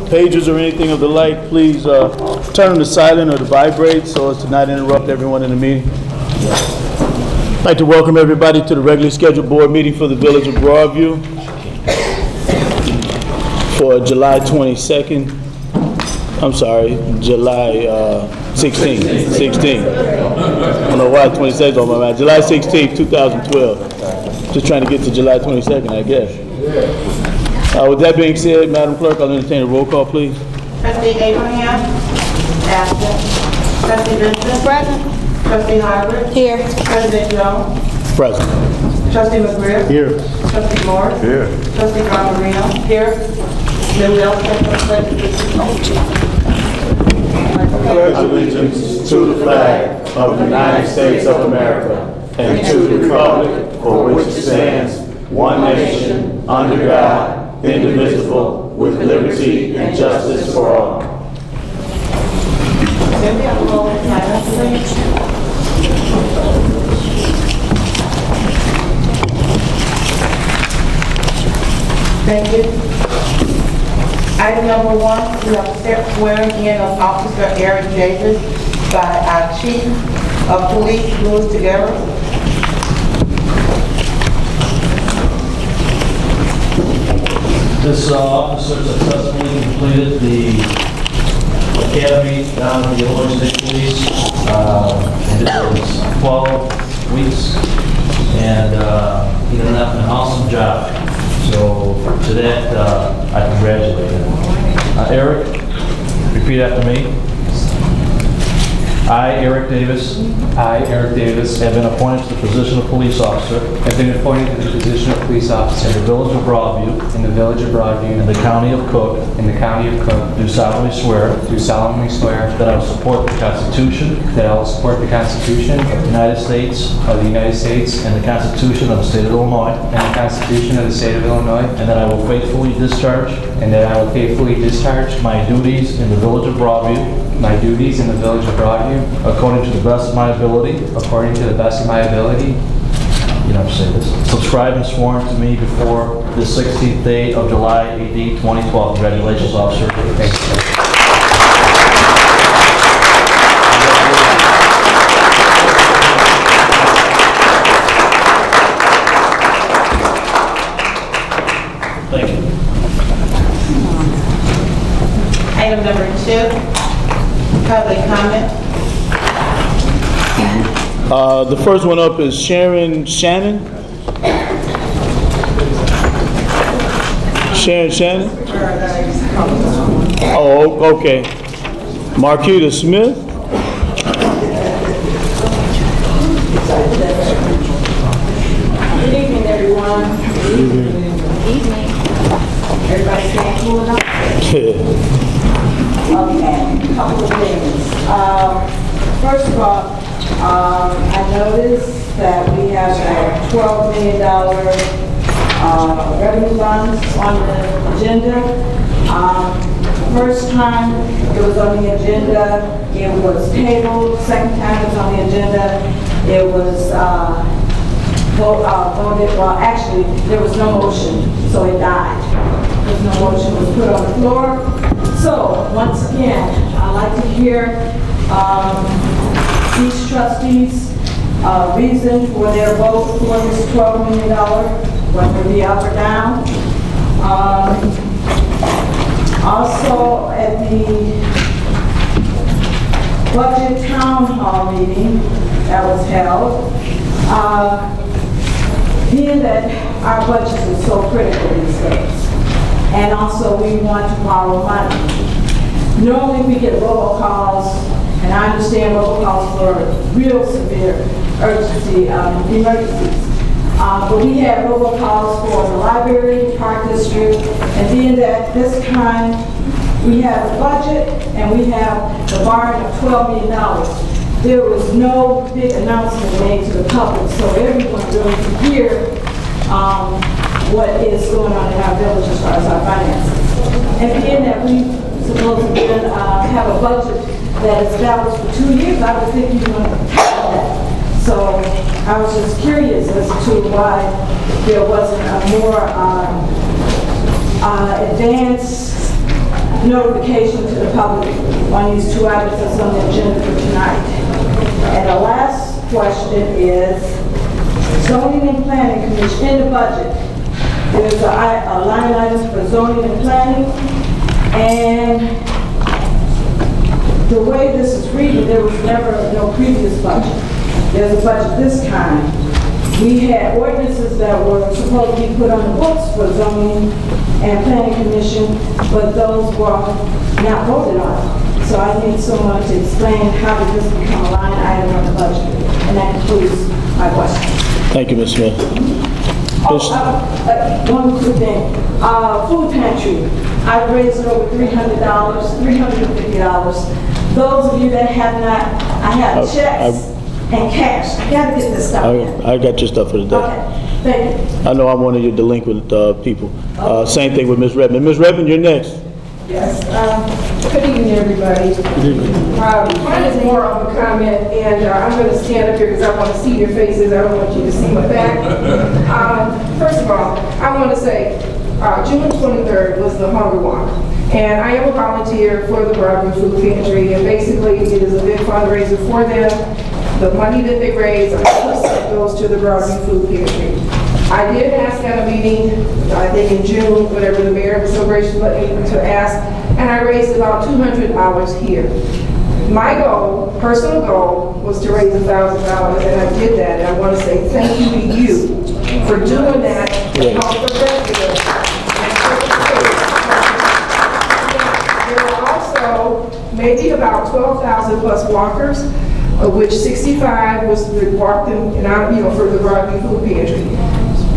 Pages or anything of the like, please turn them to silent or to vibrate so as to not interrupt everyone in the meeting. I'd like to welcome everybody to the regularly scheduled board meeting for the Village of Broadview for July 22nd. I'm sorry, July 16th. I don't know why 22nd on my mind. July 16th, 2012. Just trying to get to July 22nd, I guess. With that being said, Madam Clerk, I'll entertain a roll call, please. Trustee Abraham? Absent. Trustee Vincent? Present. Trustee Howard? Here. President Jones? Present. Trustee McGriff? Here. Trustee Morris? Here. Trustee Marino? Here. Ms. Nelson? Pledge allegiance to the flag of the United States of America and to the republic for which it stands, one nation, under God, indivisible, with liberty and justice for all. Thank you. Item number 1, we have swearing in of Officer Eric Davis by our Chief of Police, Louis Together. This officer successfully completed the academy down at the Illinois State Police, and it was 12 weeks, and he did an awesome job. So to that, I congratulate him. Eric, repeat after me. I, Eric Davis. I, Eric Davis. Have been appointed to the position of police officer. Have been appointed to the position of police officer In the Village of Broadview. in the Village of Broadview. In the County of Cook. In the County of Cook. Do solemnly swear. Do solemnly swear. That I will support the Constitution. That I will support the Constitution. Of the United States. Of the United States. And the Constitution of the State of Illinois. And the Constitution of the State of Illinois. And that I will faithfully discharge. And that I will faithfully discharge. My duties in the Village of Broadview. My duties in the Village of Broadview. According to the best of my ability. According to the best of my ability. You don't have to say this. Subscribed and sworn to me before the 16th day of July, AD 2012. Congratulations, officer. Thank you. Thank you. Item number 2, public comment. The first one up is Sharon Shannon. Shannon? Oh, okay. Marquita Smith. Good evening, everyone. Good evening. Everybody staying cool enough? Okay, a couple of things. First of all, I noticed that we have a $12 million revenue bonds on the agenda. First time it was on the agenda, it was tabled. Second time it was on the agenda, it was voted. Well, actually, there was no motion, so it died. There's no motion was put on the floor. So, once again, I'd like to hear each trustee's reason for their vote for this $12 million, whether it be up or down. Also, at the budget town hall meeting that was held, being that our budget is so critical these days, and also we want to borrow money. Normally we get robocalls, and I understand robocalls for real severe urgency, emergencies. But we had robocalls for the library, park district, and being that this time we have a budget and we have the borrowing of $12 million, there was no big announcement made to the public, so everyone really can hear what is going on in our village as far as our finances. And being that we supposed to have a budget that is valid for 2 years, I would think you want to have that. So I was just curious as to why there wasn't a more advanced notification to the public on these two items that's on the agenda for tonight. And the last question is, zoning and planning commission, in the budget, there's a line item for zoning and planning, and the way this is reading, there was never no previous budget. There's a budget this time. We had ordinances that were supposed to be put on the books for zoning and planning commission, but those were not voted on. So I need someone to explain how did this become a line item on the budget. And that concludes my question. Thank you, Ms. Smith. One quick thing. Food pantry. I raised it over $300, $350. Those of you that have not, I have checks and cash. I gotta get this stuff in. I got your stuff for today. Okay, thank you. I know I'm one of your delinquent people. Same thing with Ms. Redmond. Ms. Redmond, you're next. Yes, good evening, everybody. Mine is more of a comment, and I'm going to stand up here because I want to see your faces. I don't want you to see my back. First of all, I want to say June 23rd was the Hunger Walk, and I am a volunteer for the Broadview Food Pantry, and basically it is a big fundraiser for them. The money that they raise, 100% goes to the Broadview Food Pantry. I did ask at a meeting, I think in June, whatever the mayor was so gracious to ask, and I raised about $200 here. My goal, personal goal, was to raise $1,000, and I did that. And I want to say thank you to you for doing that. There are also maybe about 12,000 plus walkers, of which 65 was walked in and out, for the Broadview Food Pantry.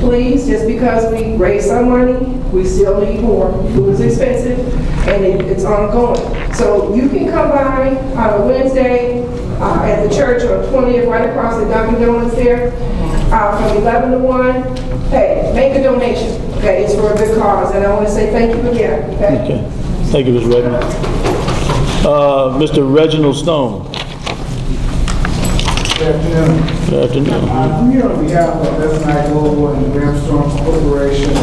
Please, just because we raise some money, we still need more. Food is expensive, and it's ongoing. So you can come by on a Wednesday at the church on 20th, right across the Dunkin' Donuts there, from 11 to 1. Hey, make a donation. Okay, it's for a good cause, and I want to say thank you again. Okay. Thank you, Ms. Redmond. Mr. Reginald Stone. Good afternoon. Good afternoon. I'm here on behalf of S&I Global and Graham Storms Corporation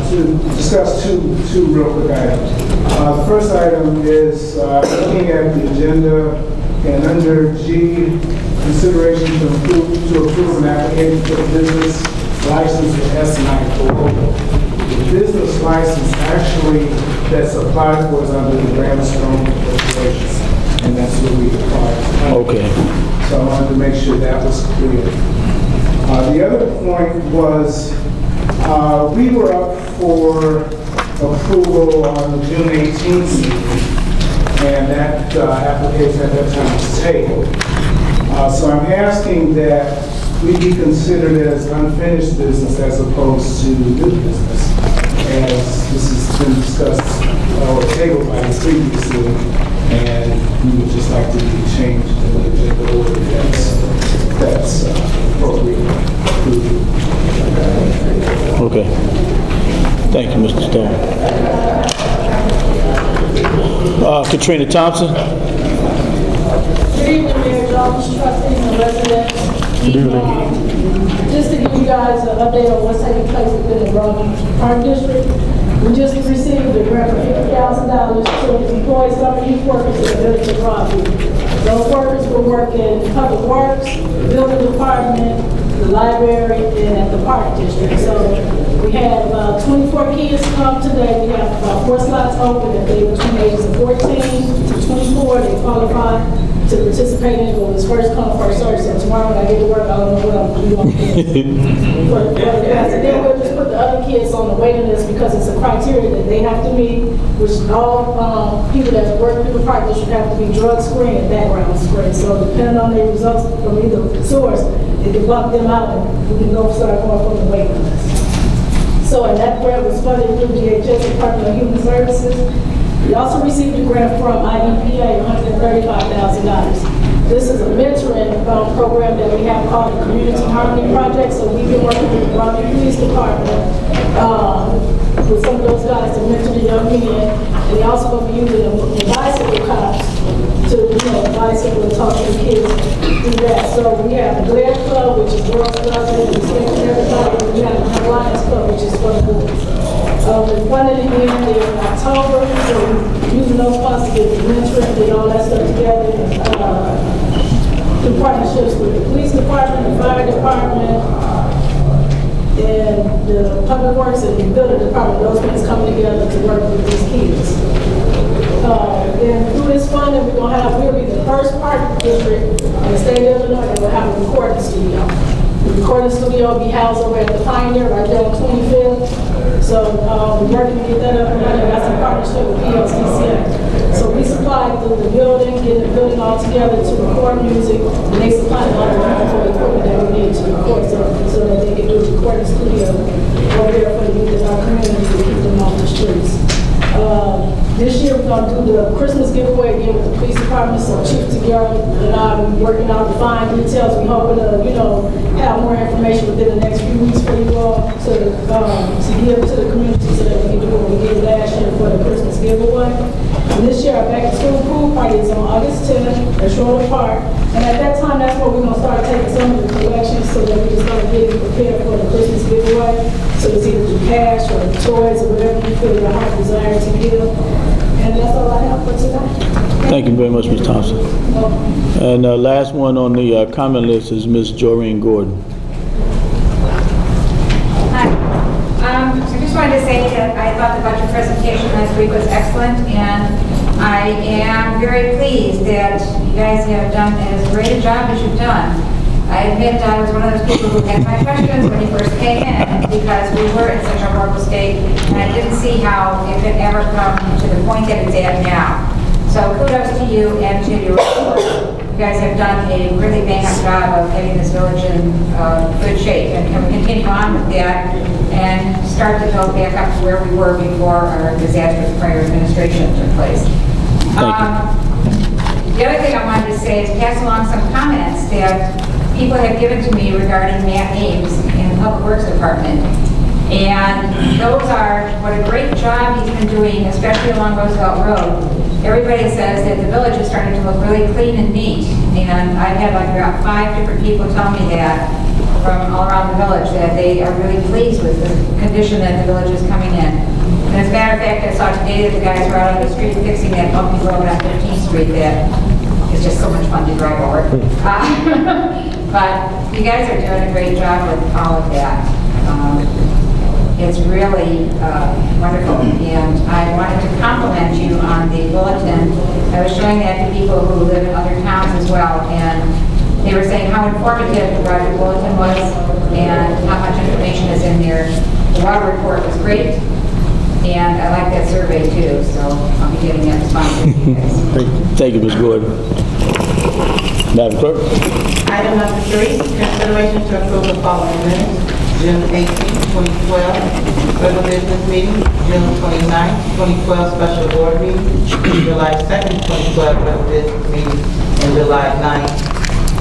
to discuss two real quick items. The first item is looking at the agenda, and under G, consideration to approve an application for a business license for S&I Global. The business license actually that's applied for is under the Graham Storms Corporation, and that's what we applied. Okay. So I wanted to make sure that was clear. The other point was we were up for approval on the June 18th meeting, and that application at that time was tabled. So I'm asking that we be considered as unfinished business as opposed to new business, as this has been discussed or tabled by the previously. And we would just like to be changed in the order that's appropriate. Okay. Thank you, Mr. Stone. Katrina Thompson. Good evening, Mayor, Jones, trustees, and residents. Good evening. Just to give you guys an update on what's taking place within the Broadview Park District. We just received a grant for $50,000 to employ some youth workers in the village of Broadview. Those workers will work in public works, the building department, the library, and at the park district. So we had about 24 kids come today. We have about 4 slots open. If they were between the ages of 14 to 24, they qualify to participate in it. It's first come, first served. So tomorrow when I get to work, I don't know what I'm going to do. But then we'll just put the other kids on the waiting list because it's a criteria that they have to meet, which all people that work through the park district have to be drug screened and background screened. So depending on their results from either source, they can bump them out and we can start going from the waiting list. So, and that grant was funded through DHS, Department of Human Services. We also received a grant from IDPA, $135,000. This is a mentoring program that we have called the Community Harmony Project. So we've been working with the Broadview Police Department with some of those guys to mentor the young men. And they also going to be using the bicycle cops to, bicycle and talk to the kids through that. So we have the Glare Club, which is Girls Club, and everybody. And we have the Lions Club, which is for the boys. We funded it in October, so we using those funds to get the insurance and all that stuff together. The partnerships with the police department, the fire department, and the public works and the building department, those things coming together to work with these kids. And through this funding, we'll be the first park district in the state of Illinois that will have a recording studio. The recording studio will be housed over at the Pioneer right there on 25th. So we're working to get that up and running. That's in partnership with PLCCA. So we supplied the building, getting the building all together to record music, and they supplied all the wonderful equipment that we need to record so that they can do a recording studio over there for the youth in our community to keep them off the streets. This year we're going to do the Christmas giveaway again with the police department, so Chief Tegera and I are working out the fine details. We're hoping to, have more information within the next few weeks for you all to give to the community so that we can do what we did last year for the Christmas giveaway. And this year our back to school pool party is on August 10th at Schroeder Park. And at that time, that's where we're going to start taking some of the collections so that we can start getting prepared for the Christmas giveaway. So it's either through cash or toys or whatever you feel your heart desire to give. And that's all I have for tonight. Thank you very much, Ms. Thompson. And last one on the comment list is Ms. Joreen Gordon. Hi. I just wanted to say that I thought the budget presentation last week was excellent, and I am very pleased that you guys have done as great a job as you've done. I admit I was one of those people who had my questions when he first came in because we were in such a horrible state, and I didn't see how it could ever come to the point that it's at now. So kudos to you and to your report. You guys have done a really bang-up job of getting this village in good shape, and can we continue on with that and start to build back up to where we were before our disastrous prior administration took place. The other thing I wanted to say is pass along some comments that people have given to me regarding Matt Ames in the Public Works Department. And those are what a great job he's been doing, especially along Roosevelt Road. Everybody says that the village is starting to look really clean and neat. And I've had like about 5 different people tell me that from all around the village, that they are really pleased with the condition that the village is coming in. And as a matter of fact, I saw today that the guys were out on the street fixing that bumpy road on 15th Street that is just so much fun to drive over. But you guys are doing a great job with all of that. It's really wonderful, and I wanted to compliment you on the bulletin. I was showing that to people who live in other towns as well, and they were saying how informative the Broadview bulletin was and how much information is in there. The water report was great, and I like that survey too, so I'll be getting that response to you guys. Thank you, Ms. Gordon. Madam Clerk. Item number 3, consideration to approve the following minutes. June 18, 2012, regular business meeting. June 29, 2012, special board meeting. July 2nd, 2012, regular business meeting. And July 9,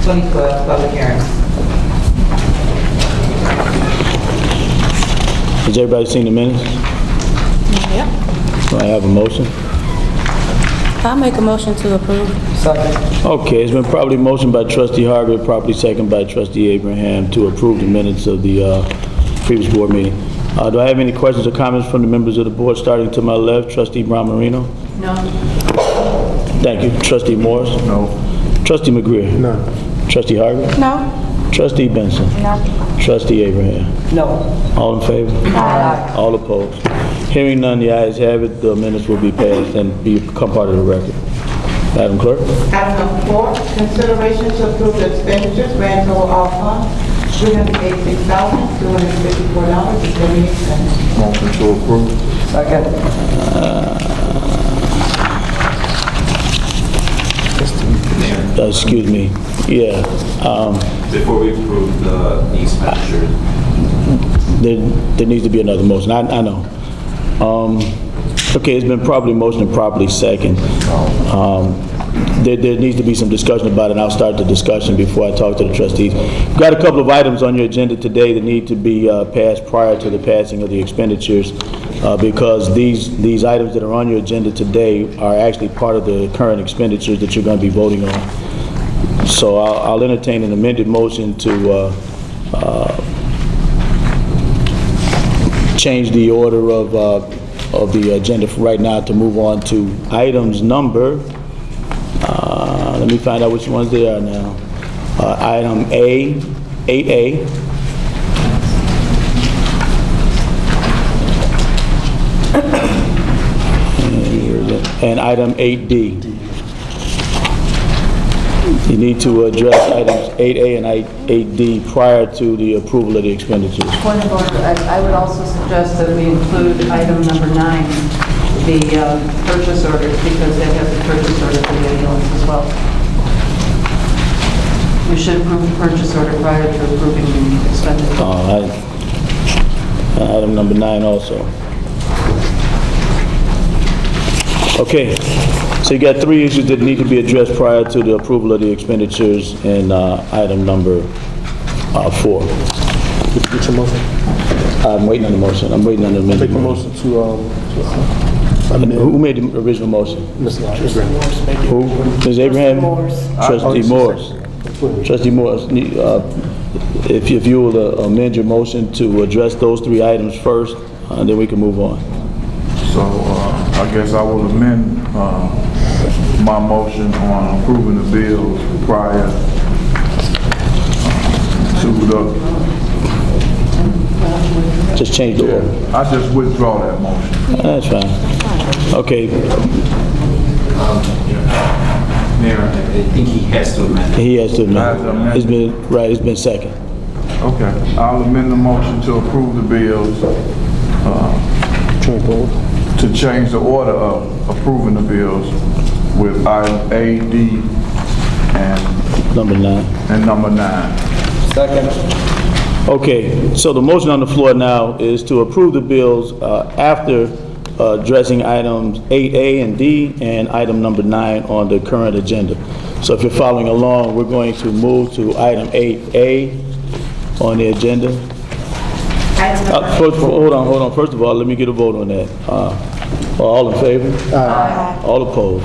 2012, public hearing. Has everybody seen the minutes? Yep. Do I have a motion? I'll make a motion to approve. Okay, it's been properly motioned by Trustee Hargrave, properly seconded by Trustee Abraham to approve the minutes of the previous board meeting. Do I have any questions or comments from the members of the board? Starting to my left, Trustee Brown Marino. No. Thank you. Trustee Morris. No. Trustee McGreer. No. Trustee Hargrave. No. Trustee Benson. No. Trustee Abraham. No. All in favor? Aye. All opposed? Hearing none, the ayes have it. The minutes will be passed and become part of the record. Madam Clerk. Item number 4, consideration to approve the expenditures, grand total all funds, $386,254.78. Motion to approve. Excuse me. Yeah. Before we approve the expenditures. There needs to be another motion. I know. Okay, it's been properly motioned and properly second. There needs to be some discussion about it, and I'll start the discussion before I talk to the trustees. We've got a couple of items on your agenda today that need to be passed prior to the passing of the expenditures because these items that are on your agenda today are actually part of the current expenditures that you're going to be voting on. So I'll entertain an amended motion to change the order of of the agenda for right now to move on to items number, let me find out which ones they are now. Item A, 8A. And item 8D. You need to address items 8A and 8D prior to the approval of the expenditures. Point of order, I would also suggest that we include item number 9, the purchase orders, because that has a purchase order for the ambulance as well. We should approve the purchase order prior to approving the expenditure. Item number 9 also. Okay, so you got 3 issues that need to be addressed prior to the approval of the expenditures in item number 4. Get your motion. I'm waiting on the motion. I'm waiting on the amendment. Make a motion to amend. Who made the original motion? Ms. Abraham. Who? Ms. Abraham? Trustee Morris. Trustee Morris, if you will amend your motion to address those 3 items first, then we can move on. So I guess I will amend my motion on approving the bills prior to the... Just change the order. I just withdraw that motion. That's fine. Okay. Mayor, I think he has to amend it. He has to amend. It's been second. Okay. I'll amend the motion to approve the bills. To change the order of approving the bills with item A, D, and number 9. Second. Okay, so the motion on the floor now is to approve the bills after addressing items 8A and D and item number 9 on the current agenda. So if you're following along, we're going to move to item 8A on the agenda. Hold on. First of all, let me get a vote on that. All in favor? Aye. All opposed?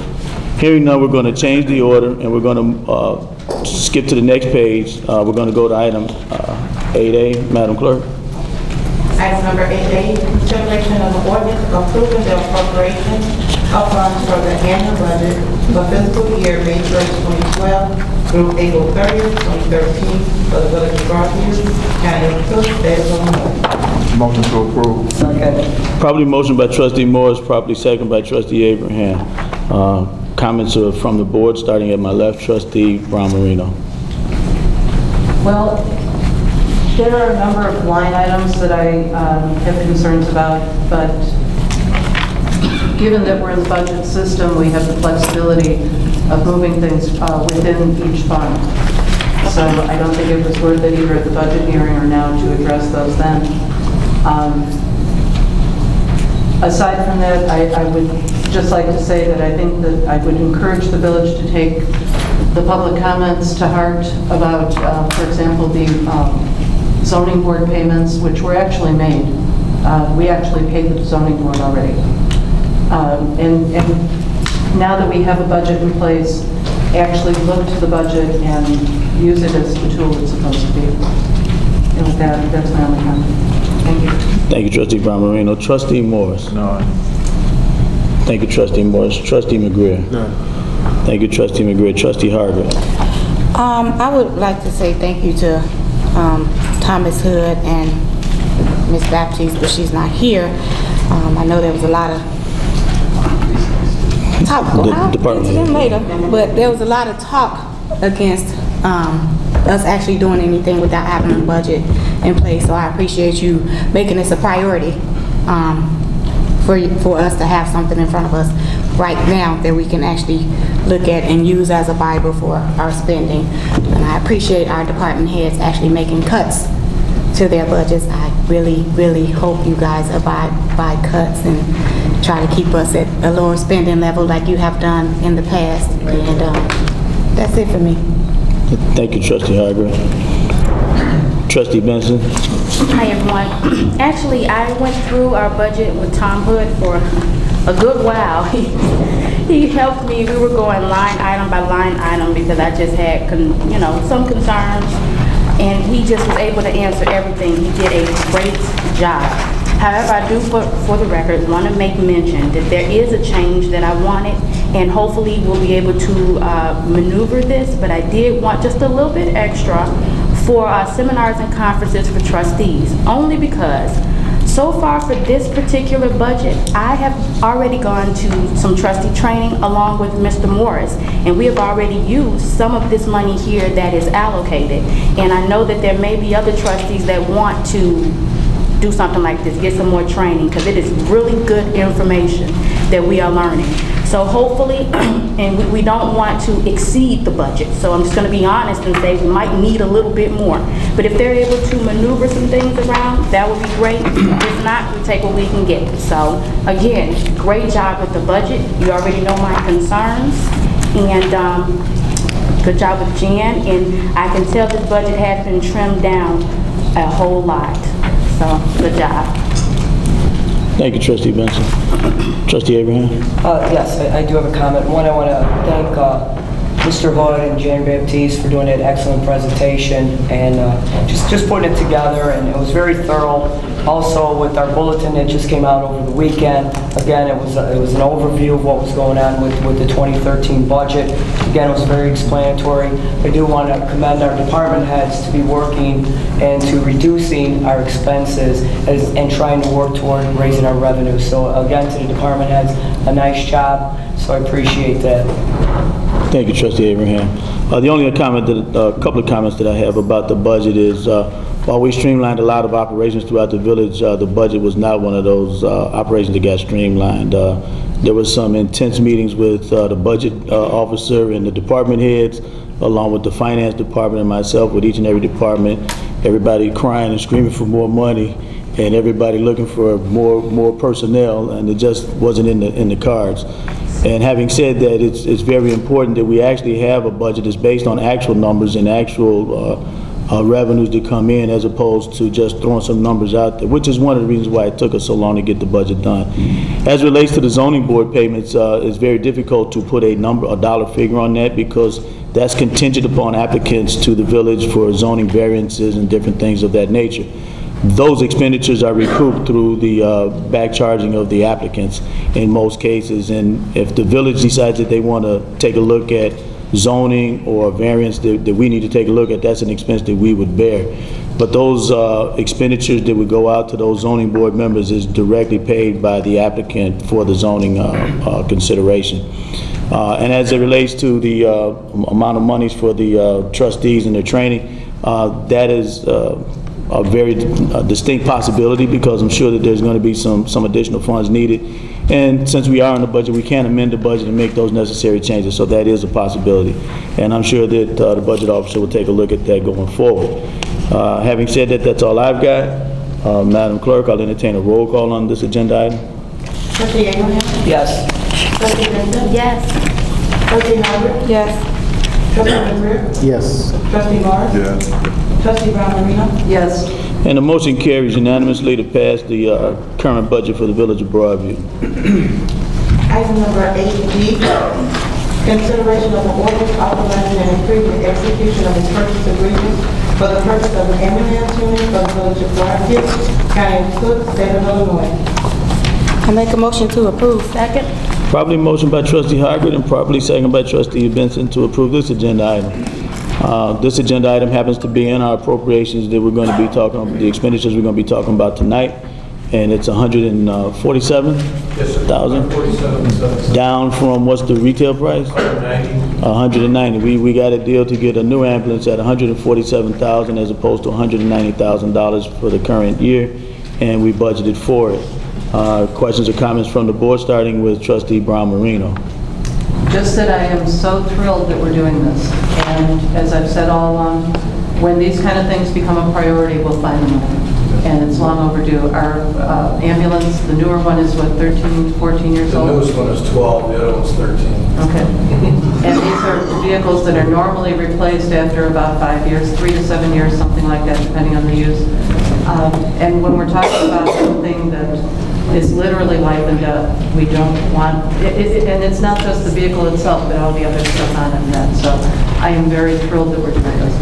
Hearing none, we're going to change the order and we're going to skip to the next page. We're going to go to item 8A, Madam Clerk. Item number 8A, consideration of an ordinance approving the appropriation of funds for the annual budget for fiscal year May 1st, 2012 through April 30th, 2013 for the village of Broadview, County of Cook, State of Illinois. Motion to approve. Second. Probably motion by Trustee Morris, probably second by Trustee Abraham. Comments are from the board, starting at my left, Trustee Brown Marino. Well, there are a number of line items that I have concerns about, but given that we're in the budget system, we have the flexibility of moving things within each fund. So I don't think it was worth it either at the budget hearing or now to address those then. Aside from that, I would just like to say that I think that I would encourage the village to take the public comments to heart about, for example, the zoning board payments, which were actually made. We actually paid the zoning board already. And now that we have a budget in place, actually look to the budget and use it as the tool it's supposed to be. And with that, that's my only comment. Thank you. Thank you, Trustee Brown Marino. Trustee Morris. No. Thank you, Trustee Morris. Trustee McGreer. No. Thank you, Trustee McGreer. Trustee Hargreaves. I would like to say thank you to Thomas Hood and Ms. Baptiste, but she's not here. I know there was a lot of talk. I'll get to them later, but there was a lot of talk against us actually doing anything without having a budget in place. So I appreciate you making this a priority for us to have something in front of us right now that we can actually look at and use as a Bible for our spending. And I appreciate our department heads actually making cuts to their budgets. I really, really hope you guys abide by cuts and try to keep us at a lower spending level like you have done in the past. And that's it for me. Thank you, Trustee Hargreaves. Trustee Benson. Hi, everyone. Actually, I went through our budget with Tom Hood for a good while. He helped me. We were going line item by line item because I just had, some concerns, and he just was able to answer everything. He did a great job. However, I do, for the record, want to make mention that there is a change that I wanted, and hopefully we'll be able to maneuver this, but I did want just a little bit extra for seminars and conferences for trustees, only because so far for this particular budget, I have already gone to some trustee training along with Mr. Morris, and we have already used some of this money here that is allocated. And I know that there may be other trustees that want to do something like this, get some more training, because it is really good information that we are learning. So hopefully, and we don't want to exceed the budget, so I'm just going to be honest and say we might need a little bit more. But if they're able to maneuver some things around, that would be great. If not, we take what we can get. So again, great job with the budget. You already know my concerns, and good job with Jan. And I can tell this budget has been trimmed down a whole lot. So good job. Thank you, Trustee Benson. Trustee Abraham? Yes, I do have a comment. One, I want to thank Mr. Hood and Jan Baptiste for doing that excellent presentation and just putting it together, and it was very thorough. Also, with our bulletin that just came out over the weekend, again, it was an overview of what was going on with the 2013 budget. Again, it was very explanatory. I do want to commend our department heads to be working and to reducing our expenses and trying to work toward raising our revenue. So again, to the department heads, a nice job. So I appreciate that. Thank you, Trustee Abraham. The only comment couple of comments that I have about the budget is while we streamlined a lot of operations throughout the village, the budget was not one of those operations that got streamlined. There was some intense meetings with the budget officer and the department heads, along with the finance department and myself, with each and every department, everybody crying and screaming for more money, and everybody looking for more personnel, and it just wasn't in the cards. And having said that, it's very important that we actually have a budget that's based on actual numbers and actual revenues that come in, as opposed to just throwing some numbers out there, which is one of the reasons why it took us so long to get the budget done. As it relates to the zoning board payments, it's very difficult to put a dollar figure on that, because that's contingent upon applicants to the village for zoning variances and different things of that nature. Those expenditures are recouped through the back charging of the applicants in most cases, and if the village decides that they want to take a look at zoning or variance that we need to take a look at, that's an expense that we would bear. But those expenditures that would go out to those zoning board members is directly paid by the applicant for the zoning consideration. And as it relates to the amount of monies for the trustees and their training, that is a very distinct possibility, because I'm sure that there's going to be some additional funds needed. And since we are in the budget, we can amend the budget and make those necessary changes. So that is a possibility. And I'm sure that the budget officer will take a look at that going forward. Having said that, that's all I've got. Madam Clerk, I'll entertain a roll call on this agenda item. Trustee Abraham? Yes. Trustee Benson? Yes. Trustee Howard? Yes. Trustee Benson? Yes. Trustee Morris? Yeah. Trustee Brown Marino? Yes. And the motion carries unanimously to pass the current budget for the village of Broadview. Item number 8D, consideration of an ordinance authorizing and approving the execution of a purchase agreement for the purchase of an ambulance unit for the village of Broadview, County of Cook, State of Illinois. I make a motion to approve. Second. Properly motion by Trustee Hargett and properly second by Trustee Benson to approve this agenda item. This agenda item happens to be in our appropriations that we're going to be talking about, the expenditures we're going to be talking about tonight, and it's $147,000. Down from, what's the retail price? $190. We got a deal to get a new ambulance at $147,000 as opposed to $190,000 for the current year, and we budgeted for it. Questions or comments from the board, starting with Trustee Brown Marino. Just that I am so thrilled that we're doing this. And as I've said all along, when these kind of things become a priority, we'll find the money. And it's long overdue. Our ambulance, the newer one is what, 13, 14 years old? The newest one is 12, the other one's 13. Okay. And these are vehicles that are normally replaced after about 5 years, 3 to 7 years, something like that, depending on the use. And when we're talking about something that is literally life and death, we don't want, and it's not just the vehicle itself, but all the other stuff on it and that. So I am very thrilled that we're doing this.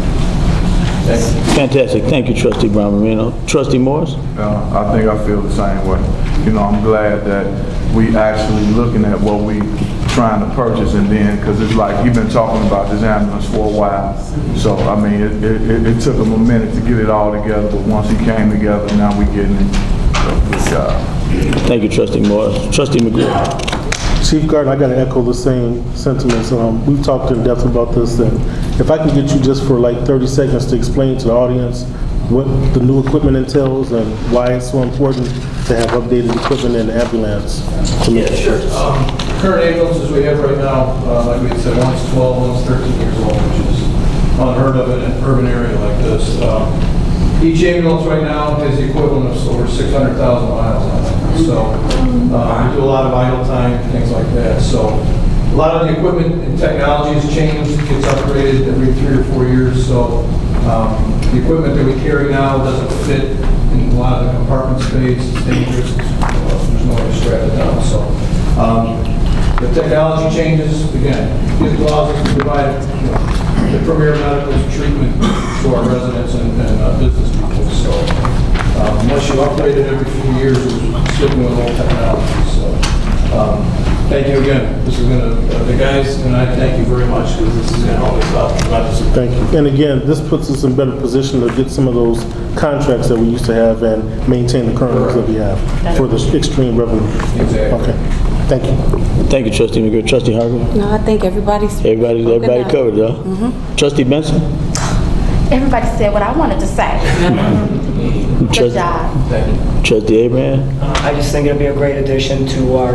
Fantastic. Thank you, Trustee Brown Marino. Trustee Morris? I think I feel the same way. You know, I'm glad that we actually looking at what we trying to purchase, and then, because it's like, you've been talking about this ambulance for a while. So, I mean, it took him a minute to get it all together, but once he came together, now we getting it. So, good job. Thank you, Trustee Morris. Trustee McGrew? Chief Gardner, I got to echo the same sentiments. We've talked in depth about this, and if I can get you just for like 30 seconds to explain to the audience what the new equipment entails and why it's so important to have updated equipment in the ambulance. Yeah, sure. Current ambulances we have right now, like we said, one's 12, one's 13 years old, which is unheard of in an urban area like this. Each ambulance right now has the equivalent of over 600,000 miles on it. So we do a lot of idle time, things like that. So a lot of the equipment and technology has changed, gets upgraded every 3 or 4 years. So the equipment that we carry now doesn't fit in a lot of the compartment space. It's dangerous. There's no way to strap it down. So the technology changes. Again, it allows us to provide the premier medical treatment to our residents and business people. So unless you upgrade it every few years, we're sticking with old technology. So thank you again. This is going to, the guys and I thank you very much, because this is going to help us out tremendously. Thank you. And again, this puts us in better position to get some of those contracts that we used to have and maintain the current ones that we have for the extreme revenue. Exactly. Okay. Thank you. Thank you, Trustee McGrew. Trustee Hargrave? No, I think everybody covered it, huh? Trustee Benson? Everybody said what I wanted to say. Good job. Thank you. Trustee Abraham? I just think it'll be a great addition to our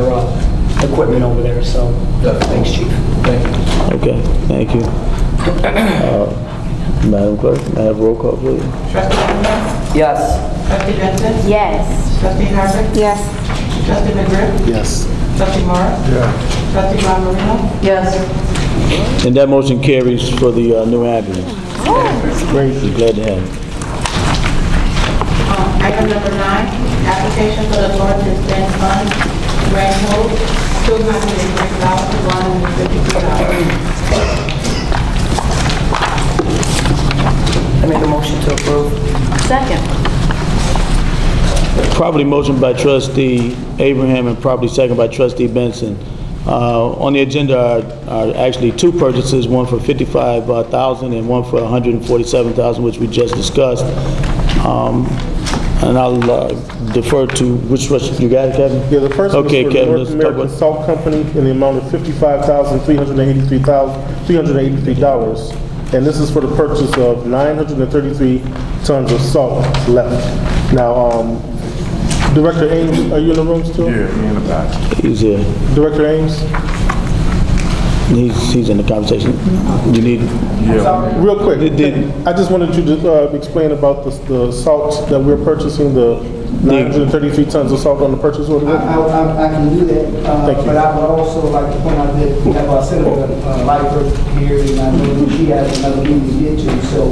equipment over there, so thanks, Chief. Thank you. Okay, thank you. Madam Clerk, may I have a roll call, please? Trustee Abraham? Yes. Trustee Benson? Yes. Trustee Harvard? Yes. Trustee McGriff? Yes. Trustee Morris? Yeah. Trustee Brown Marino? Yes. And that motion carries for the new ambulance. Great, we're glad to have it. Item number 9, application for the Lord to spend funds, grand hold, $203,152. I make a motion to approve. Second. Properly motion by Trustee Abraham and properly second by Trustee Benson. On the agenda are actually two purchases, one for $55,000 and one for $147,000, which we just discussed. And I'll defer to which you got it, Kevin? Yeah, the first one okay, is for Kevin, the North American Salt Company in the amount of $55,383. And this is for the purchase of 933 tons of salt left. Now, Director Ames, are you in the room still? Yeah, he in the back. He's here. Director Ames? He's in the conversation. You need... Yeah. Real quick, I just wanted you to explain about the salt that we're purchasing, the 933 tons of salt on the purchase order. I can do that, Thank you. but I would also like to point out that we have our Senator Lightfoot here, and I know that she has another meeting to get to, so.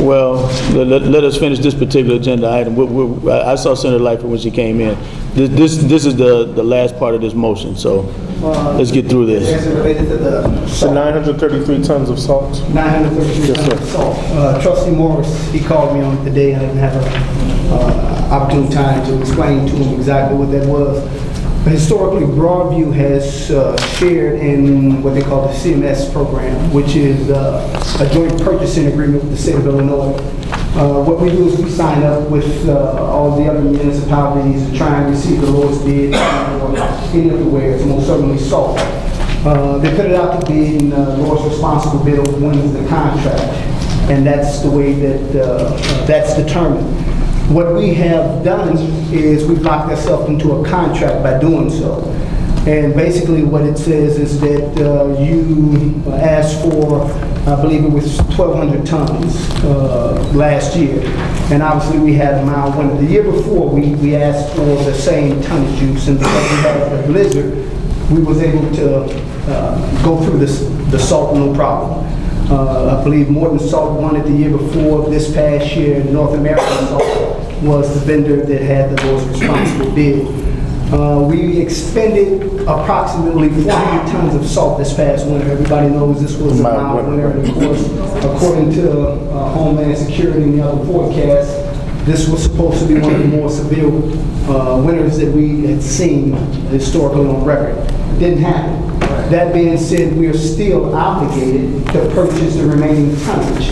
Well, let us finish this particular agenda item. I saw Senator Lightfoot when she came in. This is the last part of this motion, so let's get through this. As it related to the The 933 tons of salt. 933 tons of salt. Trustee Morris, he called me on it today. I didn't have an opportune time to explain to him exactly what that was. But historically, Broadview has shared in what they call the CMS program, which is a joint purchasing agreement with the state of Illinois. What we do is we sign up with all the other municipalities to try and receive the lowest bid for any of the wares, most certainly salt. They put it out to bid, and the lowest responsible bidder wins the contract. And that's the way that that's determined. What we have done is we've locked ourselves into a contract by doing so. And basically what it says is that you asked for, I believe it was 1,200 tons last year. And obviously we had a mild winter. The year before we asked for the same tonnage use, and because we had a blizzard, we was able to go through the salt no problem. I believe Morton Salt won it the year before. This past year, North American Salt was the vendor that had the lowest responsible bid. We expended approximately 400 tons of salt this past winter. Everybody knows this was a mild winter, and of course, according to Homeland Security and the other forecasts, this was supposed to be one of the more severe winters that we had seen historically on record. It didn't happen. That being said, we are still obligated to purchase the remaining tonnage.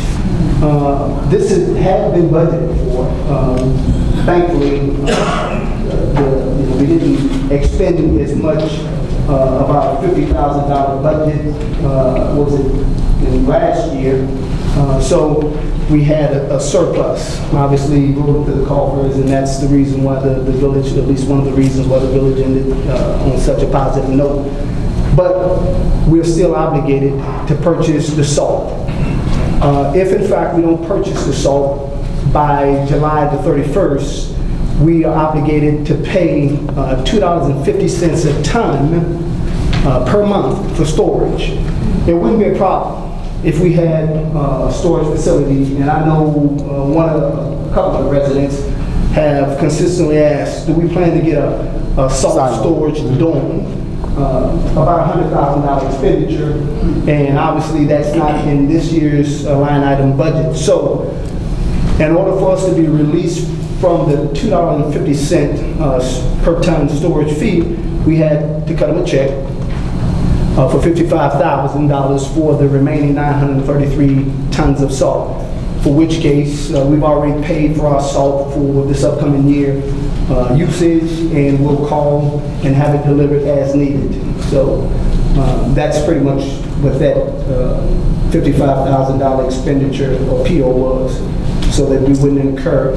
This had been budgeted for. Thankfully, we didn't expend as much of our $50,000 budget, was it in last year? So we had a surplus. Obviously, going to the coffers, and that's the reason why the village, at least one of the reasons why the village ended on such a positive note. But we're still obligated to purchase the salt. If in fact we don't purchase the salt by July the 31st, we are obligated to pay $2.50 a ton per month for storage. It wouldn't be a problem if we had a storage facility, and I know a couple of residents have consistently asked, do we plan to get a salt storage dome? About $100,000 expenditure, and obviously that's not in this year's line item budget. So in order for us to be released from the $2.50 per ton storage fee, we had to cut them a check for $55,000 for the remaining 933 tons of salt, for which case we've already paid for our salt for this upcoming year usage, and we'll call and have it delivered as needed. So that's pretty much what that $55,000 expenditure or PO was, so that we wouldn't incur,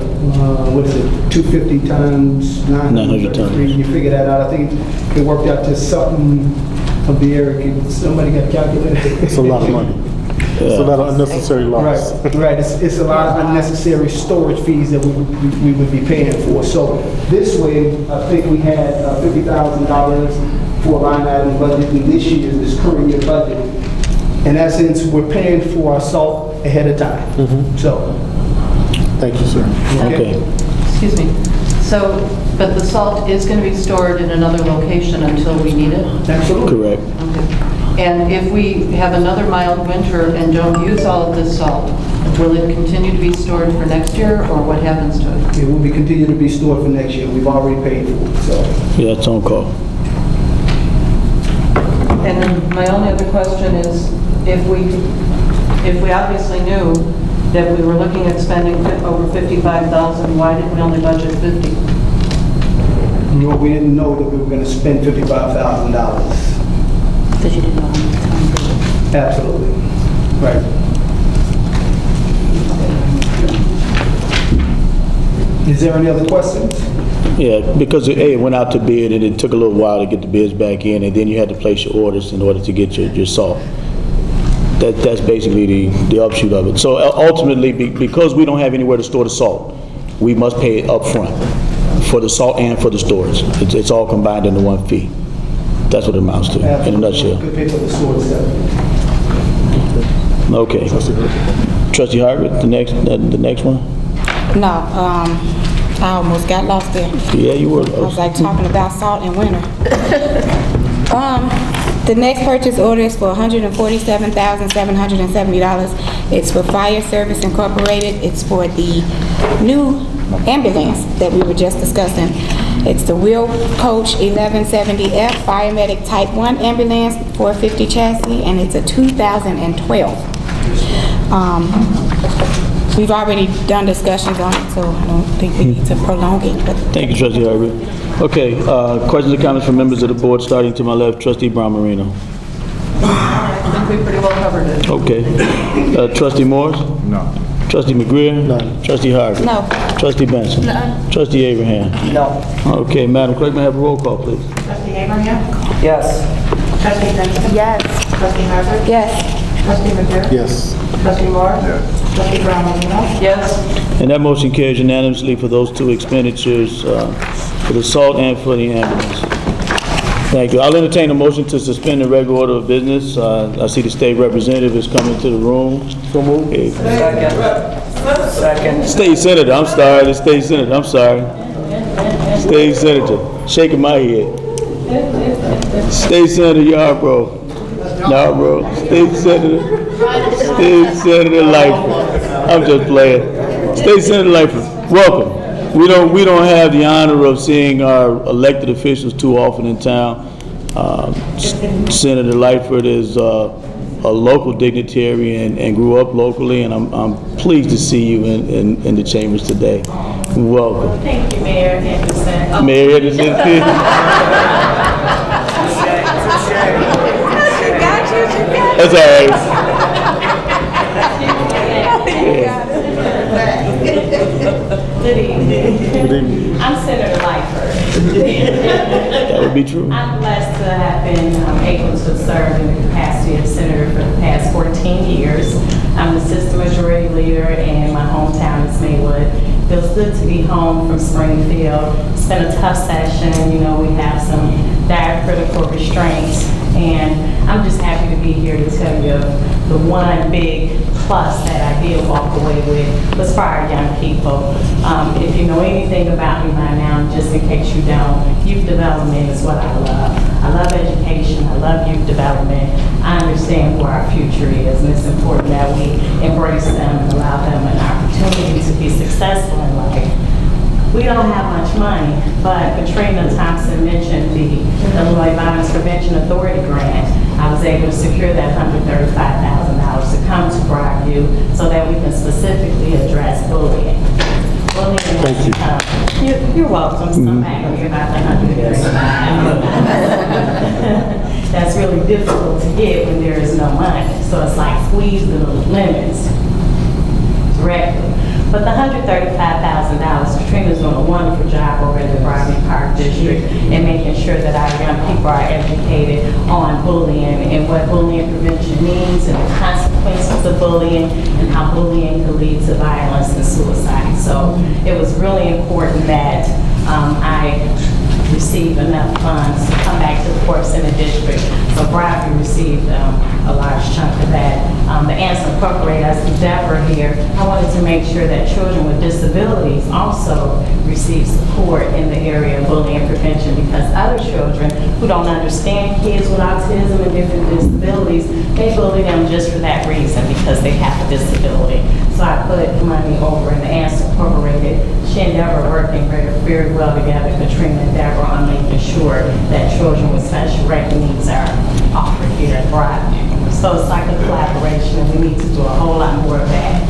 what is it, 250 times 933, you figure that out. I think it worked out to something of the area. Somebody got calculated. It's a lot of money. It's a lot of unnecessary loss. Right. It's a lot of unnecessary storage fees that we would be paying for. So this way, I think we had $50,000 for a line item budget in this current year budget. In essence, we're paying for our salt ahead of time. So, thank you, sir. Okay. Excuse me. So, but the salt is going to be stored in another location until we need it? Absolutely. Correct. Okay. And if we have another mild winter and don't use all of this salt, will it continue to be stored for next year, or what happens to it? It will be continued to be stored for next year. We've already paid for it, so. Yeah, it's on call. And then my only other question is, if we obviously knew that we were looking at spending over $55,000, why did we only budget $50,000? No, we didn't know that we were going to spend $55,000. Because you didn't know how much time. Absolutely. Right. Is there any other questions? Yeah, because it went out to bid, and it took a little while to get the bids back in, and then you had to place your orders in order to get your salt. That's basically the offshoot of it. So ultimately, because we don't have anywhere to store the salt, we must pay it up front for the salt and for the storage. It's all combined into one fee. That's what it amounts to, in a nutshell. Good pay for the storage stuff. Okay. Trustee Harvard, the next one? No, I almost got lost there. Yeah, you were. I was like talking about salt in winter. The next purchase order is for $147,770. It's for Fire Service Incorporated. It's for the new ambulance that we were just discussing. It's the Wheel Coach 1170F Fire Medic Type 1 ambulance, 450 chassis, and it's a 2012. We've already done discussions on it, so I don't think we need to prolong it. But thank you, Trustee Harvey. Okay, questions or comments from members of the board, starting to my left, Trustee Brown Marino. I think we pretty well covered it. Okay. Trustee Morris? No. Trustee McGreer? No. Trustee Harvey? no. Trustee Benson? No. Trustee Abraham? No. Okay, Madam Clerk, may I have a roll call, please? Trustee Abraham? Yes. Trustee Benson? Yes. Trustee Harvard? Yes. Trustee McGurk? Yes. Trustee Morris? Yes. Trustee Brown Marino? Yes. And that motion carries unanimously for those two expenditures, for the salt and for the ambulance. Thank you. I'll entertain a motion to suspend the regular order of business. I see the state representative is coming to the room. So moved. Okay. Second. State Senator, I'm sorry. The State Senator, I'm sorry. State Senator, shaking my head. State Senator Yarbrough. State Senator Lightfoot. I'm just playing. State Senator Lightfoot, welcome. We don't have the honor of seeing our elected officials too often in town. Senator Lightfoot is a local dignitary and grew up locally, and I'm pleased to see you in the chambers today. Welcome. Thank you, Mayor Henderson. Mayor Henderson. That's all right. Good evening. I'm Senator Lightfoot. That would be true. I'm blessed to have been able to serve in the capacity of senator for the past 14 years. I'm the Assistant Majority Leader in my hometown is Maywood. Feels good to be home from Springfield. It's been a tough session. You know, we have some diacritical restraints, and I'm just happy to be here to tell you the one big plus that I did walk away with was for our young people. If you know anything about me by now, just in case you don't, youth development is what I love. I love education, I love youth development. I understand where our future is, and it's important that we embrace them and allow them an opportunity to be successful in life. We don't have much money, but Katrina Thompson mentioned the Illinois Violence Prevention Authority grant. I was able to secure that $135,000 to come to Broadview so that we can specifically address bullying. Thank you. You're welcome. I'm angry about the $135,000. That's really difficult to get when there is no money. So it's like squeezing the lemons directly. But the $135,000, Katrina's doing a wonderful job over at the Broadview Park District in making sure that our young people are educated on bullying and what bullying prevention means and the consequences of bullying and how bullying can lead to violence and suicide. So it was really important that I received enough funds to come back to the courts in the district. So Broadview received a large chunk of that. The ANSA Incorporated, as Deborah here, I wanted to make sure that children with disabilities also receive support in the area of bullying prevention, because other children who don't understand kids with autism and different disabilities, they bully them just for that reason, because they have a disability. So I put money over in the ANSA Incorporated. She and Deborah working very well together, Katrina and Deborah, on making sure that children with special rec needs are offered here at Broadview. So it's like a collaboration, and we need to do a whole lot more of that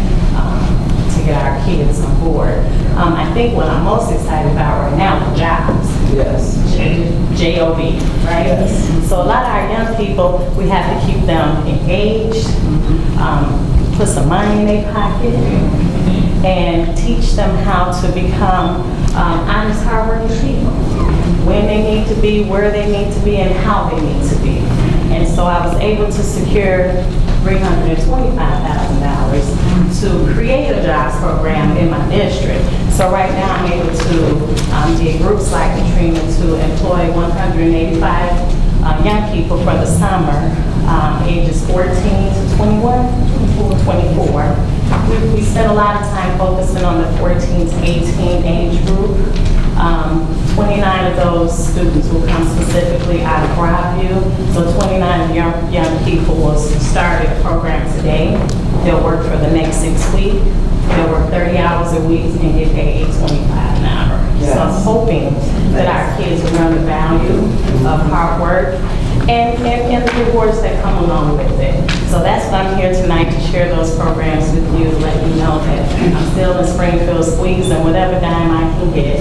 to get our kids on board. I think what I'm most excited about right now is jobs. Yes. J-O-B, right? Yes. So a lot of our young people, we have to keep them engaged, put some money in their pocket, and teach them how to become honest, hardworking people. When they need to be, where they need to be, and how they need to be. And so I was able to secure $325,000 to create a jobs program in my district. So right now I'm able to get groups like Katrina to employ 185 young people for the summer, ages 14 to 21, 24. We spent a lot of time focusing on the 14 to 18 age group. 29 of those students will come specifically out of Broadview. So 29 young people will start a program today. They'll work for the next 6 weeks. They'll work 30 hours a week and get paid $8.25 an hour. Yes. So I'm hoping that our kids will learn the value of hard work and the rewards that come along with it. So that's why I'm here tonight, to share those programs with you, let you know that I'm still in Springfield squeezing whatever dime I can get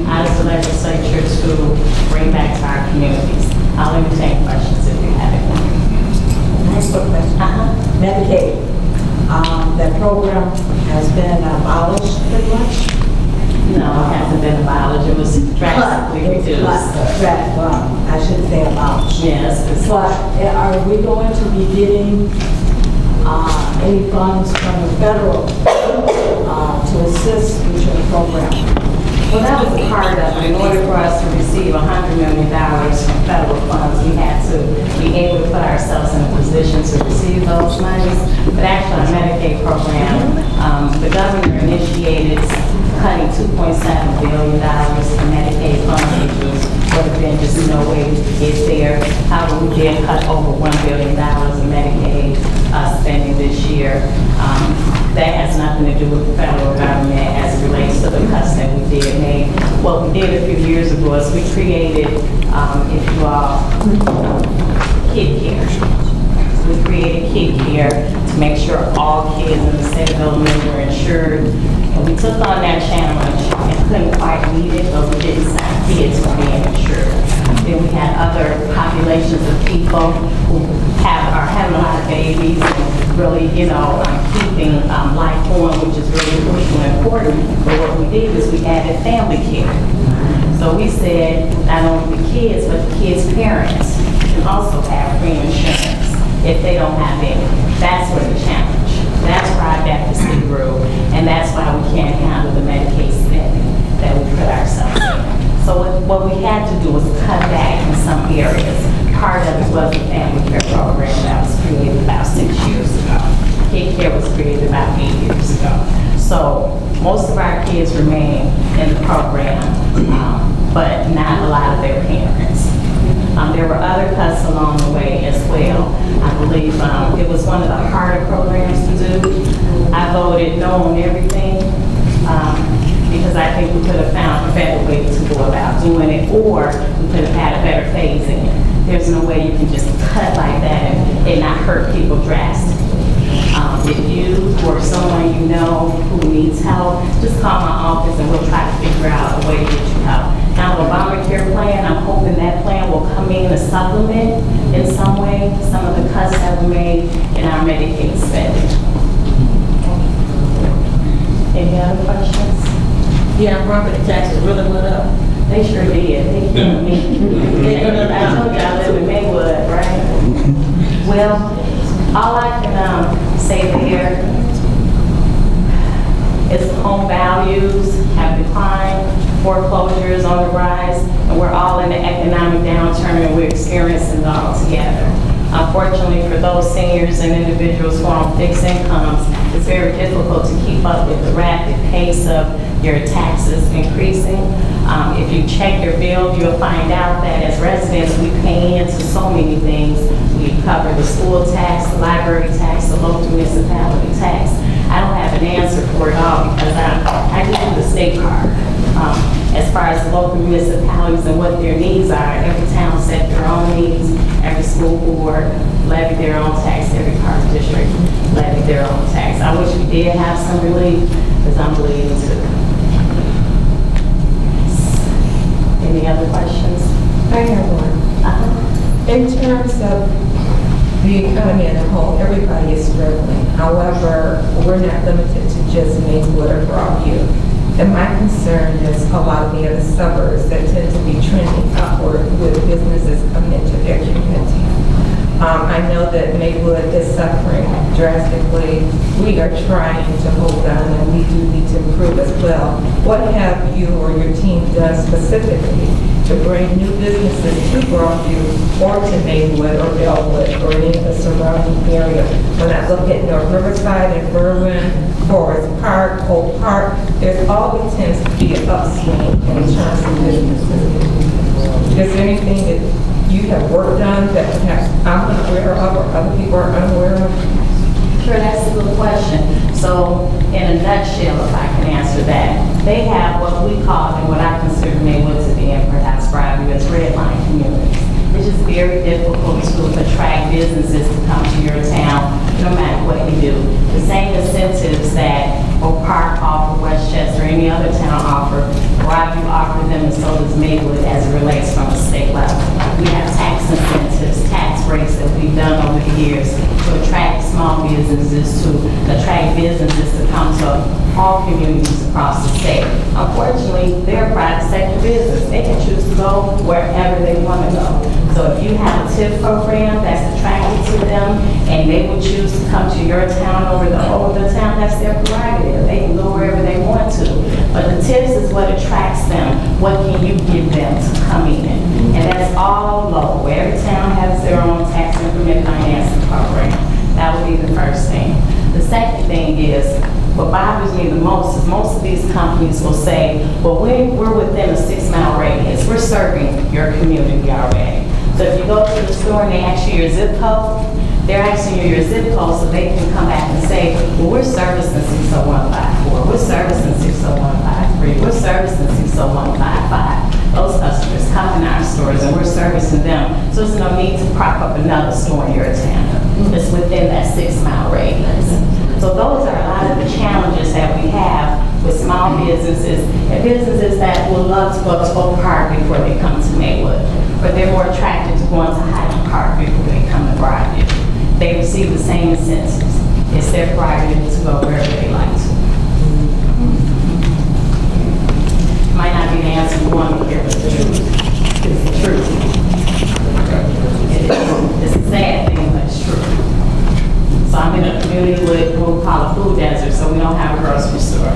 out of the legislature to bring back to our communities. I'll entertain questions if you have any. Next question. Medicaid. That program has been abolished pretty much? No, it hasn't been abolished. It was drastically reduced. Well, I shouldn't say abolished. Yes. But are we going to be getting any funds from the federal to assist with your program? Well, that was a part of it. In order for us to receive $100 million from federal funds, we had to be able to put ourselves in a position to receive those monies. But actually, our Medicaid program, the governor initiated cutting $2.7 billion in Medicaid funds, which would have been just no way to get there. However, we did cut over $1 billion in Medicaid spending this year. That has nothing to do with the federal government as it relates to the cuts that we did make. What we did a few years ago is we created, if you all, kid care. We created kid care to make sure all kids in the state of Illinois were insured. And we took on that challenge and couldn't quite meet it, but we didn't sign kids from being insured. Then we had other populations of people who are having a lot of babies and really, keeping life going, which is really crucial and important. But what we did is we added family care. So we said not only the kids, but the kids' parents can also have free insurance if they don't have any. That's where the challenge. That's where our deficit grew, and that's why we can't handle the Medicaid spending that we put ourselves in. So what we had to do was cut back in some areas. Part of it was the family care program that was created about 6 years ago. Kid care was created about 8 years ago. So most of our kids remain in the program, but not a lot of their parents. There were other cuts along the way as well. I believe it was one of the harder programs to do. I voted no on everything because I think we could have found a better way to go about doing it, or we could have had a better phasing. There's no way you can just cut like that and it not hurt people drastically. If you or someone you know who needs help, just call my office and we'll try to figure out a way to get you help. Now, the Obamacare plan, I'm hoping that plan will come in to supplement in some way some of the cuts that were made in our Medicaid spending. Any other questions? Yeah, property taxes really went up. They sure did. They killed me. I told you I live in Maywood, right? Well, all I can say there is home values have declined, foreclosures on the rise, and we're all in an economic downturn and we're experiencing it all together. Unfortunately, for those seniors and individuals who are on fixed incomes, it's very difficult to keep up with the rapid pace of your taxes increasing. If you check your bill, you'll find out that as residents, we pay into so many things. We cover the school tax, the library tax, the local municipality tax. I don't have an answer for it all because I do the state card. As far as the local municipalities and what their needs are, every town set their own needs, every school board levy their own tax, every park district levy their own tax. I wish we did have some relief because I'm bleeding too. Any other questions? I have one. In terms of the economy as a whole, everybody is struggling. However, we're not limited to just Maywood or Broadview. And my concern is a lot of the other suburbs that tend to be trending upward with businesses coming into their community. I know that Maywood is suffering drastically. We are trying to hold on, and we do need to improve as well. What have you or your team done specifically to bring new businesses to Broadview or to Maywood or Bellwood or any of the surrounding area? When I look at North Riverside and Berwyn, Forest Park, Oak Park, there always tends to be an upswing in terms of businesses. Is there anything that you have worked on that perhaps I'm unaware of or other people are unaware of? Sure, that's a good question. So, in a nutshell, if I can answer that, they have what we call and what I consider Maywood to be, and perhaps Broadview as redline communities. It's just very difficult to attract businesses to come to your town, no matter what you do. The same incentives that Oak Park offer, Westchester, or any other town offer, Broadview offer them, and so does Maywood as it relates from a state level. We have tax incentives, tax breaks that we've done over the years to attract small businesses, to attract businesses to come to all communities across the state. Unfortunately, they're a private sector business. They can choose to go wherever they want to go. So if you have a TIP program that's attractive to them and they will choose to come to your town over the whole of the town, that's their prerogative. They can go wherever they want to. But the TIPs is what attracts them. What can you give them to come in? And that's all local. Every town has their own tax increment financing program. That would be the first thing. The second thing is What bothers me the most is most of these companies will say, well, we're within a 6-mile radius. We're serving your community already. So if you go to the store and they ask you your zip code, they're asking you your zip code so they can come back and say, well, we're servicing 60154, we're servicing 60153, we're servicing 60155. Those customers come in our stores and we're servicing them. So there's no need to prop up another store in your town. It's within that 6-mile radius. So those are a lot of the challenges that we have with small businesses and businesses that would love to go to Oak Park before they come to Maywood, but they're more attracted to going to Highland Park before they come to Broadview. They receive the same incentives. It's their prerogative to go wherever they like to. Might not be the answer you want to hear, but the truth is the truth. It's a sad thing, but it's true. So I'm in a community with what we call a food desert, so we don't have a grocery store.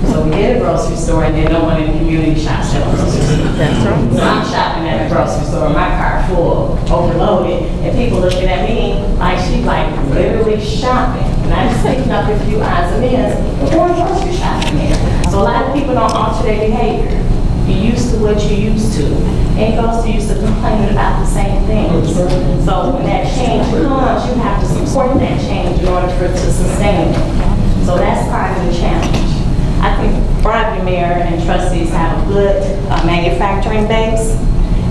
So we get a grocery store and then no one in the community shops at a grocery store. That's right. So I'm shopping at a grocery store, my car full, overloaded, and people looking at me like she's like literally shopping. And I'm just picking up a few odds and ends, but we're grocery shopping there. So a lot of people don't alter their behavior. You're used to what you're used to. And it goes to used to complaining about the same things. So when that change comes, you have to support that change in order for it to sustain it. So that's part of the challenge. I think Broadview Mayor and trustees have a good manufacturing base,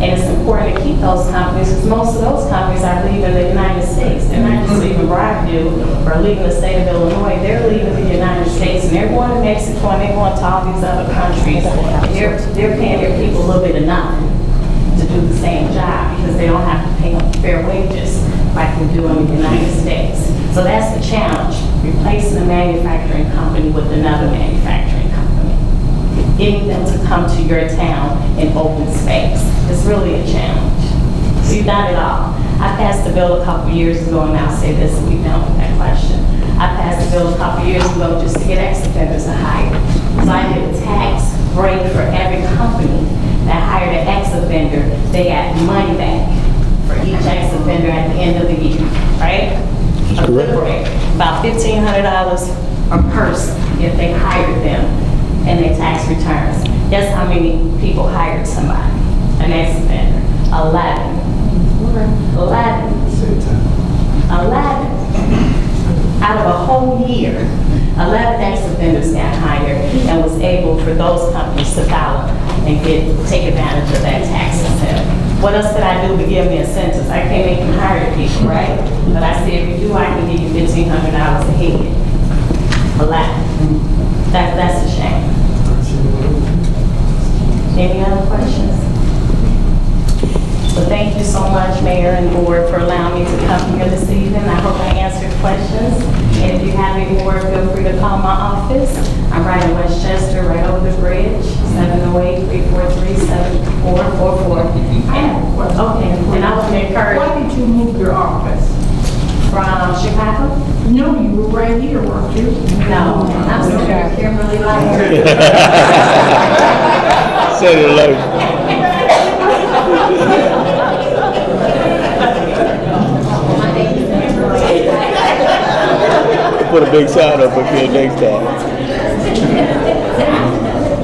and it's important to keep those companies because most of those companies are leaving the United States. They're not just leaving Broadview or leaving the state of Illinois, they're leaving the United States and they're going to Mexico and they're going to all these other countries. And they're paying their people a little bit of nothing to do the same job because they don't have to pay them fair wages like we do in the United States. So that's the challenge, replacing a manufacturing company with another manufacturing company. Getting them to come to your town in open space. It's really a challenge. So you've done it all. I passed a bill a couple years ago, and I'll say this, we done with that question. I passed a bill a couple years ago just to get ex-offenders to hire. So I did a tax break for every company that hired an ex-offender. They got money back for each ex-offender at the end of the year, right? A good break, about $1,500 a person if they hired them and their tax returns. Guess how many people hired somebody, an ex-offender? 11. 11. Out of a whole year, 11 ex-offenders got hired and was able for those companies to file and take advantage of that tax incentive. What else could I do to give me incentives? I can't make them hire people, right? But I said, if you do, I can give you $1,500 a head. A lot. That's a shame. Any other questions? So thank you so much, Mayor and Board, for allowing me to come here this evening. I hope I answered questions. And if you have any more, feel free to call my office. I'm right in Westchester, right over the bridge, 708-343-7444. Okay, and I was encouraged. Why did you move your office? From Chicago? No, you were right here, weren't you? No, I'm still here, Kimberly Light. Said it like. Put a big sign up up here next time.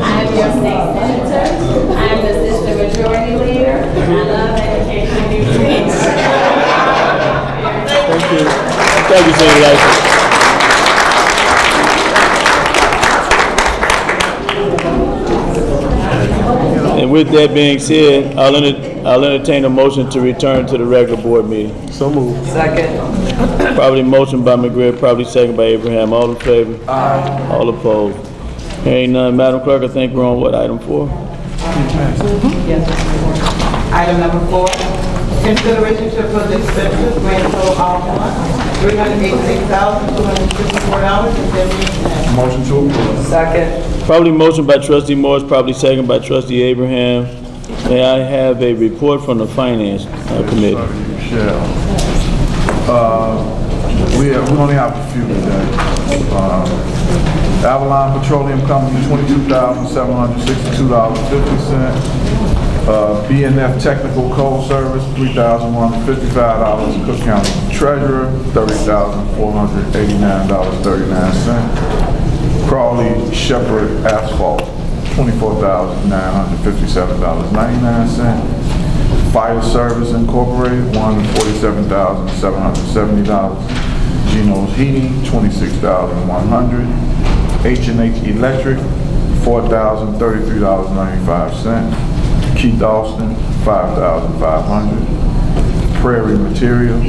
I'm your state senator. I'm the assistant majority leader. And I love education and nutrition. Thank you. Thank you, Senator Light. And with that being said, I'll entertain a motion to return to the regular board meeting. So moved. Second. Probably motion by McGregor, probably second by Abraham. All in favor? Aye. All opposed? Hearing none. Madam Clerk, I think we're on what, item 4? Yes. Item number 4, consideration to approve the expenses, grand total of $386,254.78. Motion to approve. Second. Probably motion by trustee Morris, probably second by trustee Abraham. May I have a report from the finance committee? We only have a few today. Avalon Petroleum Company, $22,762.50. B&F Technical Code Service, $3,155. Cook County Treasurer, $30,489.39. Crawley Shepherd Asphalt, $24,957.99. Fire Service Incorporated, $147,770. Geno's Heating, $26,100. H&H Electric, $4,033.95. Keith Austin, $5,500. Prairie Material,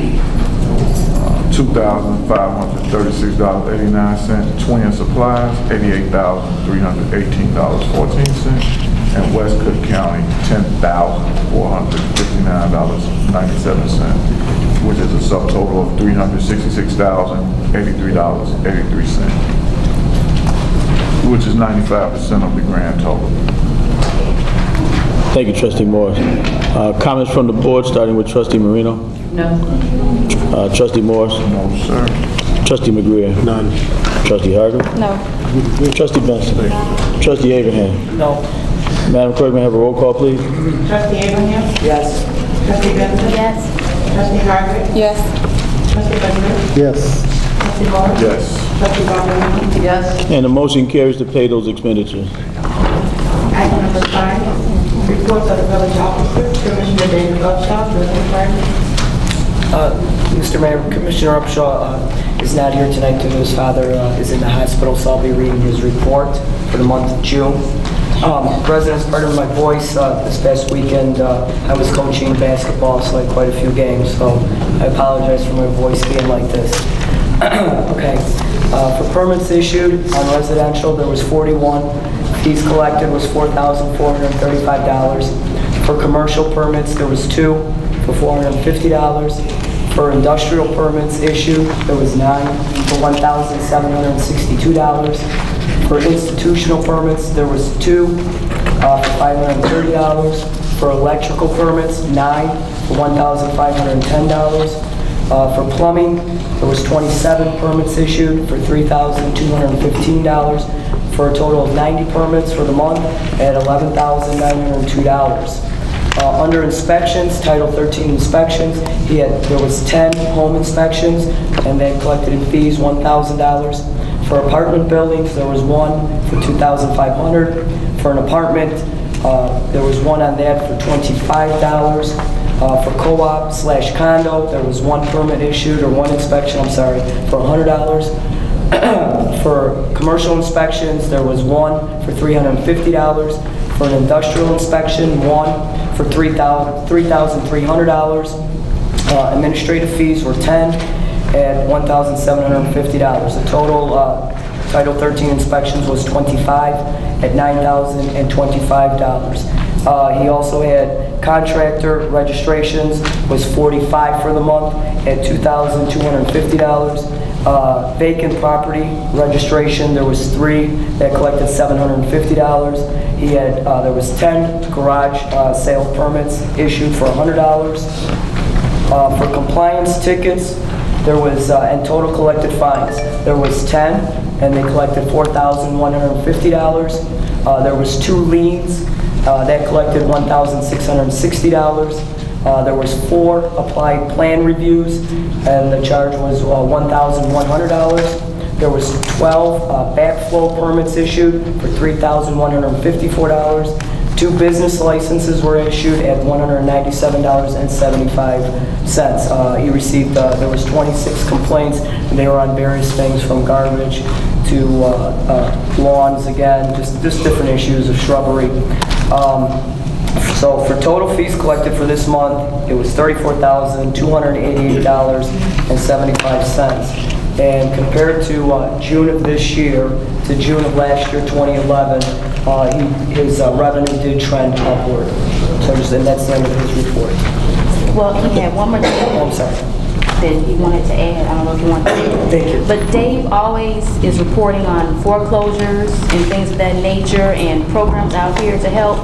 $2,536.89. Twin Supplies, $88,318.14. And West Cook County, $10,459.97, which is a subtotal of $366,083.83, which is 95% of the grand total. Thank you, Trustee Morris. Comments from the board, starting with Trustee Marino. No. Trustee Morris. No, sir. Trustee McGreer. None. Trustee Harger. No. Trustee Benson. Trustee Abraham. No. Madam Clerk, may I have a roll call, please? Trustee Abraham? Yes. Trustee Benson? Yes. Trustee Harvard? Yes. Trustee Benson? Yes. Trustee Morris? Yes. Trustee Broadview? Yes. And the motion carries to pay those expenditures. Item number 5, reports of the village officers. Commissioner David Upshaw, Building Department. Mr. Mayor, Commissioner Upshaw is not here tonight due to his father is in the hospital, so I'll be reading his report for the month of June. Residents, pardon my voice, this past weekend I was coaching basketball, so I had quite a few games, so I apologize for my voice being like this. Okay, for permits issued on residential, there was 41. Fees collected was $4,435. For commercial permits, there was 2 for $450. For industrial permits issued, there was 9 for $1,762. For institutional permits, there was 2 for $530. For electrical permits, 9 for $1,510. For plumbing, there was 27 permits issued for $3,215. For a total of 90 permits for the month at $11,902. Under inspections, Title 13 inspections, there was 10 home inspections, and they collected in fees $1,000. For apartment buildings, there was 1 for $2,500. For an apartment, there was 1 on that for $25. For co-op/condo, there was 1 permit issued, or 1 inspection, I'm sorry, for $100. For commercial inspections, there was 1 for $350. For an industrial inspection, 1 for $3,300. Administrative fees were 10 at $1,750. The total Title 13 inspections was 25 at $9,025. He also had contractor registrations was 45 for the month at $2,250. Vacant property registration, there was 3 that collected $750. He had there was 10 garage sale permits issued for $100. For compliance tickets, there was and total collected fines, there was 10, and they collected $4,150. There was 2 liens that collected $1,660. There was 4 applied plan reviews, and the charge was $1,100. There was 12 backflow permits issued for $3,154. 2 business licenses were issued at $197.75. He received, there was 26 complaints, and they were on various things from garbage to lawns again, just different issues of shrubbery. So for total fees collected for this month, it was $34,288.75. And compared to June of this year to June of last year, 2011, his revenue did trend upward. So and that's the end of his report. Well, he had one more thing. Oh, I'm sorry. That he wanted to add. I don't know if you want to add. Thank you. But Dave always is reporting on foreclosures and things of that nature and programs out here to help.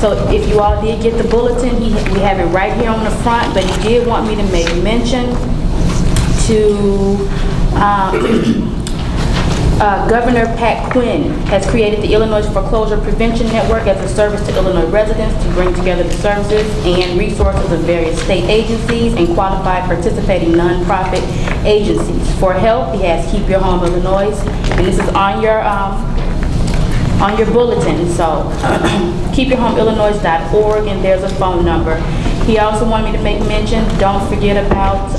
So if you all did get the bulletin, we have it right here on the front, but he did want me to make mention to Governor Pat Quinn has created the Illinois Foreclosure Prevention Network as a service to Illinois residents to bring together the services and resources of various state agencies and qualified participating nonprofit agencies. For help, he has Keep Your Home Illinois, and this is on your bulletin, so keepyourhomeillinois.org, and there's a phone number. He also wanted me to make mention, don't forget about,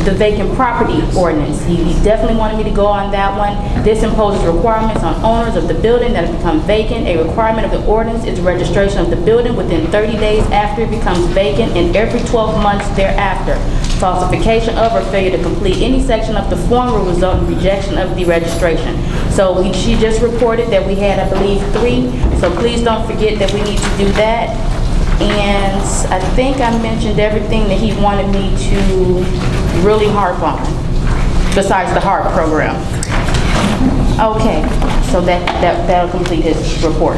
the vacant property ordinance. He definitely wanted me to go on that one. This imposes requirements on owners of the building that have become vacant. A requirement of the ordinance is registration of the building within 30 days after it becomes vacant and every 12 months thereafter. Falsification of or failure to complete any section of the form will result in rejection of the registration. So she just reported that we had, I believe, 3. So please don't forget that we need to do that. And I think I mentioned everything that he wanted me to really harp on, besides the HARP program. Okay, so that'll complete his report.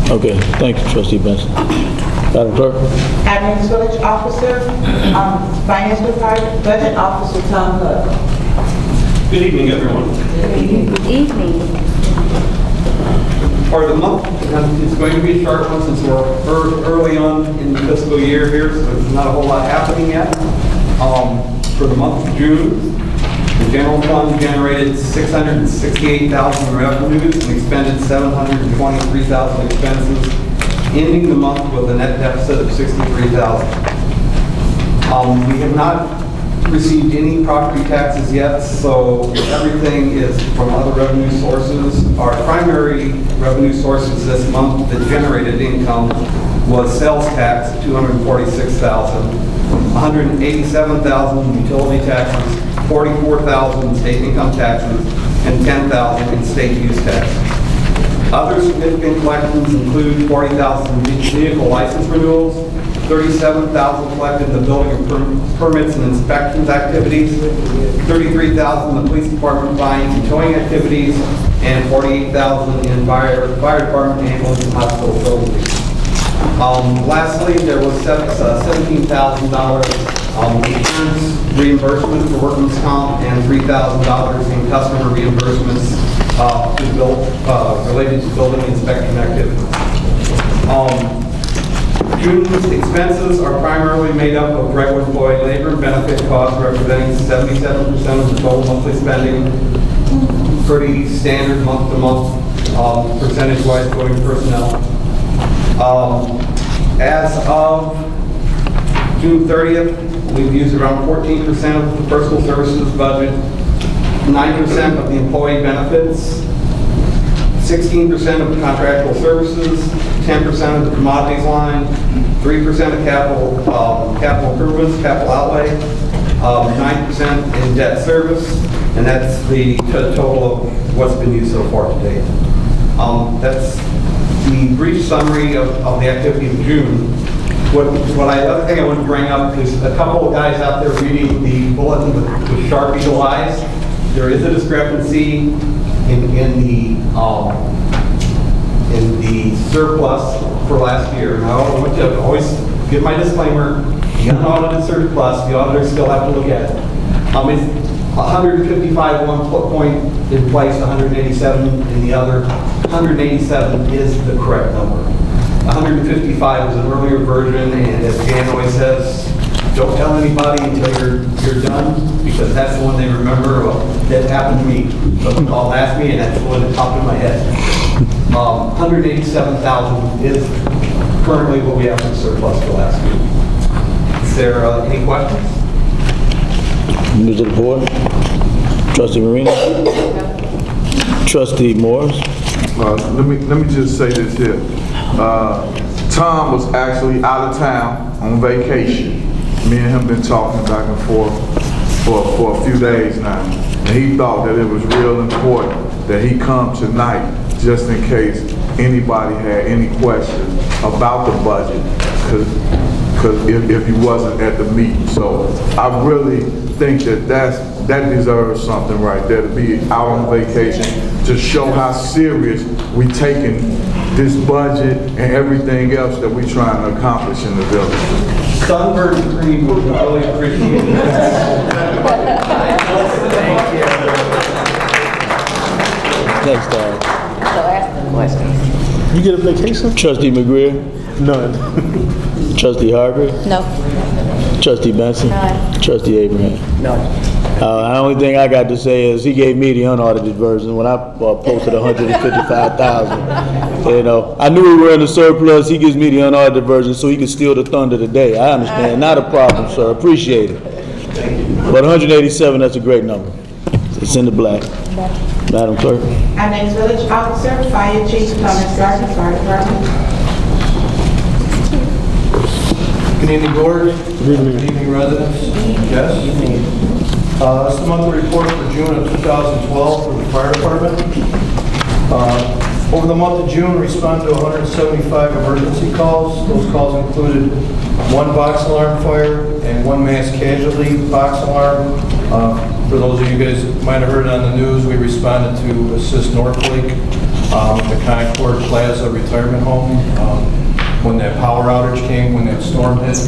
Okay, thank you, Trustee Benson. Madam Clerk? Admin Village Officer, Finance Department, Budget Officer Tom Hood. Good evening, everyone. Good evening. For the month, it's going to be a short one since we're early on in the fiscal year here, so there's not a whole lot happening yet. For the month of June, the general fund generated $668,000 revenues and expended $723,000 expenses, ending the month with a net deficit of $63,000. We have not received any property taxes yet, so everything is from other revenue sources. Our primary revenue sources this month that generated income was sales tax, $246,000, $187,000 utility taxes, $44,000 state income taxes, and $10,000 in state use tax. Other significant collections include $40,000 vehicle license renewals, $37,000 collected in the building of permits and inspections activities, $33,000 in the police department fines and towing activities, and $48,000 in fire department, ambulance, and hospital facilities. Lastly, there was $17,000 insurance reimbursement for workman's comp and $3,000 in customer reimbursements related to building inspection activities. June's expenses are primarily made up of regular employee labor and benefit costs, representing 77% of the total monthly spending. Pretty standard month-to-month, percentage-wise going to personnel. As of June 30th, we've used around 14% of the personal services budget, 9% of the employee benefits, 16% of the contractual services, 10% of the commodities line, 3% of capital improvements, capital outlay, 9% in debt service, and that's the total of what's been used so far to date. That's the brief summary of the activity of June. Other thing I want to bring up is a couple of guys out there reading the bulletin with sharp eagle eyes. There is a discrepancy in the surplus for last year. Now, I want to always give my disclaimer, you got an audited surplus, the auditors still have to look at it. It's 155 one point in place, 187 in the other. 187 is the correct number. 155 is an earlier version, and as Jan always says, don't tell anybody until you're done, because that's the one they remember. Well, that happened to me. Someone called and asked me, and that's the one that popped in my head. 187,000 is currently what we have in surplus for last year. Is there any questions? Members of the board? Trustee Marino? Trustee Morris? Let me just say this here. Tom was actually out of town on vacation. Me and him been talking back and forth for a few days now. And he thought that it was real important that he come tonight just in case anybody had any questions about the budget, because if he wasn't at the meeting. So I really think that deserves something right there, to be out on vacation, to show how serious we taking this budget and everything else that we're trying to accomplish in the village. Sunbird Creed would really appreciate it. Next time. So ask the questions. You get a vacation? Trustee McGreer? None. Trustee Harvey? No. Trustee Benson? None. Trustee Abraham? None. The only thing I got to say is he gave me the unaudited version when I posted 155,000. You know, I knew we were in the surplus. He gives me the unaudited version so he can steal the thunder today. I understand. Not a problem, sir. Appreciate it. But 187, that's a great number. It's in the black. Madam Clerk. Our next village officer, Fire Chief Thomas Gardner, Fire Department. Good evening, board. Good evening, residents. Yes. This is the monthly report for June of 2012 for the fire department. Over the month of June, we responded to 175 emergency calls. Those calls included 1 box alarm fire and 1 mass casualty box alarm. For those of you guys that might have heard on the news, we responded to assist Northlake, the Concord Plaza retirement home. When that power outage came, when that storm hit,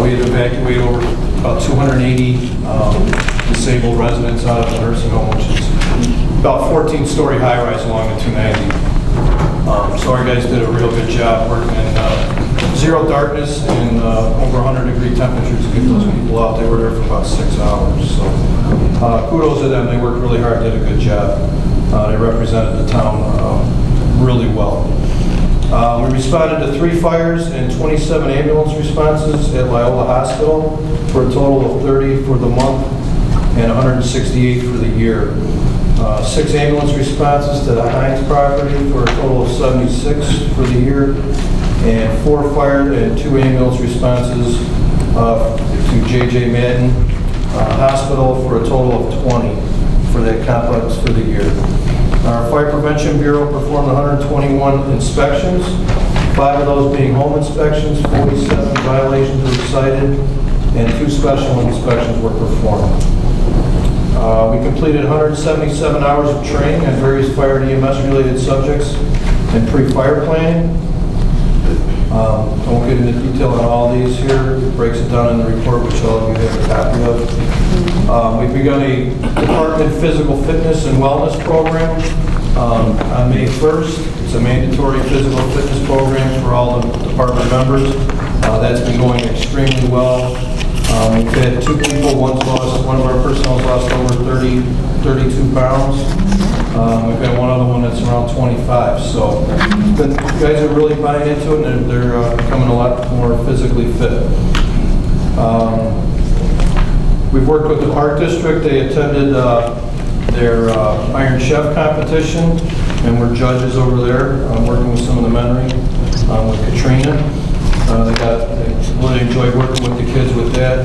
we had to evacuate over about 280 disabled residents out of the nursing home, which is about 14-story high-rise along the 290. So our guys did a real good job working in zero darkness and over 100-degree temperatures to get those people out. They were there for about 6 hours. So kudos to them. They worked really hard, did a good job. They represented the town really well. We responded to 3 fires and 27 ambulance responses at Loyola Hospital for a total of 30 for the month and 168 for the year. 6 ambulance responses to the Heinz property for a total of 76 for the year, and 4 fire and 2 ambulance responses to J.J. Madden Hospital for a total of 20 for that complex for the year. Our Fire Prevention Bureau performed 121 inspections, 5 of those being home inspections, 47 violations were cited, and 2 special inspections were performed. We completed 177 hours of training on various fire and EMS related subjects and pre-fire planning. I won't get into detail on all these here. It breaks it down in the report, which all of you have a copy of. We've begun a department physical fitness and wellness program on May 1st. It's a mandatory physical fitness program for all the department members. That's been going extremely well. We've had 2 people, one of our personnel has lost over 32 pounds. We've got one other one that's around 25. So the guys are really buying into it, and they're becoming a lot more physically fit. We've worked with the Park District. They attended their Iron Chef competition, and we're judges over there, working with some of the memory with Katrina. They really enjoyed working with the kids with that.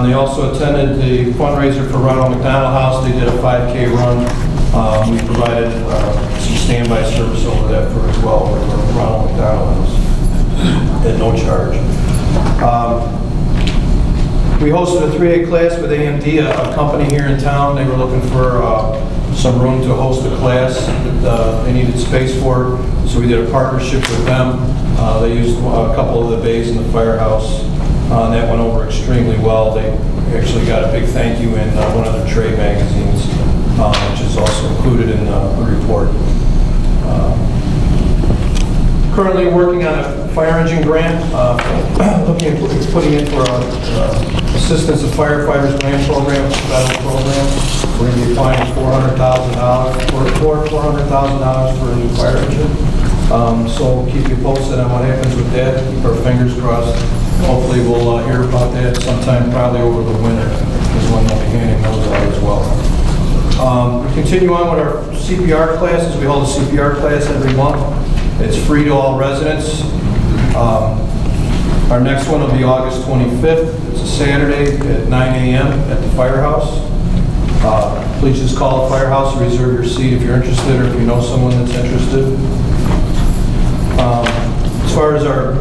They also attended the fundraiser for Ronald McDonald House. They did a 5K run. We provided some standby service over that for as well for Ronald McDonald House at no charge. We hosted a 3A class with AMD, a company here in town. They were looking for some room to host a class that they needed space for, so we did a partnership with them. They used a couple of the bays in the firehouse. That went over extremely well. They actually got a big thank you in one of their trade magazines, which is also included in the report. Currently working on a fire engine grant, putting in for Assistance of Firefighters Grant Program, federal program. We're going to be applying $400,000 for a new fire engine. So we'll keep you posted on what happens with that. Keep our fingers crossed. Hopefully we'll hear about that sometime probably over the winter is when they'll be handing those out as well. We continue on with our CPR classes. We hold a CPR class every month. It's free to all residents. Our next one will be August 25th. It's a Saturday at 9 a.m. at the firehouse. Please just call the firehouse and reserve your seat if you're interested or if you know someone that's interested. As far as our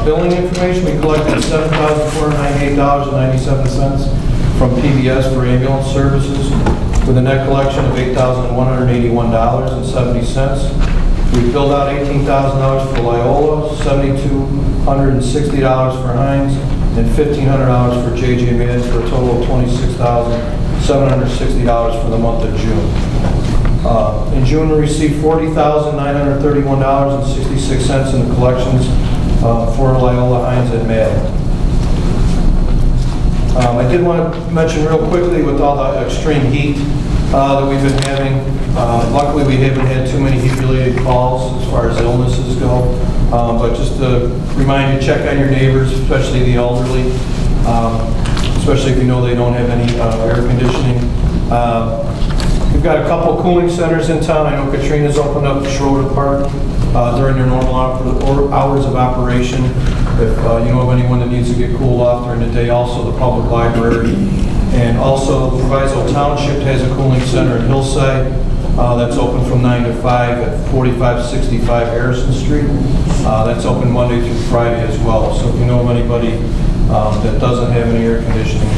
billing information, we collected $7,498.97 from PBS for ambulance services with a net collection of $8,181.70. We billed out $18,000 for Loyola, $7,260 for Heinz, and $1,500 for J.J. Mann, for a total of $26,760 for the month of June. In June, we received $40,931.66 in the collections for Loyola, Heinz, and Mann. I did want to mention real quickly, with all the extreme heat that we've been having, luckily we haven't had too many heat-related calls as far as illnesses go. But just to remind you, check on your neighbors, especially the elderly, especially if you know they don't have any air conditioning. We've got a couple cooling centers in town. I know Katrina's opened up Schroeder Park during their normal hours of operation. If you know of anyone that needs to get cooled off during the day, also the public library. And also Proviso Township has a cooling center in Hillside that's open from 9 to 5 at 4565 Harrison Street. That's open Monday through Friday as well. So if you know of anybody that doesn't have any air conditioning,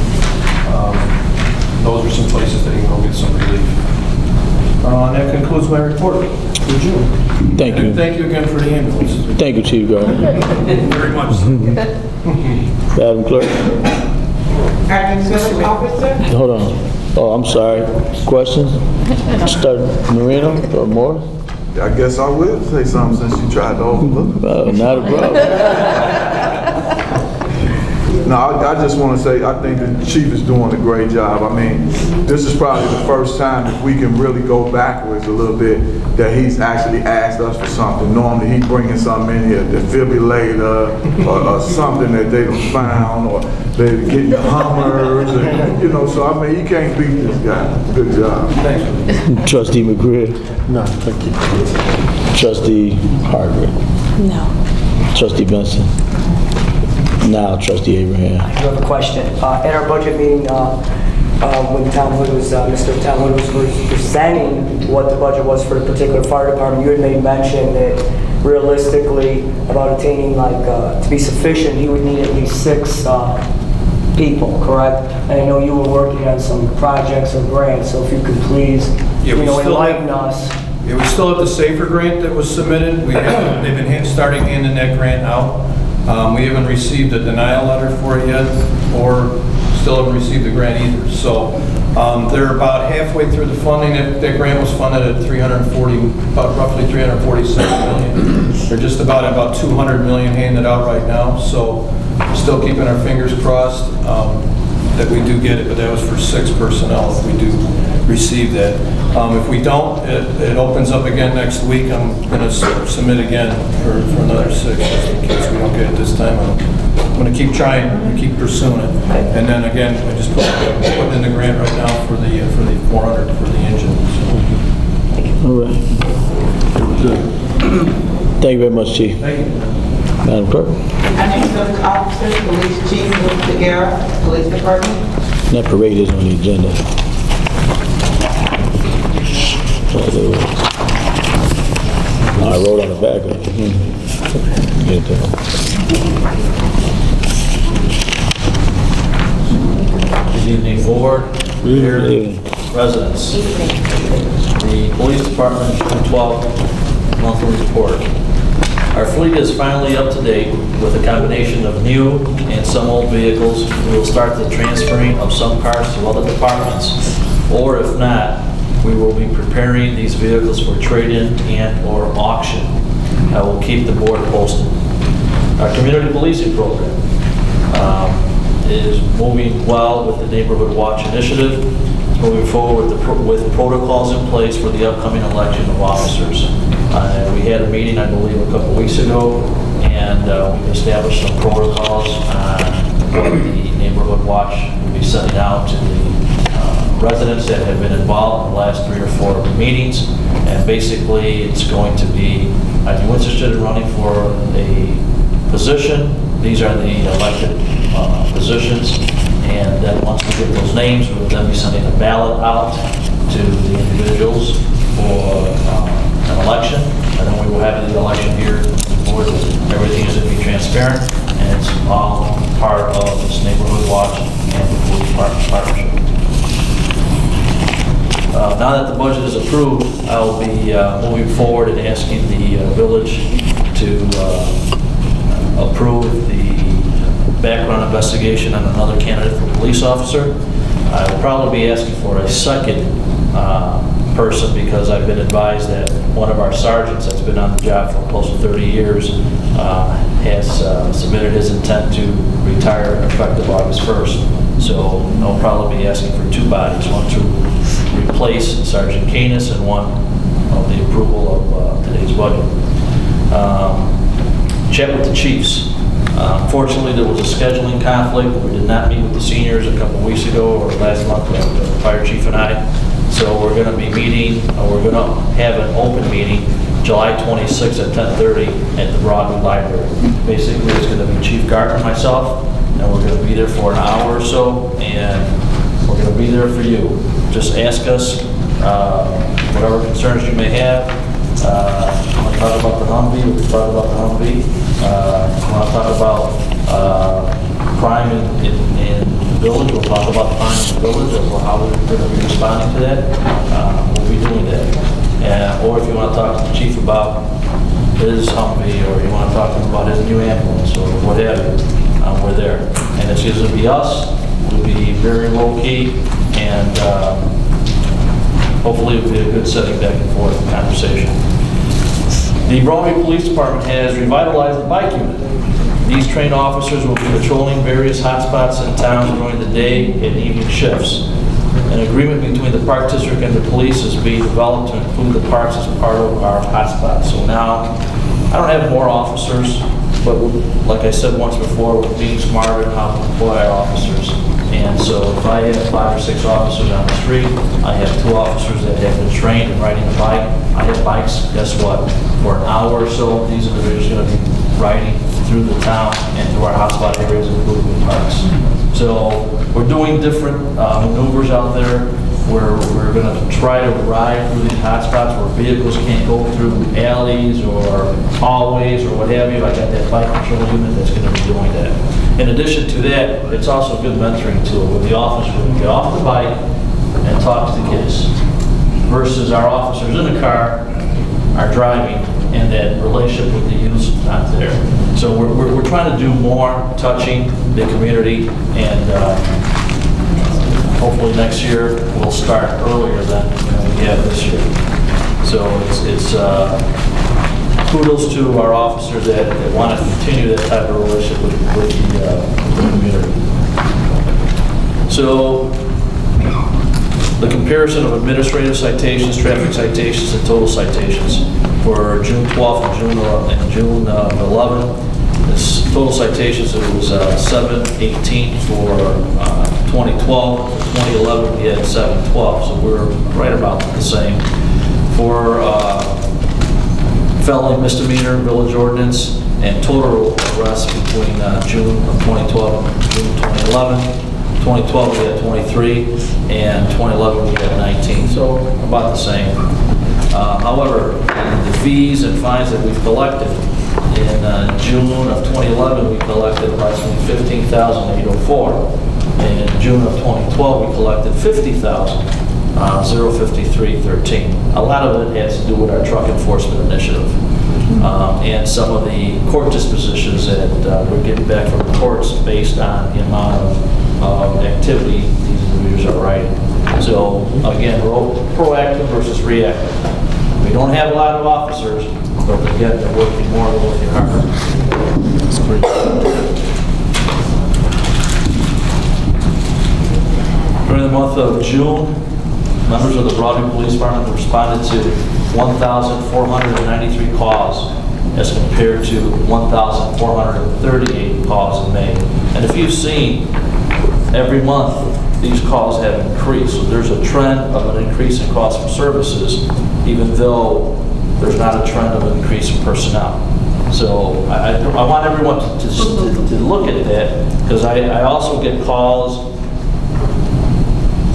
those are some places that you can go get some relief. And that concludes my report for June. Thank you. And thank you again for the ambulance. Thank you, Chief Guard. Very much. Madam Clerk. Acting Village Officer. Hold on. Oh, I'm sorry. Questions? Start Marino or Morris? I guess I will say something since you tried to overlook it. Not a problem. No, I just want to say I think the chief is doing a great job. I mean, this is probably the first time, if we can really go backwards a little bit, that he's actually asked us for something. Normally he's bringing something in here, defibrillator or something that they don't found, or they're getting the Hummers, and, you know, so I mean, you can't beat this guy. Good job. Thanks. Trustee McGreer. No, thank you. Trustee Harvard. No. Trustee Benson. Now, Trustee Abraham. I do have a question. At our budget meeting, when Mr. Tom Hood was presenting what the budget was for the particular fire department, you had made mention that realistically, about attaining, to be sufficient, he would need at least 6 people, correct? And I know you were working on some projects or grants, so if you could please, enlighten us. Yeah, we still have the SAFER grant that was submitted. They've been starting handing that grant out. We haven't received a denial letter for it yet, or still haven't received the grant either. So they're about halfway through the funding. That grant was funded at roughly 347 million. They're just about 200 million handed out right now. So we're still keeping our fingers crossed that we do get it, but that was for 6 personnel if we do receive that. If we don't, it opens up again next week. I'm going to submit again for another 6, just in case we don't get it this time. I'm going to keep trying and keep pursuing it. And then again, I just put in the grant right now for the 400 for the engine. So. All right. Thank you very much, Chief. Thank you. Madam Clerk. Acting Village Officer, Police Chief Luke Guerra, Police Department. That parade is on the agenda. I wrote on the back of it. Good evening, board, mayor, residents. The police department June 12th monthly report. Our fleet is finally up to date with a combination of new and some old vehicles. We will start the transferring of some cars to other departments, or if not, we will be preparing these vehicles for trade-in and or auction. I will keep the board posted. Our community policing program is moving well with the Neighborhood Watch initiative. It's moving forward with protocols in place for the upcoming election of officers. We had a meeting, I believe, a couple weeks ago, and we've established some protocols on what the Neighborhood Watch will be sending out to the residents that have been involved in the last 3 or 4 meetings. And basically, it's going to be, are you interested in running for a position? These are the elected positions. And then once we get those names, we will then be sending a ballot out to the individuals for an election. And then we will have the election here before everything is going to be transparent. And it's all part of this Neighborhood Watch and the Police Department partnership. Now that the budget is approved, I'll be moving forward and asking the village to approve the background investigation on another candidate for police officer. I will probably be asking for a second person because I've been advised that one of our sergeants that's been on the job for close to 30 years has submitted his intent to retire effective August 1st. So I'll probably be asking for two bodies, one to replace Sergeant Canis and one of the approval of today's budget. Chat with the chiefs. Unfortunately, there was a scheduling conflict. We did not meet with the seniors a couple weeks ago or last month, the fire chief and I. So we're going to be meeting, we're going to have an open meeting July 26th at 10:30 at the Broadview Library. Basically, it's going to be Chief Gardner and myself, and we're going to be there for an hour or so, and we're going to be there for you. Just ask us whatever concerns you may have. Want to talk about the Humvee? We can talk about the Humvee. Want to talk about crime in the village? We'll talk about crime in the village or how we're going to be responding to that. We'll be doing that. Or if you want to talk to the chief about his Humvee, or you want to talk to him about his new ambulance, or what have you, we're there. And it's going to be us. We'll be very low key, and hopefully it'll be a good setting back and forth conversation. The Broadview Police Department has revitalized the bike unit. These trained officers will be patrolling various hotspots in town during the day and evening shifts. An agreement between the Park District and the police is being developed to include the parks as part of our hotspots. So now, I don't have more officers, but like I said once before, we're being smarter in how to employ our officers. And so if I have 5 or 6 officers on the street, I have 2 officers that have been trained in riding a bike. I have bikes, guess what? For an hour or so, these individuals are going to be riding through the town and through our hotspot areas, including the parks. So we're doing different maneuvers out there where we're going to try to ride through these hotspots where vehicles can't go through alleys or hallways or what have you. I got that bike patrol unit that's going to be doing that. In addition to that, it's also a good mentoring tool with the officers when we get off the bike and talk to the kids versus our officers in the car are driving and that relationship with the youth is not there. So we're trying to do more touching the community, and hopefully next year we'll start earlier than we have this year. So it's kudos to our officers that want to continue that type of relationship with the community. So the comparison of administrative citations, traffic citations, and total citations for June 12th and June 11th. This total citations, it was 718 for 2012. For 2011, we had 712, so we're right about the same. For felony misdemeanor, village ordinance, and total arrests between June of 2012 and June 2011. 2012 we had 23, and 2011 we had 19, so about the same. However, the fees and fines that we've collected, in June of 2011 we collected approximately $15,804. In June of 2012 we collected $50,053.13. A lot of it has to do with our truck enforcement initiative. And some of the court dispositions that we're getting back from the courts based on the amount of activity these individuals are writing. So again, proactive versus reactive. We don't have a lot of officers, but again, they're working more, they're working harder. That's great. During the month of June, members of the Broadview Police Department responded to 1,493 calls as compared to 1,438 calls in May. And if you've seen, every month these calls have increased. So there's a trend of an increase in cost for services, even though there's not a trend of an increase in personnel. So I want everyone to look at that, because I also get calls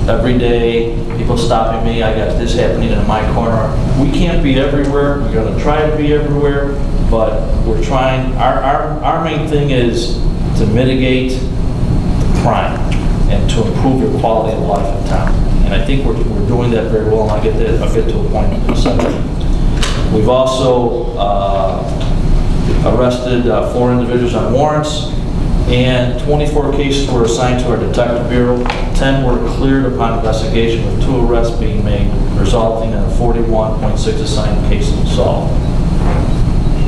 every day, people stopping me, I got this happening in my corner. We can't be everywhere, we're going to try to be everywhere, but we're trying, our main thing is to mitigate crime and to improve your quality of life in town. And I think we're doing that very well, and I'll get to a point in a second. We've also arrested 4 individuals on warrants, and 24 cases were assigned to our detective bureau. 10 were cleared upon investigation, with 2 arrests being made, resulting in a 41.6 assigned cases solved.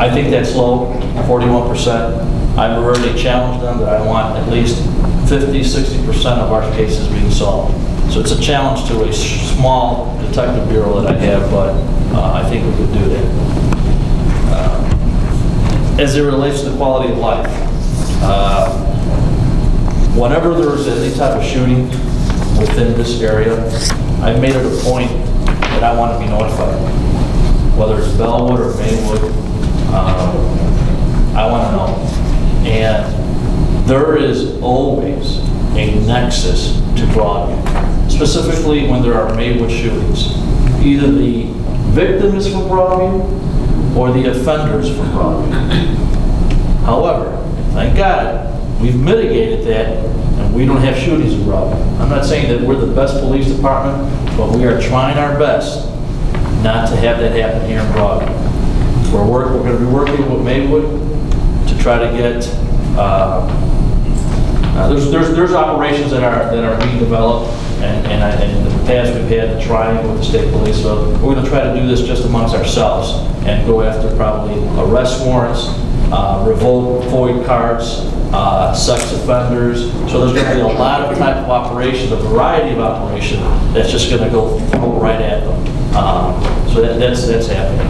I think that's low, 41%. I've already challenged them that I want at least 50–60% of our cases being solved. So it's a challenge to a small detective bureau that I have, but I think we could do that. As it relates to the quality of life, whenever there's any type of shooting within this area, I've made it a point that I want to be notified. Whether it's Bellwood or Maywood, I want to know. And there is always a nexus to Broadview, specifically when there are Maywood shootings. Either the victim is from Broadview or the offender is from Broadview. However, thank God, we've mitigated that and we don't have shootings in Broadview. I'm not saying that we're the best police department, but we are trying our best not to have that happen here in Broadview. We're going to be working with Maywood to try to get. There's operations that are being developed, and in the past we've had the triangle with the state police. So we're going to try to do this just amongst ourselves and go after probably arrest warrants, revoke void cards, sex offenders. So there's going to be a lot of type of operations, a variety of operations that's just going to go right at them. So that's happening.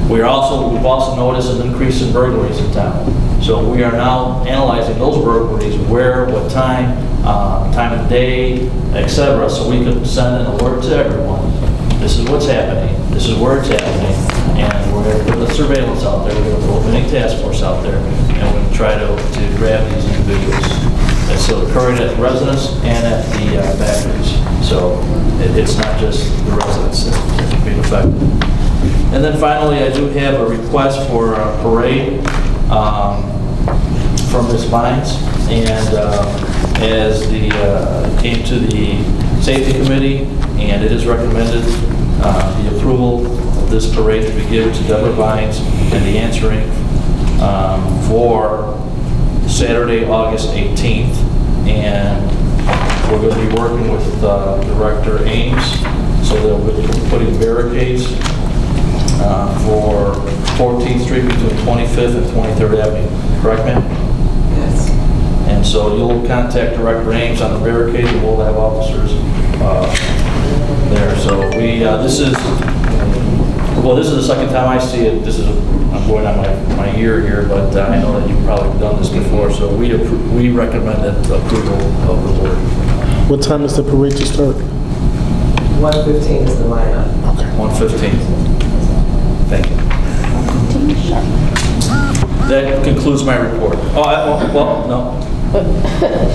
We've also noticed an increase in burglaries in town. So we are now analyzing those burglaries, where, what time, time of day, etc. So we can send an alert to everyone. This is what's happening. This is where it's happening. And we're going to put the surveillance out there. We're going to put a mini task force out there. And we're going to try to grab these individuals. And so occurring at the residence and at the factories. So it's not just the residents that are being affected. And then finally, I do have a request for a parade from Ms. Vines, and as came to the safety committee, and it is recommended the approval of this parade to be given to Deborah Vines and the answering for Saturday, August 18th, and we're going to be working with Director Ames, so they'll be putting barricades for 14th Street between 25th and 23rd Avenue. Correct, ma'am? Yes. And so you'll contact Director Ames on the barricades, and we'll have officers there. So this is the second time I see it. I'm going on my year here, but I know that you've probably done this before. So we recommend approval of the board. What time is the parade to start? 1:15 is the lineup. Okay. 1:15. Thank you. That concludes my report. Oh, well, no.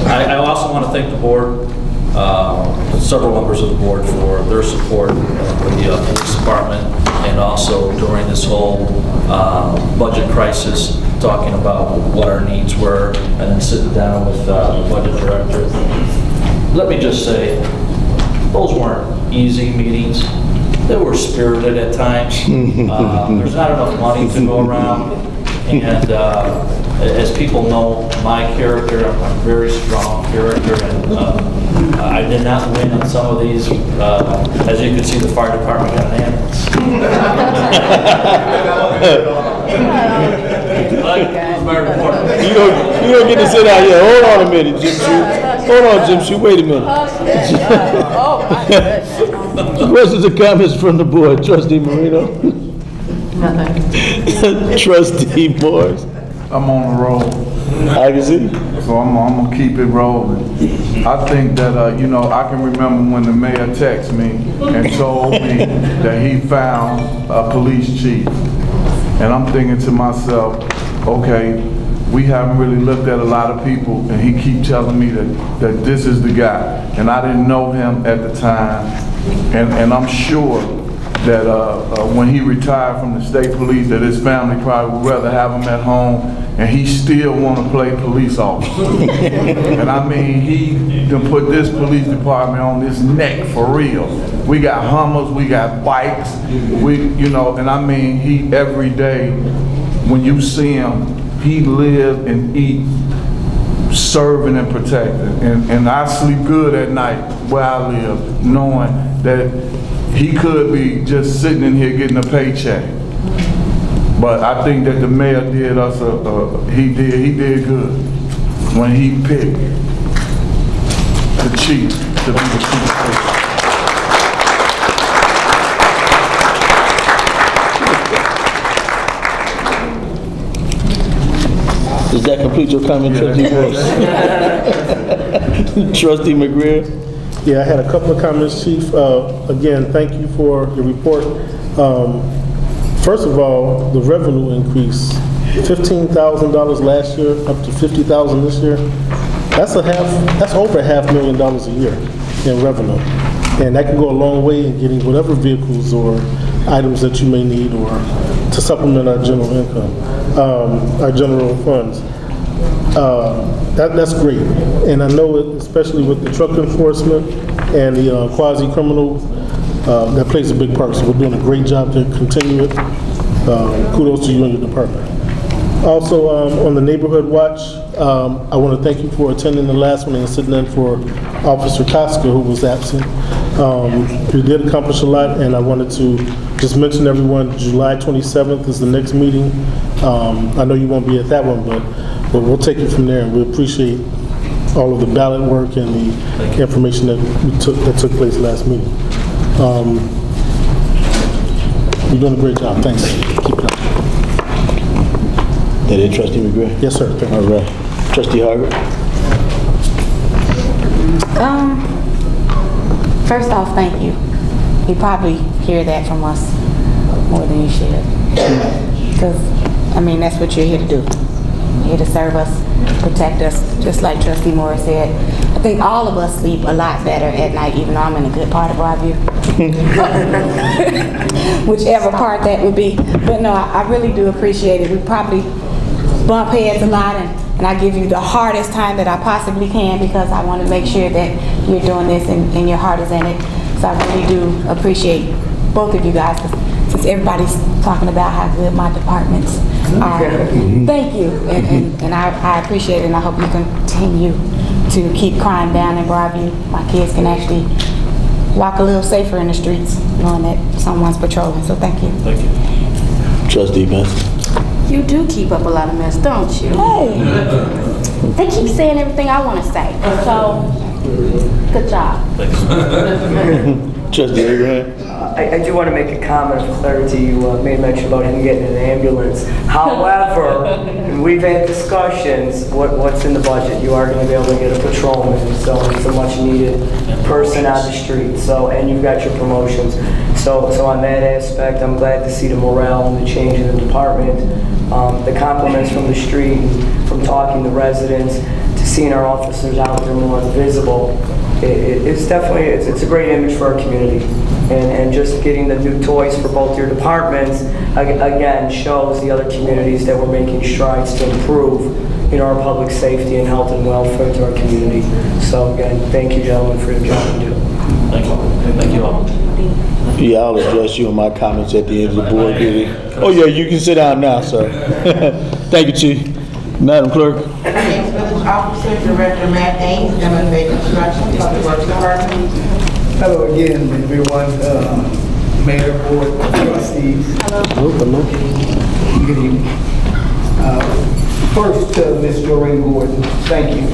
I also want to thank the board, several members of the board, for their support of the police department, and also during this whole budget crisis, talking about what our needs were, and then sitting down with the budget director. Let me just say, those weren't easy meetings. They were spirited at times. There's not enough money to go around. And as people know, my character, I'm a very strong character, and I did not win on some of these. As you can see, the fire department got an ambulance. My report. You don't get to sit out here. Hold on a minute, Jim Shoe. Hold on, Jim Shoe. Wait a minute. Questions or comments from the board? Trustee Marino? Nothing. Trustee Morris? I'm on the roll. I can see. So I'm going to keep it rolling. I think that, I can remember when the mayor texted me and told me that he found a police chief. And I'm thinking to myself, okay, we haven't really looked at a lot of people, and he keep telling me that this is the guy. And I didn't know him at the time. And I'm sure that when he retired from the state police, that his family probably would rather have him at home, and he still want to play police officer. And I mean, he done put this police department on this neck for real. We got Hummers, we got bikes, you know, and I mean, he every day, when you see him, he live and eat serving and protecting. And I sleep good at night where I live, knowing that he could be just sitting in here getting a paycheck. But I think that the mayor did us he did good when he picked the chief to be the chief of police. Does that complete your comment, Trustee Morris? Trustee McGreer? Yeah, I had a couple of comments, Chief. Again, thank you for your report. First of all, the revenue increase, $15,000 last year, up to $50,000 this year. That's over $500,000 a year in revenue. And that can go a long way in getting whatever vehicles or items that you may need or to supplement our general income, our general funds. That's great. And I know it, especially with the truck enforcement and the quasi-criminal, that plays a big part. So we're doing a great job to continue it. Kudos to you and your department. Also, on the neighborhood watch, I want to thank you for attending the last one and sitting in for Officer Koska, who was absent. You did accomplish a lot, and I wanted to just mention everyone, July 27th is the next meeting. I know you won't be at that one, but we'll take it from there, and we appreciate all of the ballot work and the information that took place last meeting. You're doing a great job. Thanks. Keep it up. That it, Trustee McGrath? Yes, sir. All right. Trustee Harger? First off, thank you. You probably hear that from us more than you should. Because, I mean, that's what you're here to do. You're here to serve us, protect us, just like Trustee Morris said. I think all of us sleep a lot better at night, even though I'm in a good part of Broadview. Whichever part that would be. But no, I really do appreciate it. We probably bump heads a lot, and I give you the hardest time that I possibly can because I want to make sure that you're doing this and your heart is in it. So I really do appreciate both of you guys, since everybody's talking about how good my departments are. Thank you, and I appreciate it, and I hope you continue to keep crime down in Broadview. My kids can actually walk a little safer in the streets knowing that someone's patrolling, so thank you. Thank you. Trustee Benson? You do keep up a lot of mess, don't you? Hey. They keep saying everything I want to say, so good job. Trustee Abraham? I do want to make a comment for clarity. You made mention about him getting an ambulance. However, we've had discussions, what's in the budget. You are going to be able to get a patrolman, so it's a much needed person on the street. So, and you've got your promotions. So on that aspect, I'm glad to see the morale and the change in the department. The compliments from the street, from talking to residents, to seeing our officers out there more visible. It's definitely, it's a great image for our community. And just getting the new toys for both your departments, again, shows the other communities that we're making strides to improve, our public safety and health and welfare to our community. So again, thank you gentlemen for your job you do. Thank you. Thank you all. Yeah, I'll address you in my comments at the end of the board meeting. Oh yeah, you can sit down now, sir. Thank you, Chief. Madam Clerk. Next Village Officer, Director Matt Ames, MFA Construction, Public Works Department. Hello again, everyone. Mayor, Board, Trustees. Hello. Good evening. First, to Ms. Doreen Gordon, thank you.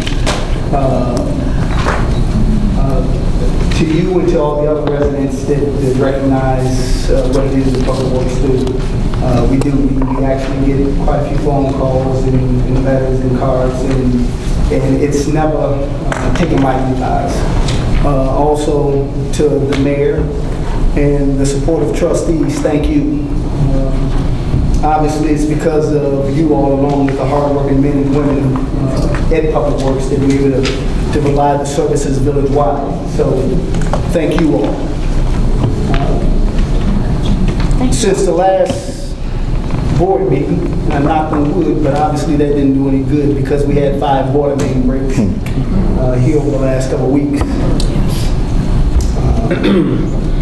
To you and to all the other residents that recognize what it is that Public Works do. We actually get quite a few phone calls and letters and cards, and it's never taken lightly by us. Also to the mayor and the support of trustees, thank you. Obviously it's because of you all along with the hardworking men and women at Public Works that we're able to provide the services village-wide. So thank you all. Since the last board meeting, I knocked on wood, but obviously that didn't do any good because we had 5 water main breaks here over the last couple of weeks.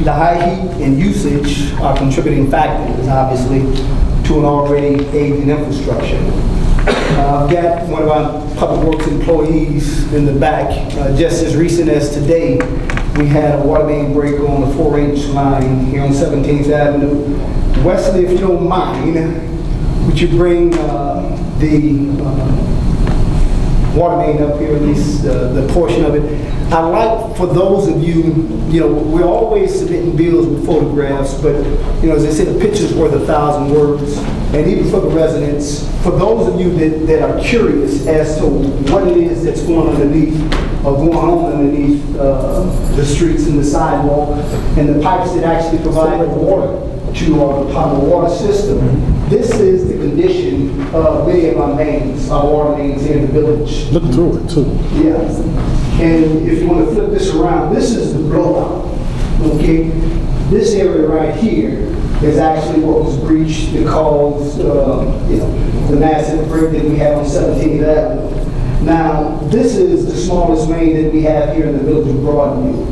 The high heat and usage are contributing factors, obviously, to an already aging infrastructure. I've got one of our public works employees in the back. Just as recent as today, we had a water main break on the 4-inch line here on 17th Avenue. Wesley, if you don't mind, would you bring the water main up here, at least the portion of it. I'd like for those of you, we're always submitting bills with photographs, but, as I said, a picture's worth 1,000 words. And even for the residents, for those of you that are curious as to what it is that's going underneath or going on underneath the streets and the sidewalk and the pipes that actually provide the water to our potable water system, this is the condition of many of our mains, our water mains here in the village. Look through it too. Yeah. And if you want to flip this around, this is the blowout. Okay? This area right here is actually what was breached that caused the massive break that we have on 17th Avenue. Now, this is the smallest main that we have here in the village of Broadview.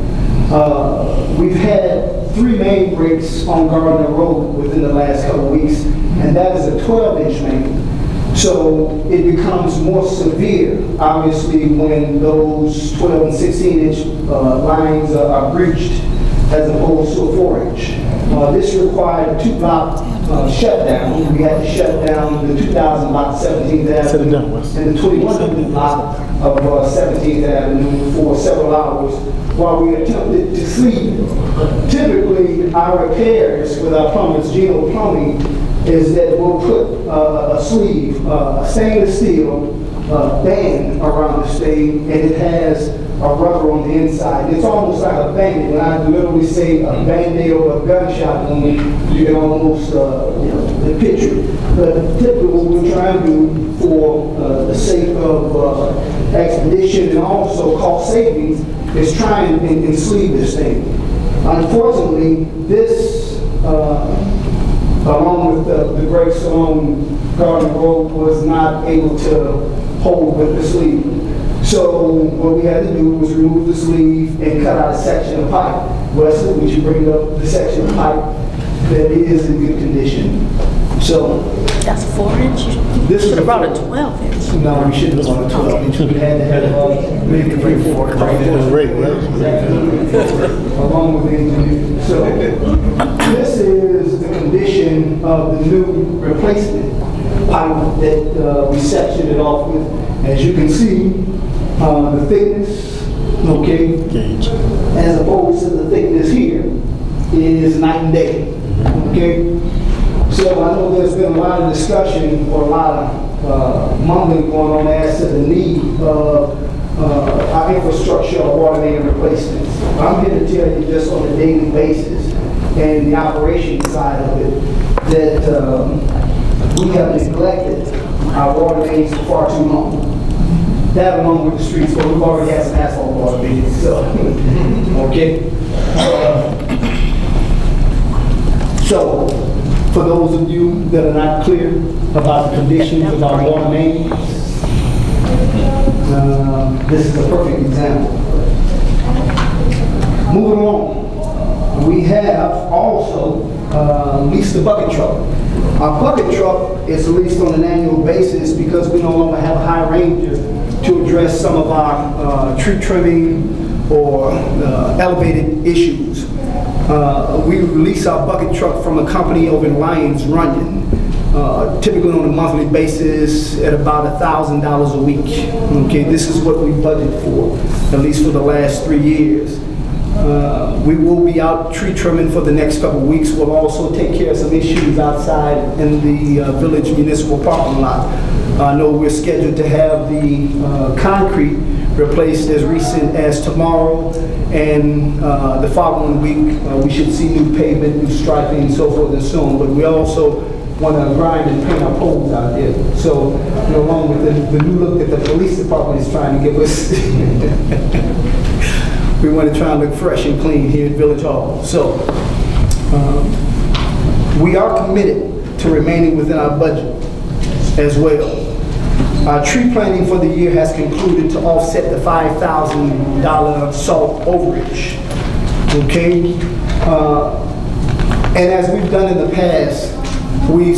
We've had 3 main breaks on Gardner Road within the last couple of weeks, and that is a 12-inch main. So it becomes more severe, obviously, when those 12 and 16-inch lines are breached as opposed to a 4-inch. This required a 2-block shutdown. We had to shut down the 2,000 block 17th Avenue and the 2100 block of 17th Avenue for several hours while we attempted to sleep. Typically, our repairs with our plumbers, Geo Plumbing, is that we'll put a sleeve, a stainless steel band around the stave, and it has a rubber on the inside. It's almost like a Band-Aid. When I literally say a Band-Aid over a gunshot wound, you can almost picture it. But typically what we're trying to do for the sake of expedition and also cost savings is try and sleeve this thing. Unfortunately, this along with the brakes along Garden Road was not able to hold with the sleeve. So what we had to do was remove the sleeve and cut out a section of pipe. Wesley, would you bring up the section of pipe that is in good condition? So that's 4-inch. This should have brought a 12-inch. No, we shouldn't have brought a 12-inch. We had to have maybe 3-4 along with the engineer. So this is the condition of the new replacement pipe that we sectioned it off with. As you can see, the thickness, okay, as opposed to the thickness here, is night and day, okay? So I know there's been a lot of discussion or a lot of mumbling going on as to the need of our infrastructure of water main replacements. I'm here to tell you just on a daily basis and the operation side of it that we have neglected our water mains for far too long. That along with the streets, but we've already had some asphalt water mains, so, okay? So, for those of you that are not clear about the conditions of our water mains, this is a perfect example. Moving on, we have also leased a bucket truck. Our bucket truck is leased on an annual basis because we no longer have a high ranger to address some of our tree trimming or elevated issues. We lease our bucket truck from a company over in Lyons Runyon, typically on a monthly basis at about $1,000 a week. Okay, this is what we budget for, at least for the last 3 years. We will be out tree trimming for the next couple of weeks. We'll also take care of some issues outside in the village municipal parking lot. I know we're scheduled to have the concrete replaced as recent as tomorrow, and the following week we should see new pavement, new striping, and so forth and so on. But we also want to grind and paint our poles out there. So, along with the new look that the police department is trying to give us, we want to try and look fresh and clean here at Village Hall. So, We are committed to remaining within our budget as well. Our tree planting for the year has concluded to offset the $5,000 salt overage. Okay? And as we've done in the past, we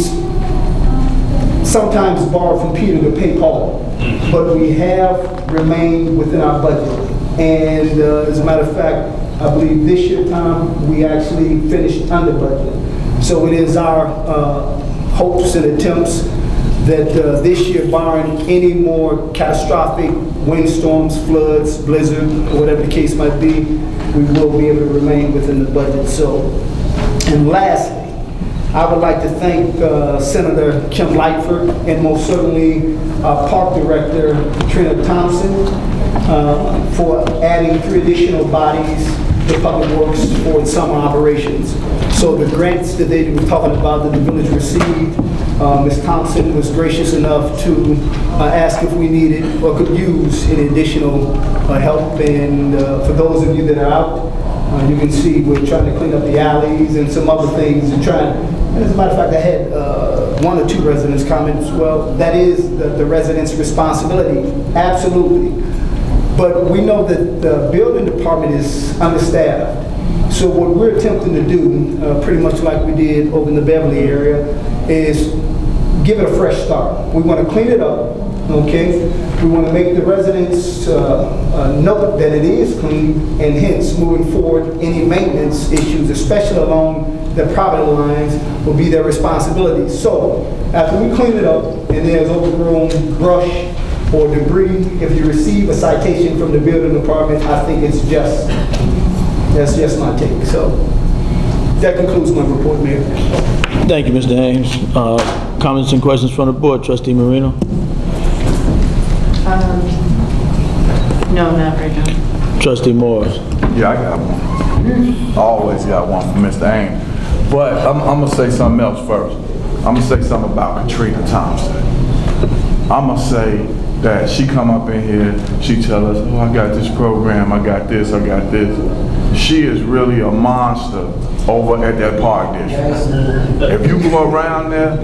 sometimes borrow from Peter to pay Paul, but we have remained within our budget. And as a matter of fact, I believe this year, Tom, we actually finished under budget. So it is our hopes and attempts that this year, barring any more catastrophic windstorms, floods, blizzard, or whatever the case might be, we will be able to remain within the budget. So, and lastly, I would like to thank Senator Kim Lightford and most certainly Park Director Trina Thompson for adding 3 additional bodies to Public Works for its summer operations. So the grants that they were talking about that the village received, Ms. Thompson was gracious enough to ask if we needed or could use any additional help. And for those of you that are out, you can see we're trying to clean up the alleys and some other things and trying. As a matter of fact, I had 1 or 2 residents comment as well. That is the residents' responsibility, absolutely. But we know that the building department is understaffed. So what we're attempting to do, pretty much like we did over in the Beverly area, is give it a fresh start. We want to clean it up, okay? We want to make the residents know that it is clean, and hence, moving forward, any maintenance issues, especially along the property lines, will be their responsibility. So, after we clean it up, and there's overgrown brush or debris, if you receive a citation from the building department, I think it's just, that's just my take. So, that concludes my report, Mayor. Thank you, Mr. Haynes. Comments and questions from the board. Trustee Marino? No, not right now. Trustee Morris? Yeah, I got one. Always got one from Mr. Haynes. But I'm going to say something else first. I'm going to say something about Katrina Thompson. I'm going to say that she come up in here, she tell us, oh, I got this program, I got this, I got this. She is really a monster over at that park district. If you go around there,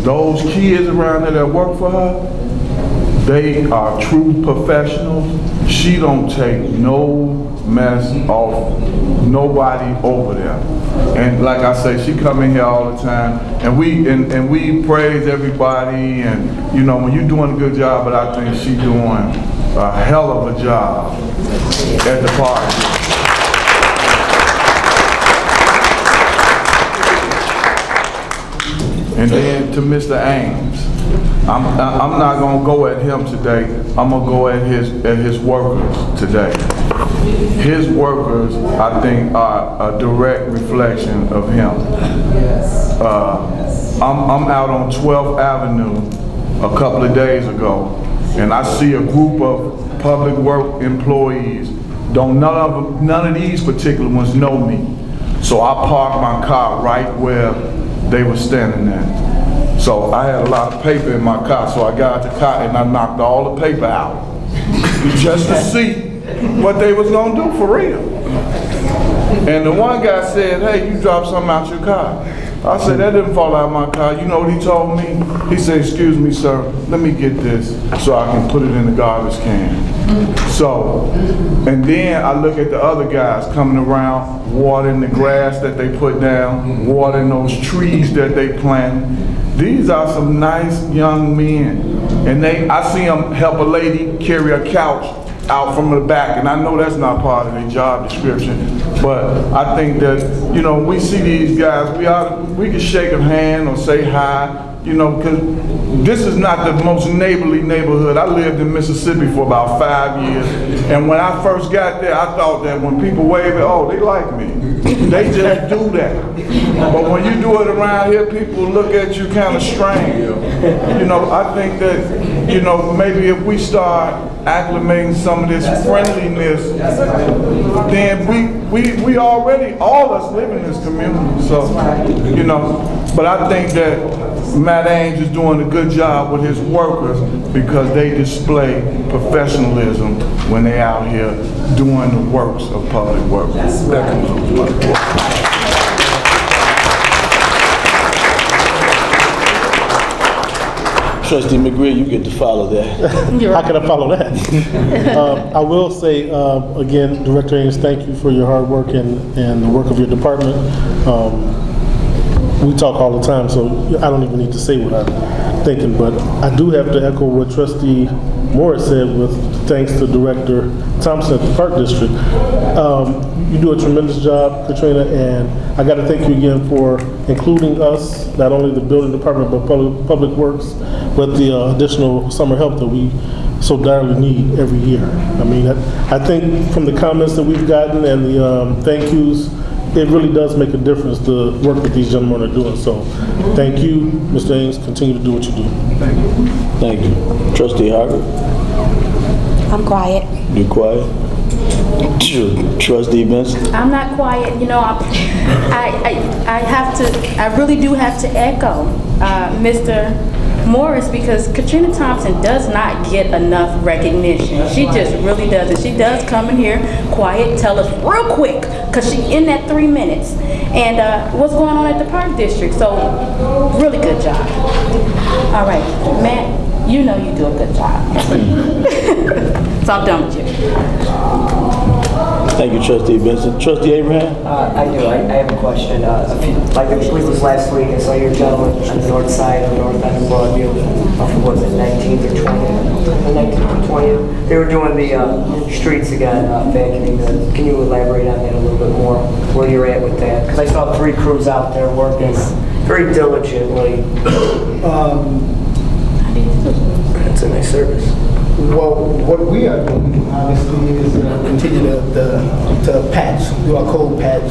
those kids around there that work for her, they are true professionals. She don't take no mess off nobody over there. And like I say, she come in here all the time, and we praise everybody. And you know, when you're doing a good job, but I think she's doing a hell of a job at the park. And then to Mr. Ames, I'm not gonna go at him today. I'm gonna go at his workers today. His workers, I think, are a direct reflection of him. I'm out on 12th Avenue a couple of days ago, and I see a group of public work employees. None of these particular ones know me. So I parked my car right where they were standing there. So I had a lot of paper in my car, so I got out the car and I knocked all the paper out just to see what they was gonna do for real. And the one guy said, hey, you dropped something out your car. I said, that didn't fall out of my car. You know what he told me? He said, excuse me, sir, let me get this so I can put it in the garbage can. So, and then I look at the other guys coming around, watering the grass that they put down, watering those trees that they plant. These are some nice young men. And I see them help a lady carry a couch out from the back, and I know that's not part of their job description, but I think that, you know, we see these guys, we can shake a hand or say hi, you know, because this is not the most neighborly neighborhood. I lived in Mississippi for about 5 years, and when I first got there, I thought that when people wave it, oh, they like me. They just do that. But when you do it around here, people look at you kind of strange. You know, I think that, you know, maybe if we start acclimating some of this friendliness, then we already, all of us live in this community. So, you know, but I think that Matt Ames is doing a good job with his workers because they display professionalism when they out here doing the works of public work. That concludes my report. Trustee McGree, you get to follow that. How can I follow that? I will say, again, Director Ames, thank you for your hard work and the work of your department. We talk all the time, so I don't even need to say what I'm thinking, but I do have to echo what Trustee Morris said with thanks to Director Thompson at the Park District. You do a tremendous job, Katrina, and I got to thank you again for including us, not only the building department, but public works, with the additional summer help that we so direly need every year. I mean, I think from the comments that we've gotten and the thank yous, it really does make a difference, the work that these gentlemen are doing. So thank you, Mr. Ames. Continue to do what you do. Thank you. Thank you. Trustee Harvard? I'm quiet. You quiet? Trustee Benson? I'm not quiet. You know, I really do have to echo Mr. Morris, because Katrina Thompson does not get enough recognition. She just really doesn't. She does come in here quiet, tell us real quick, because she's in that 3 minutes. And what's going on at the Park District. So, really good job. All right, Matt, you know you do a good job. So I'm done with you. Thank you, Trustee Benson. Trustee Abraham? I do. I have a question. Like I believe it was last week, I saw your gentleman on the north side of North End of Broadview, from was it 19th or 20th? The 19th or 20th. They were doing the streets again, vacuuming. Can you elaborate on that a little bit more? Where you're at with that? Because I saw 3 crews out there working very diligently. It's a nice service. Well, what we are doing, obviously, is continue to patch, do our cold patch,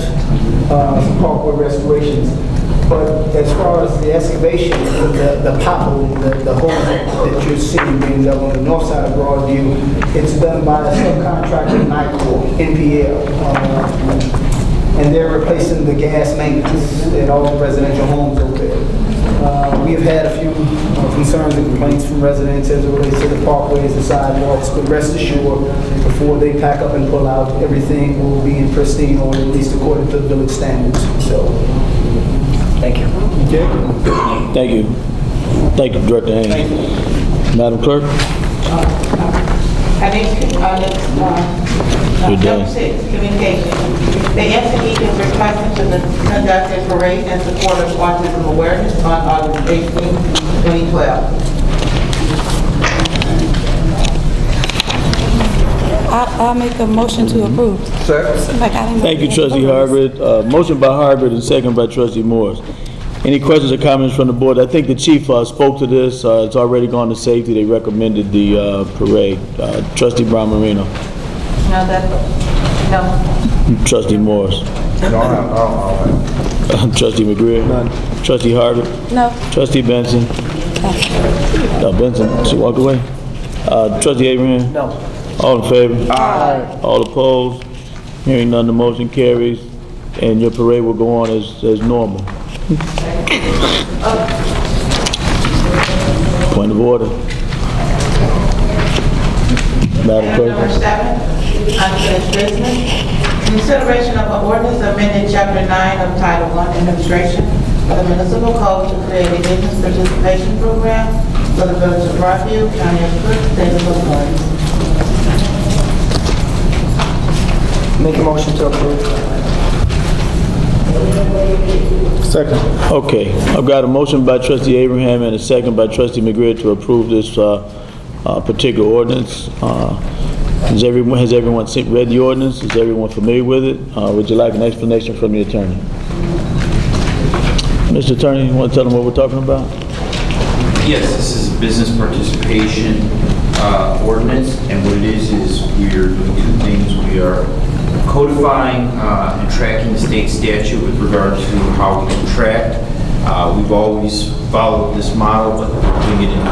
some parkway restorations. But as far as the excavation, the pothole, the holes that you're seeing being dug on the north side of Broadview, it's done by a subcontractor, NPL. And they're replacing the gas maintenance in all the residential homes over there. We have had a few concerns and complaints from residents as it relates to the parkways, the sidewalks, but rest assured, before they pack up and pull out, everything will be in pristine order, at least according to village standards. So, thank you. Okay. Thank you. Thank you, Director Haynes. Madam Clerk? Number 6, communication. The SME is requested to conduct a parade in support of autism awareness on August 18, 2012. I'll make a motion to approve. Thank you, Trustee Harvard. Motion by Harvard and second by Trustee Morris. Any questions or comments from the board? I think the chief spoke to this. It's already gone to safety. They recommended the parade. Trustee Brown Marino. No. Trustee Morris. Trustee McGreer. None. Trustee Harvard. No. Trustee Benson. No, Benson. She walked away. Trustee Abraham. No. All in favor? Aye. All opposed? Hearing none, the motion carries, and your parade will go on as normal. Point of order. Madam Clerk. Number 7. Unfinished business. Consideration of an ordinance amending Chapter 9 of Title I Administration of the Municipal Code to create a business participation program for the Village of Broadview, County of Cook, State of Illinois. Make a motion to approve. Second. Okay, I've got a motion by Trustee Abraham and a second by Trustee McGreer to approve this particular ordinance. Has everyone read the ordinance? Is everyone familiar with it? Would you like an explanation from the attorney? Mr. Attorney, you want to tell them what we're talking about? Yes, this is a business participation ordinance, and what it is we are doing 2 things. We are codifying and tracking the state statute with regard to how we contract. We've always followed this model, but we're doing it in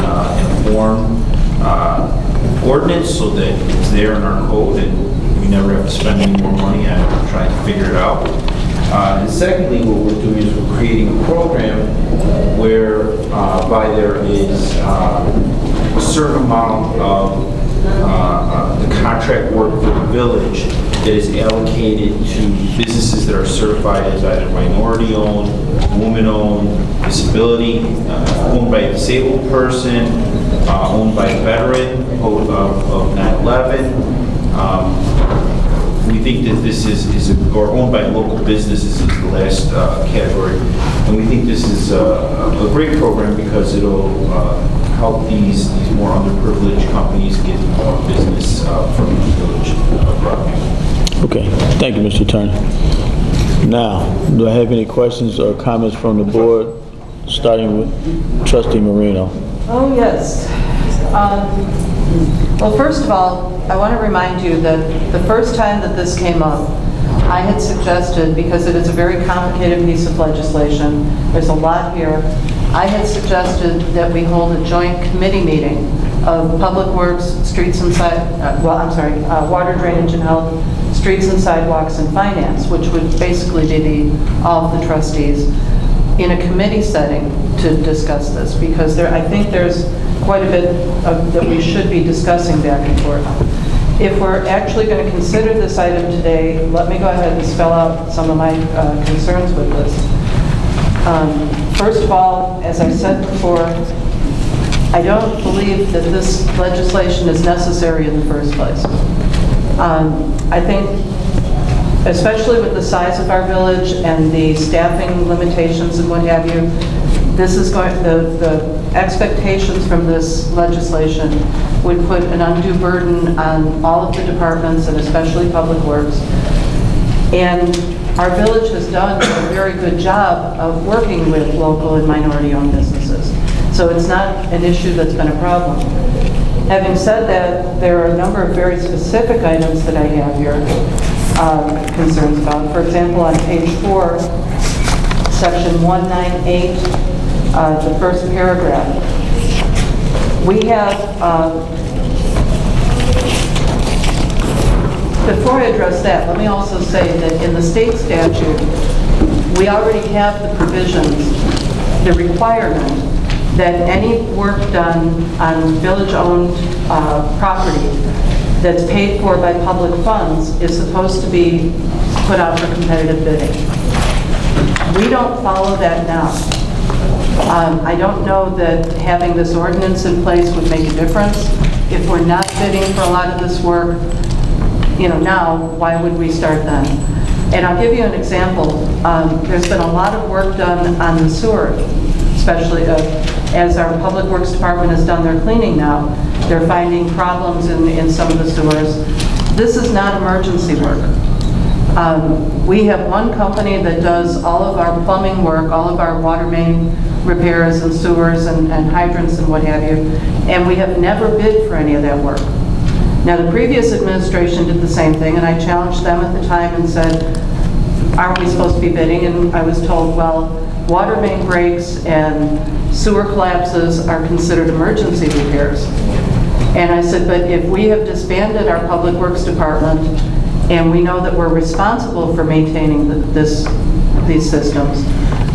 form ordinance so that it's there in our code and we never have to spend any more money on trying to figure it out. And secondly, what we're doing is we're creating a program where by there is a certain amount of the contract work for the village that is allocated to businesses that are certified as either minority-owned, woman-owned, disability, owned by a disabled person, owned by a veteran of 9/11. We think that this or owned by local businesses is the last category. And we think this is a great program because it'll help these more underprivileged companies get more business from the village of Broadview. Okay, thank you, Mr. Turner. Now, do I have any questions or comments from the board, starting with Trustee Marino? Oh, yes. Well, first of all, I want to remind you that the first time that this came up, I had suggested, because it is a very complicated piece of legislation, there's a lot here, I had suggested that we hold a joint committee meeting of Public Works, Streets and Water, Drainage and Health, Streets and Sidewalks, and Finance, which would basically be all of the trustees, in a committee setting to discuss this, because I think there's quite a bit that we should be discussing back and forth. If we're actually going to consider this item today, let me go ahead and spell out some of my concerns with this. First of all, as I said before, I don't believe that this legislation is necessary in the first place. I think, especially with the size of our village and the staffing limitations and what have you, this is the expectations from this legislation would put an undue burden on all of the departments and especially Public Works. And our village has done a very good job of working with local and minority-owned businesses. So it's not an issue that's been a problem. Having said that, there are a number of very specific items that I have here concerns about. For example, on page 4, section 198, the first paragraph. We have, before I address that, let me also say that in the state statute, we already have the provisions, the requirement that any work done on village-owned property that's paid for by public funds is supposed to be put out for competitive bidding. We don't follow that now. I don't know that having this ordinance in place would make a difference. If we're not bidding for a lot of this work, now, why would we start then? And I'll give you an example. There's been a lot of work done on the sewer, especially as our Public Works Department has done their cleaning now. They're finding problems in some of the sewers. This is not emergency work. We have one company that does all of our plumbing work, all of our water main repairs and sewers and hydrants and what have you, and we have never bid for any of that work. Now, the previous administration did the same thing, and I challenged them at the time and said, aren't we supposed to be bidding? And I was told, well, water main breaks and sewer collapses are considered emergency repairs. And I said, but if we have disbanded our Public Works Department and we know that we're responsible for maintaining these systems,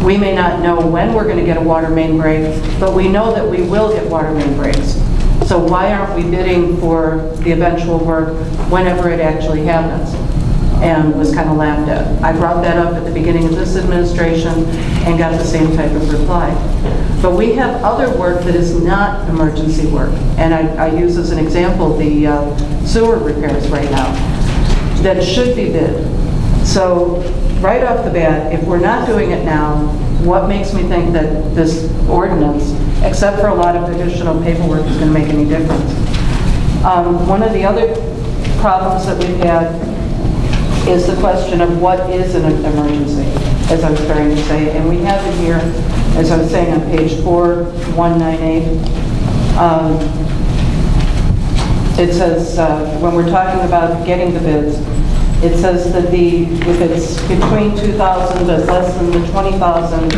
we may not know when we're going to get a water main break, but we know that we will get water main breaks. So why aren't we bidding for the eventual work whenever it actually happens? And was kind of laughed at. I brought that up at the beginning of this administration and got the same type of reply. But we have other work that is not emergency work. And I use as an example the sewer repairs right now that should be bid. So right off the bat, if we're not doing it now, what makes me think that this ordinance, except for a lot of additional paperwork, is going to make any difference? One of the other problems that we've had is the question of what is an emergency, as I was starting to say. And we have it here, as I was saying, on page 4, 198. It says, when we're talking about getting the bids, it says that if it's between 2,000 but less than the 20,000,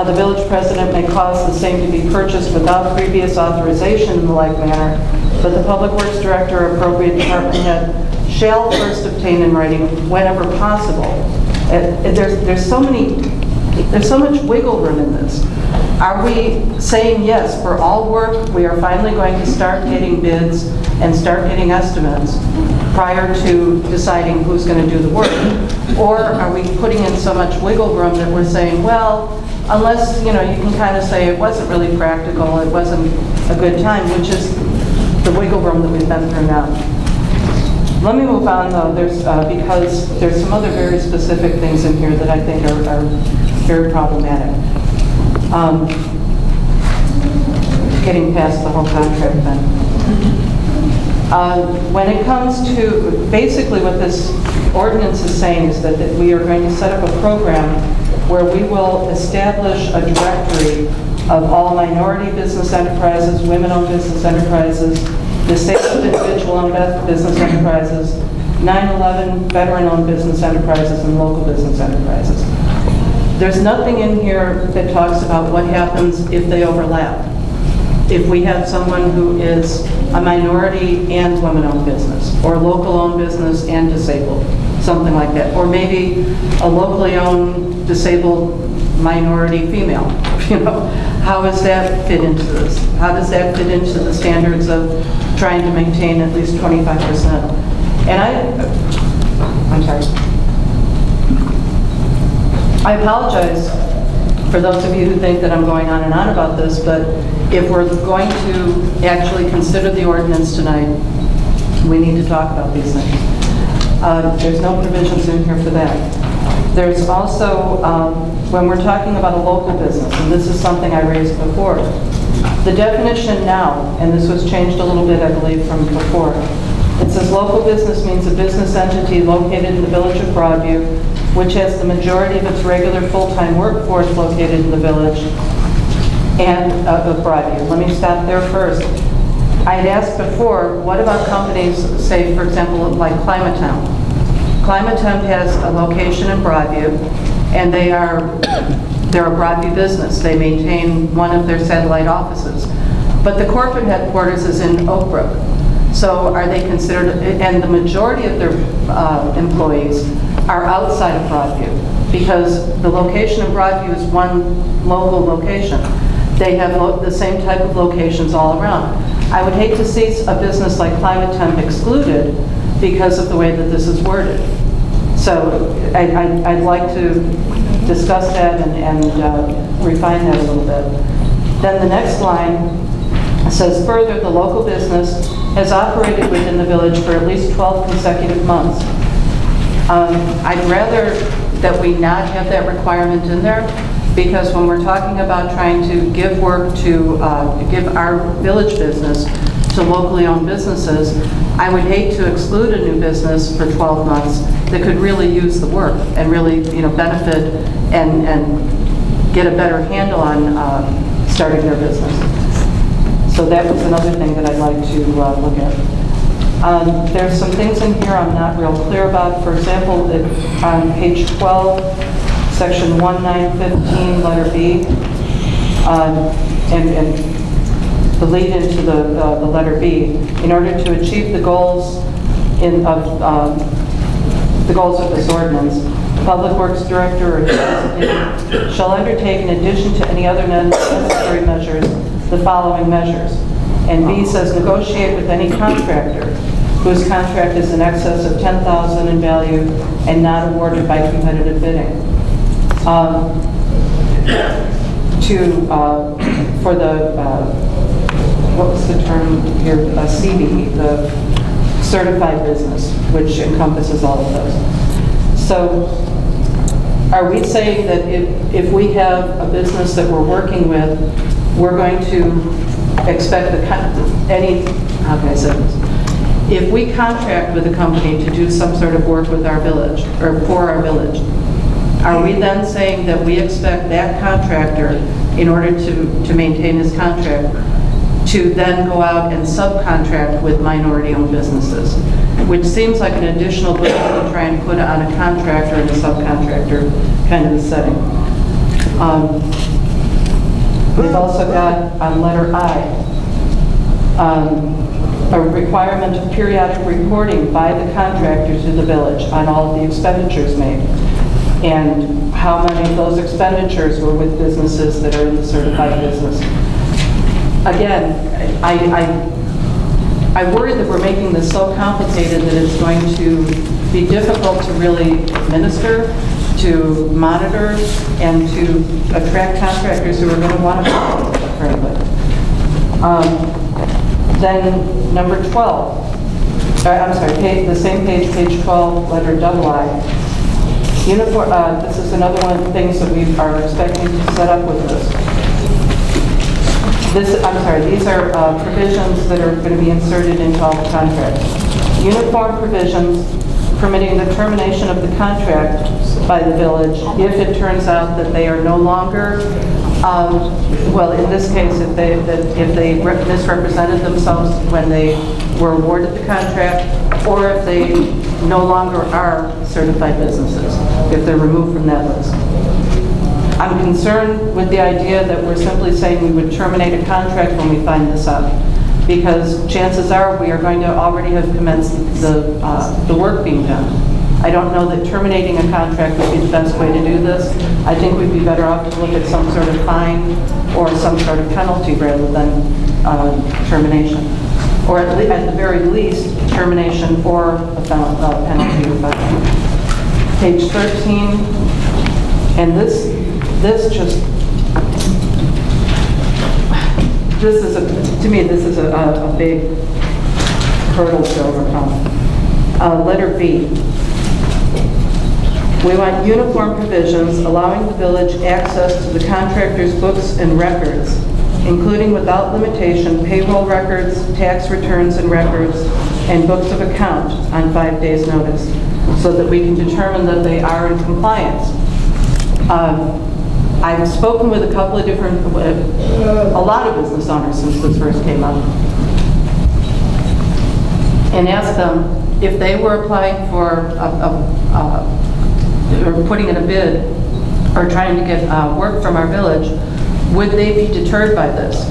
the village president may cause the same to be purchased without previous authorization in the like manner, but the Public Works Director or appropriate department head shall first obtain in writing whenever possible. There's so many There's so much wiggle room in this. Are we saying yes, for all work, we are finally going to start getting bids and start getting estimates prior to deciding who's going to do the work? Or are we putting in so much wiggle room that we're saying, well, unless, you know, you can kind of say it wasn't really practical, it wasn't a good time, which is the wiggle room that we've been through now. Let me move on, though, because there's some other very specific things in here that I think are very problematic. Getting past the whole contract thing. When it comes to, basically what this ordinance is saying is that we are going to set up a program where we will establish a directory of all minority business enterprises, women-owned business enterprises, disabled individual-owned business enterprises, 9/11 veteran-owned business enterprises, and local business enterprises. There's nothing in here that talks about what happens if they overlap. If we have someone who is a minority and women-owned business, or local-owned business and disabled, something like that. Or maybe a locally owned disabled minority female. You know, how does that fit into this? How does that fit into the standards of trying to maintain at least 25%? And I'm sorry. I apologize for those of you who think that I'm going on and on about this, but if we're going to actually consider the ordinance tonight, we need to talk about these things. There's no provisions in here for that. There's also, when we're talking about a local business, and this is something I raised before, the definition now, and this was changed a little bit, I believe, from before, it says local business means a business entity located in the village of Broadview, which has the majority of its regular full-time workforce located in the village and of Broadview. Let me stop there first. I had asked before, what about companies, say, for example, like Climatemp? Climatemp has a location in Broadview, and they're a Broadview business. They maintain one of their satellite offices. But the corporate headquarters is in Oak Brook. So are they considered, and the majority of their employees are outside of Broadview, because the location of Broadview is one local location. They have the same type of locations all around. I would hate to see a business like Climatemp excluded because of the way that this is worded. So I'd like to discuss that and refine that a little bit. Then the next line says, further, the local business has operated within the village for at least 12 consecutive months. I'd rather that we not have that requirement in there, because when we're talking about trying to give work to, give our village business to locally owned businesses, I would hate to exclude a new business for 12 months that could really use the work and really, you know, benefit and get a better handle on starting their business. So that was another thing that I'd like to look at. There's some things in here I'm not real clear about. For example, on page 12, section 1915, letter B, and the lead into the letter B, in order to achieve the goals of this ordinance, Public Works Director or designee shall undertake, in addition to any other necessary measures, the following measures. And B says, negotiate with any contractor whose contract is in excess of $10,000 in value and not awarded by competitive bidding. For the, what was the term here, CB, the certified business, which encompasses all of those. So are we saying that if we have a business that we're working with, we're going to expect how can I say this? If we contract with a company to do some sort of work with our village, or for our village, are we then saying that we expect that contractor, in order to maintain his contract, to then go out and subcontract with minority-owned businesses, which seems like an additional burden to try and put on a contractor and a subcontractor kind of a setting. We've also got on letter I, a requirement of periodic reporting by the contractor to the village on all of the expenditures made. and how many of those expenditures were with businesses that are in the certified business. Again, I worry that we're making this so complicated that it's going to be difficult to really administer, to monitor, and to attract contractors who are going to want to follow it, frankly. Then number 12, I'm sorry, the same page, page 12, letter II. Uniform, this is another one of the things that we are expecting to set up with this. These are provisions that are going to be inserted into all the contracts. Uniform provisions permitting the termination of the contract by the village if it turns out that they are no longer, well, in this case, if they misrepresented themselves when they were awarded the contract, or if they no longer are certified businesses, if they're removed from that list. I'm concerned with the idea that we're simply saying we would terminate a contract when we find this out, because chances are we are going to already have commenced the work being done. I don't know that terminating a contract would be the best way to do this. I think we'd be better off to look at some sort of fine or some sort of penalty rather than termination. Or at the very least, termination or a penalty or fine. Page 13, and this is to me, this is a big hurdle to overcome. Letter B. We want uniform provisions allowing the village access to the contractor's books and records, including without limitation payroll records, tax returns and records, and books of account on 5 days' notice, so that we can determine that they are in compliance. I've spoken with a couple of different, a lot of business owners since this first came up, and asked them if they were applying for or putting in a bid or trying to get work from our village, would they be deterred by this?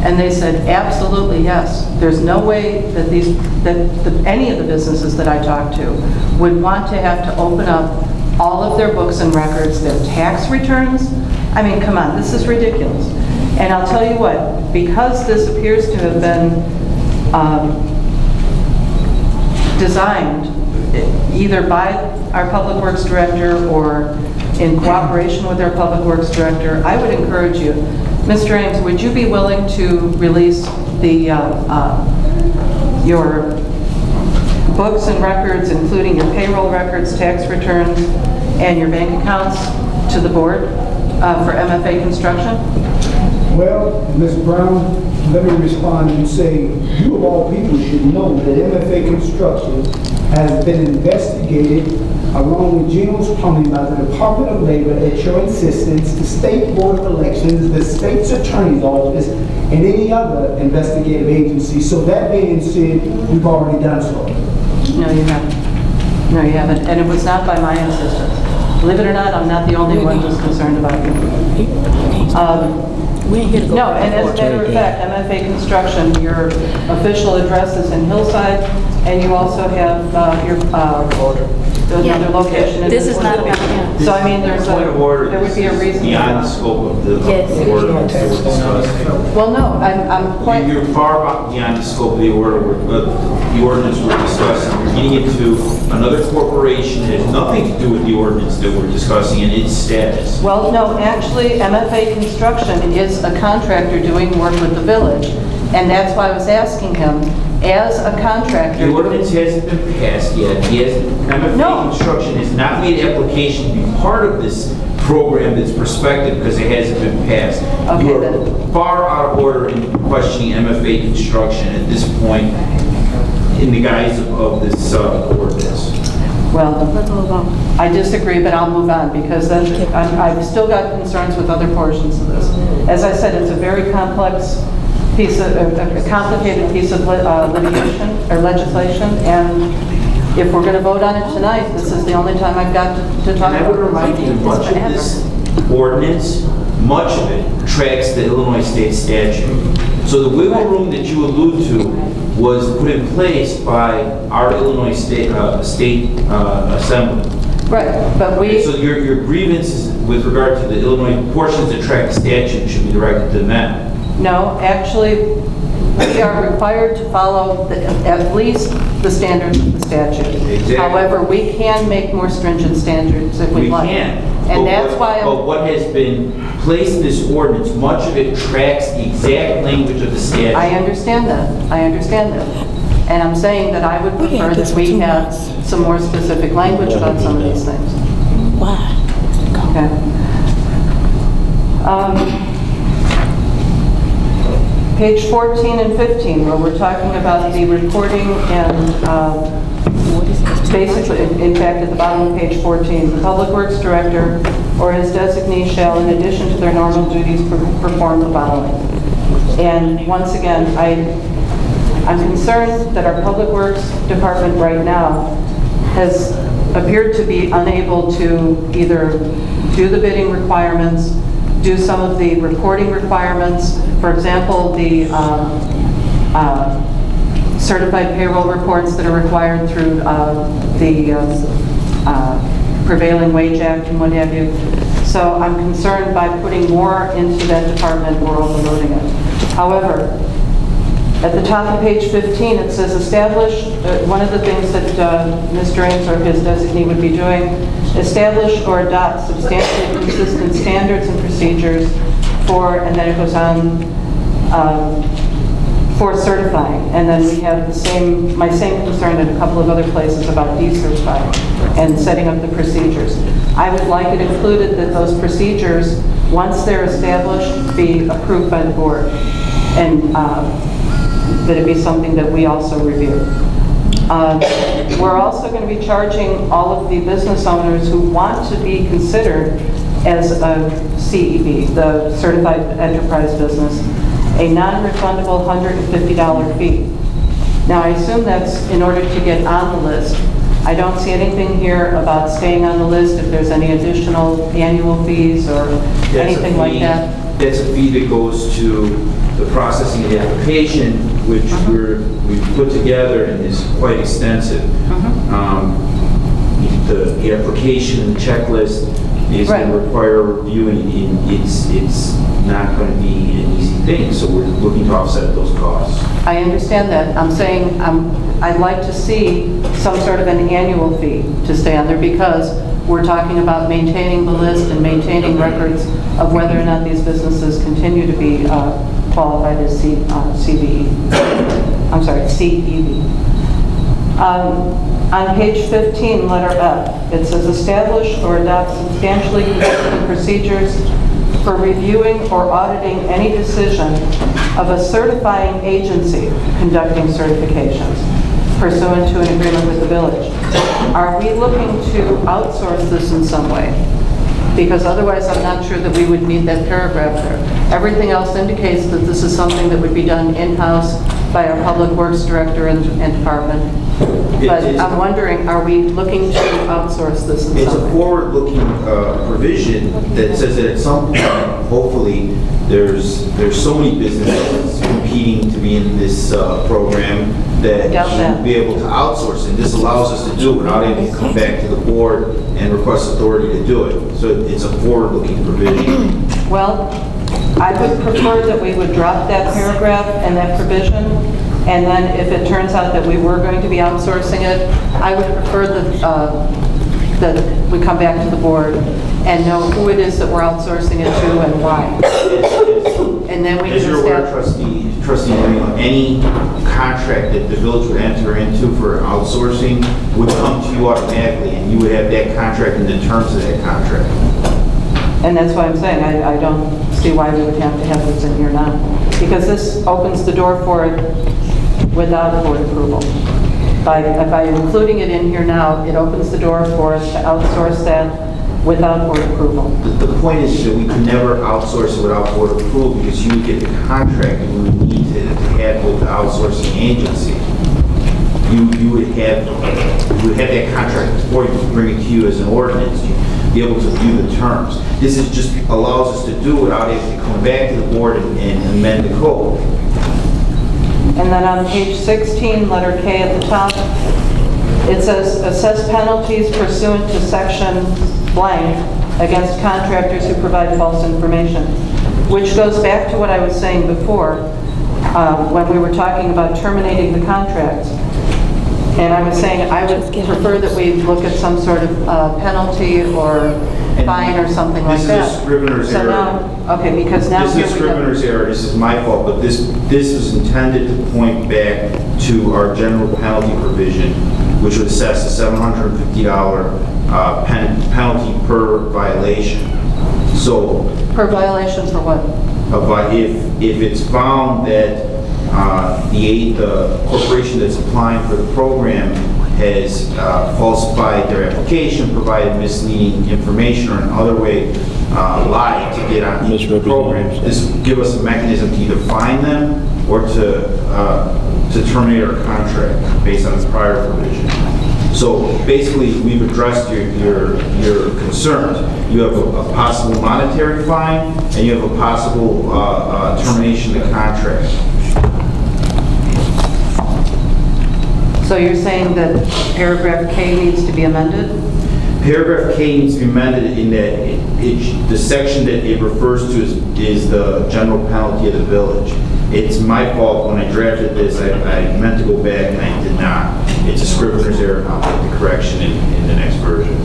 And they said, absolutely yes. There's no way that any of the businesses that I talked to would want to have to open up all of their books and records, their tax returns. I mean, come on, this is ridiculous. And I'll tell you what, because this appears to have been designed either by our Public Works Director or in cooperation with our Public Works Director, I would encourage you, Mr. Ames, would you be willing to release your books and records, including your payroll records, tax returns, and your bank accounts to the board for MFA Construction? Well, Ms. Brown, let me respond and say, you of all people should know that MFA Construction has been investigated along with Geno's Plumbing by the Department of Labor at your insistence, the State Board of Elections, the State's Attorney's Office, and any other investigative agency. So that being said, we've already done so. No, you haven't. No, you haven't. And it was not by my insistence. Believe it or not, I'm not the only one who's concerned about you. No, and as a matter of fact, MFA Construction, your official address is in Hillside, and you also have your another location in This is not about him. So I mean, there would be a reason. Beyond the scope of the ordinance that we're discussing. Well, no, I'm quite. You're far beyond the scope of the ordinance we're discussing. You're getting into another corporation that has nothing to do with the ordinance that we're discussing and its status. Well, no, actually, MFA Construction is a contractor doing work with the village, and that's why I was asking him, as a contractor. The ordinance hasn't been passed yet. MFA Construction has not made application to be part of this program that's prospective because it hasn't been passed. Okay, you are far out of order in questioning MFA Construction at this point in the guise of this ordinance. Well, I disagree, but I'll move on because then I've still got concerns with other portions of this. As I said, it's a very complex piece of, a complicated piece of litigation or legislation, and if we're going to vote on it tonight, this is the only time I've got to talk about it. And I would remind you, much of this ordinance, much of it tracks the Illinois state statute. So the wiggle room that you allude to was put in place by our Illinois State Assembly. Right, but we... So your grievances with regard to the Illinois portions that track the statute should be directed to them? No, actually, we are required to follow at least the standards of the statute. Exactly. However, we can make more stringent standards if we'd like. We can. And that's why... But what has been placed in this ordinance, much of it tracks the exact language of the statute. I understand that. I understand that. And I'm saying that I would prefer that we have some more specific language about some of these things. Why? Okay. Page 14 and 15, where we're talking about the reporting and basically, in fact, at the bottom of page 14, the Public Works Director or his designee shall, in addition to their normal duties, perform the following. And once again, I'm concerned that our Public Works Department right now has appeared to be unable to either do the bidding requirements, do some of the reporting requirements. For example, the certified payroll reports that are required through the Prevailing Wage Act and what have you. So I'm concerned by putting more into that department, we're overloading it. However, at the top of page 15, it says establish, one of the things that Mr. Ames or his designee would be doing, establish or adopt substantially consistent standards and procedures for, and then it goes on, for certifying. And then we have my same concern in a couple of other places about decertifying and setting up the procedures. I would like it included that those procedures, once they're established, be approved by the board. And that it be something that we also review. We're also going to be charging all of the business owners who want to be considered as a CEB, the Certified Enterprise Business, a non-refundable $150 fee. Now, I assume that's in order to get on the list. I don't see anything here about staying on the list if there's any additional annual fees or anything like that. That's a fee that goes to the processing of the application, which we've put together and is quite extensive. The application and the checklist is going to require reviewing. It's not going to be an easy thing, so we're looking to offset those costs. I understand that. I'm saying I'd like to see some sort of an annual fee to stay on there because we're talking about maintaining the list and maintaining records of whether or not these businesses continue to be qualified as CEB. On page 15, letter F, it says establish or adopt substantially consistent procedures for reviewing or auditing any decision of a certifying agency conducting certifications pursuant to an agreement with the village. Are we looking to outsource this in some way? Because otherwise I'm not sure that we would need that paragraph there. Everything else indicates that this is something that would be done in-house by our Public Works Director and department. But I'm wondering, are we looking to outsource this in some way? It's a forward-looking provision that says that at some point, hopefully, there's so many businesses competing to be in this program that you'll be able to outsource it. This allows us to do it without having to come back to the board and request authority to do it. So it's a forward-looking provision. Well, I would prefer that we would drop that paragraph and that provision, and then if it turns out that we were going to be outsourcing it, I would prefer that we come back to the board and know who it is that we're outsourcing it to and why. And then we can As you're aware, Trustee Manuel, any contract that the village would enter into for outsourcing would come to you automatically, and you would have that contract and the terms of that contract. And that's why I'm saying I don't see why we would have to have this in here now. Because this opens the door for it without board approval. By including it in here now, it opens the door for us to outsource that without board approval. The point is that we could never outsource it without board approval because you would get the contract and we would need to have with the outsourcing agency. You would have that contract before you bring it to you as an ordinance. You'd be able to view the terms. This is just allows us to do it without having to come back to the board and amend the code. And then on page 16, letter K at the top, It says, assess penalties pursuant to section blank against contractors who provide false information, which goes back to what I was saying before when we were talking about terminating the contracts. And I was saying I would prefer that we look at some sort of penalty or fine or something like that. This is a scrivener's error. Now, okay, because now this is a scrivener's error. This is my fault, but this is intended to point back to our general penalty provision, which would assess a $750 penalty per violation. So per violation for what? If it's found that the corporation that's applying for the program has falsified their application, provided misleading information, or in other way lied to get on the program, this will give us a mechanism to either fine them or to terminate our contract based on this prior provision. So basically, we've addressed your concerns. You have a possible monetary fine, and you have a possible termination of the contract. So you're saying that paragraph K needs to be amended? Paragraph K needs to be amended in that the section that it refers to is the general penalty of the village. It's my fault when I drafted this. I meant to go back and I did not. It's a scrivener's error, and I'll make the correction in the next version.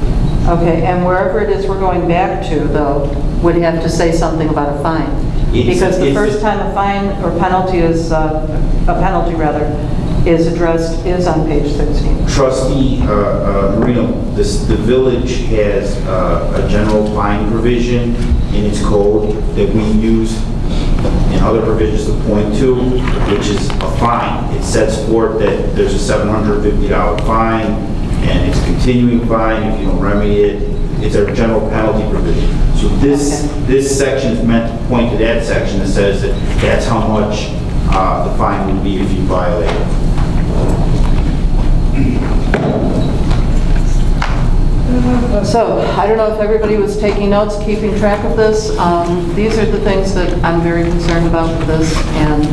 Okay, and wherever it is we're going back to, though, would have to say something about a fine. Because the first time a fine or penalty is, is addressed is on page 16. Trustee Marino, the village has a general fine provision in its code that we use in other provisions to point to, which is a fine. It sets forth that there's a $750 fine, and it's a continuing fine if you don't remedy it. It's a general penalty provision. So this section is meant to point to that section that says that that's how much the fine would be if you violate it. So, I don't know if everybody was taking notes, keeping track of this. These are the things that I'm very concerned about with this, and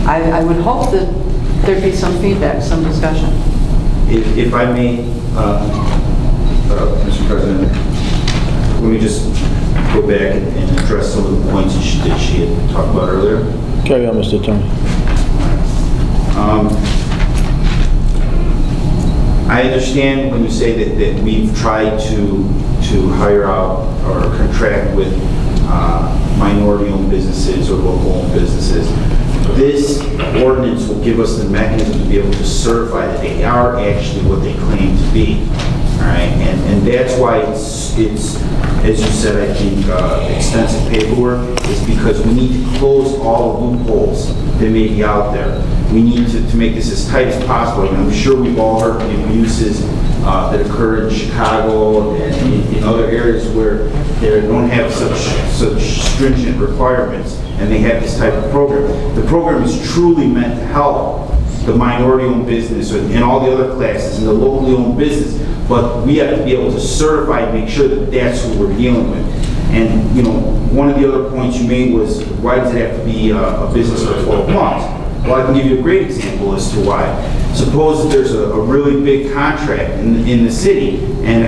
I would hope that there'd be some feedback, some discussion. If I may, Mr. President, let me just go back and address some of the points that she had talked about earlier. Carry on, Mr. Attorney. I understand when you say that we've tried to hire out or contract with minority-owned businesses or local-owned businesses. This ordinance will give us the mechanism to be able to certify that they are actually what they claim to be. All right, and that's why it's as you said, I think extensive paperwork is because we need to close all the loopholes that may be out there. We need to make this as tight as possible. And I'm sure we've all heard the abuses that occur in Chicago and in other areas where they don't have such stringent requirements, and they have this type of program. The program is truly meant to help the minority-owned business and all the other classes and the locally owned business, but we have to be able to certify and make sure that that's who we're dealing with. And you know, one of the other points you made was, why does it have to be a business for 12 months? Well, I can give you a great example as to why. Suppose that there's a really big contract in the city and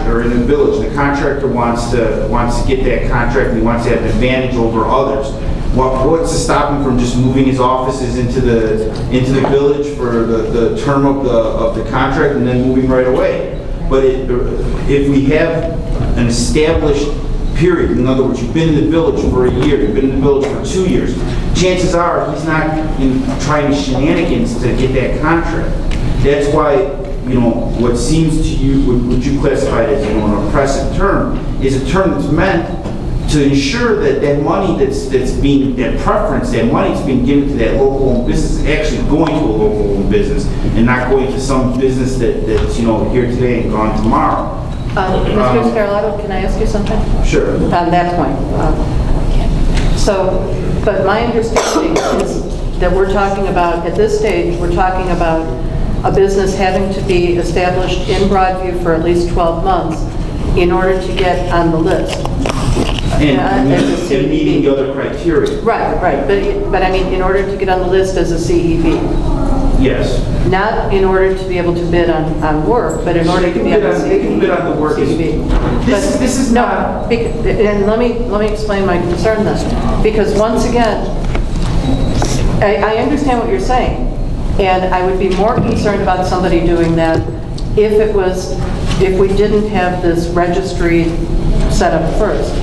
or in the village, and the contractor wants to get that contract and he wants to have an advantage over others. What's to stop him from just moving his offices into the village for the term of the contract and then moving right away? But if we have an established period, in other words, you've been in the village for a year, you've been in the village for 2 years, chances are he's not trying shenanigans to get that contract. That's why, you know, what seems to you, what you classified as, you know, an oppressive term, is a term that's meant to ensure that that money that's being, that preference, that money that's being given to that local-owned business is actually going to a local-owned business and not going to some business that's, you know, here today and gone tomorrow. Mr. Scarlato, can I ask you something? Sure. On that point. But my understanding is that we're talking about, at this stage, we're talking about a business having to be established in Broadview for at least 12 months in order to get on the list. And meeting the other criteria. Right. But I mean, in order to get on the list as a CEB. Yes. Not in order to be able to bid on work, but in order to be able to... They can bid on the work. This is not... And let me explain my concern then. Because once again, I understand what you're saying, and I would be more concerned about somebody doing that if we didn't have this registry set up first.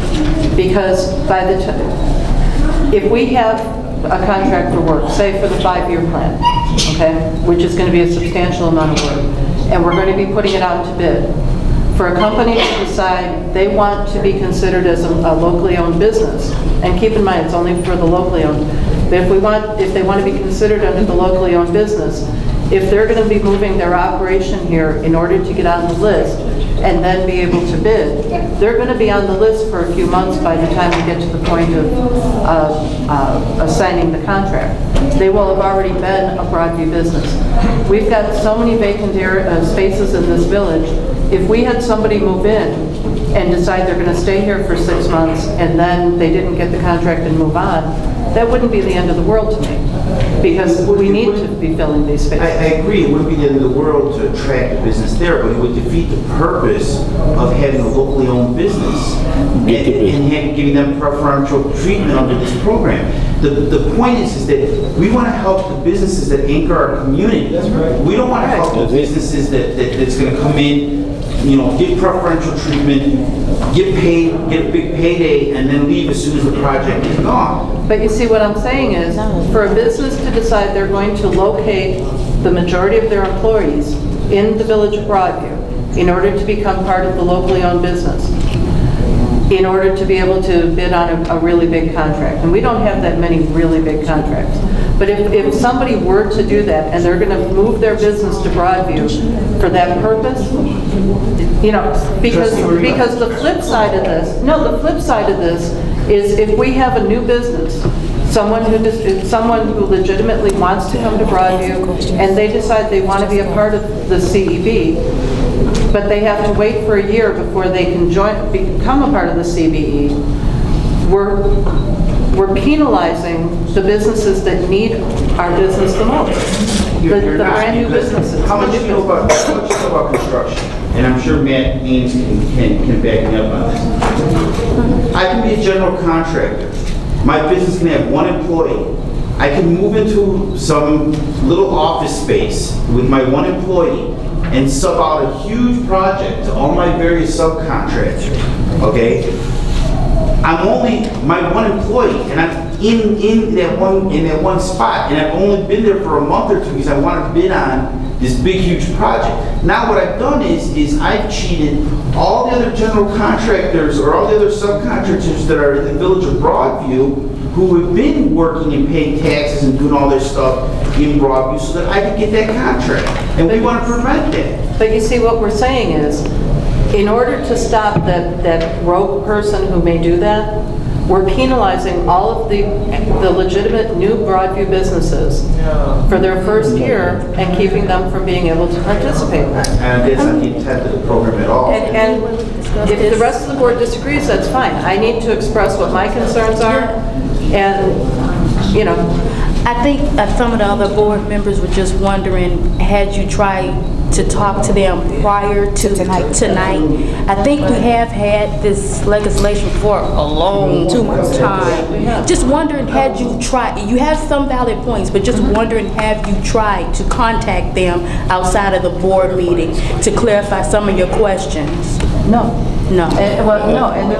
Because by the time, if we have a contract for work, say for the 5-year plan, okay, which is going to be a substantial amount of work, and we're going to be putting it out to bid, for a company to decide they want to be considered as a locally owned business, and keep in mind it's only for the locally owned, but if they want to be considered under the locally owned business, if they're going to be moving their operation here in order to get on the list and then be able to bid, they're going to be on the list for a few months by the time we get to the point of assigning the contract. They will have already been a Broadview business. We've got so many vacant spaces in this village. If we had somebody move in and decide they're going to stay here for 6 months and then they didn't get the contract and move on, that wouldn't be the end of the world to me, because we need to be filling these spaces. I agree, it wouldn't be the end of the world to attract a business there, but it would defeat the purpose of having a locally owned business and giving them preferential treatment under this program. The point is that we want to help the businesses that anchor our community. That's right. We don't want to help the businesses that's going to come in, you know, get preferential treatment, get paid, get a big payday, and then leave as soon as the project is gone. But you see, what I'm saying is, for a business to decide they're going to locate the majority of their employees in the village of Broadview in order to become part of the locally owned business, in order to be able to bid on a really big contract. And we don't have that many really big contracts. But if somebody were to do that and they're going to move their business to Broadview for that purpose, you know, because the flip side of this, is if we have a new business, someone who legitimately wants to come to Broadview and they decide they want to be a part of the CEB, but they have to wait for a year before they can become a part of the CBE, we're penalizing the businesses that need our business the most. The brand new businesses. How much do you know about construction? And I'm sure Matt Ames can back me up on this. I can be a general contractor. My business can have 1 employee. I can move into some little office space with my 1 employee and sub out a huge project to all my various subcontractors, okay? I'm only my 1 employee, and I'm in that one spot, and I've only been there for a month or 2 because I wanted to bid on this big, huge project. Now what I've done is I've cheated all the other general contractors or all the other subcontractors that are in the village of Broadview who have been working and paying taxes and doing all their stuff in Broadview so that I could get that contract. And we want to prevent that. But you see, what we're saying is, in order to stop that rogue person who may do that, we're penalizing all of the legitimate new Broadview businesses for their first year and keeping them from being able to participate. And that's not the intent of the program at all. And if the rest of the board disagrees, that's fine. I need to express what my concerns are, and, you know. I think some of the other board members were just wondering, had you tried to talk to them prior to tonight? I think we have had this legislation for a long time. Just wondering, had you tried, you have some valid points, but just wondering, have you tried to contact them outside of the board meeting to clarify some of your questions? No. No. And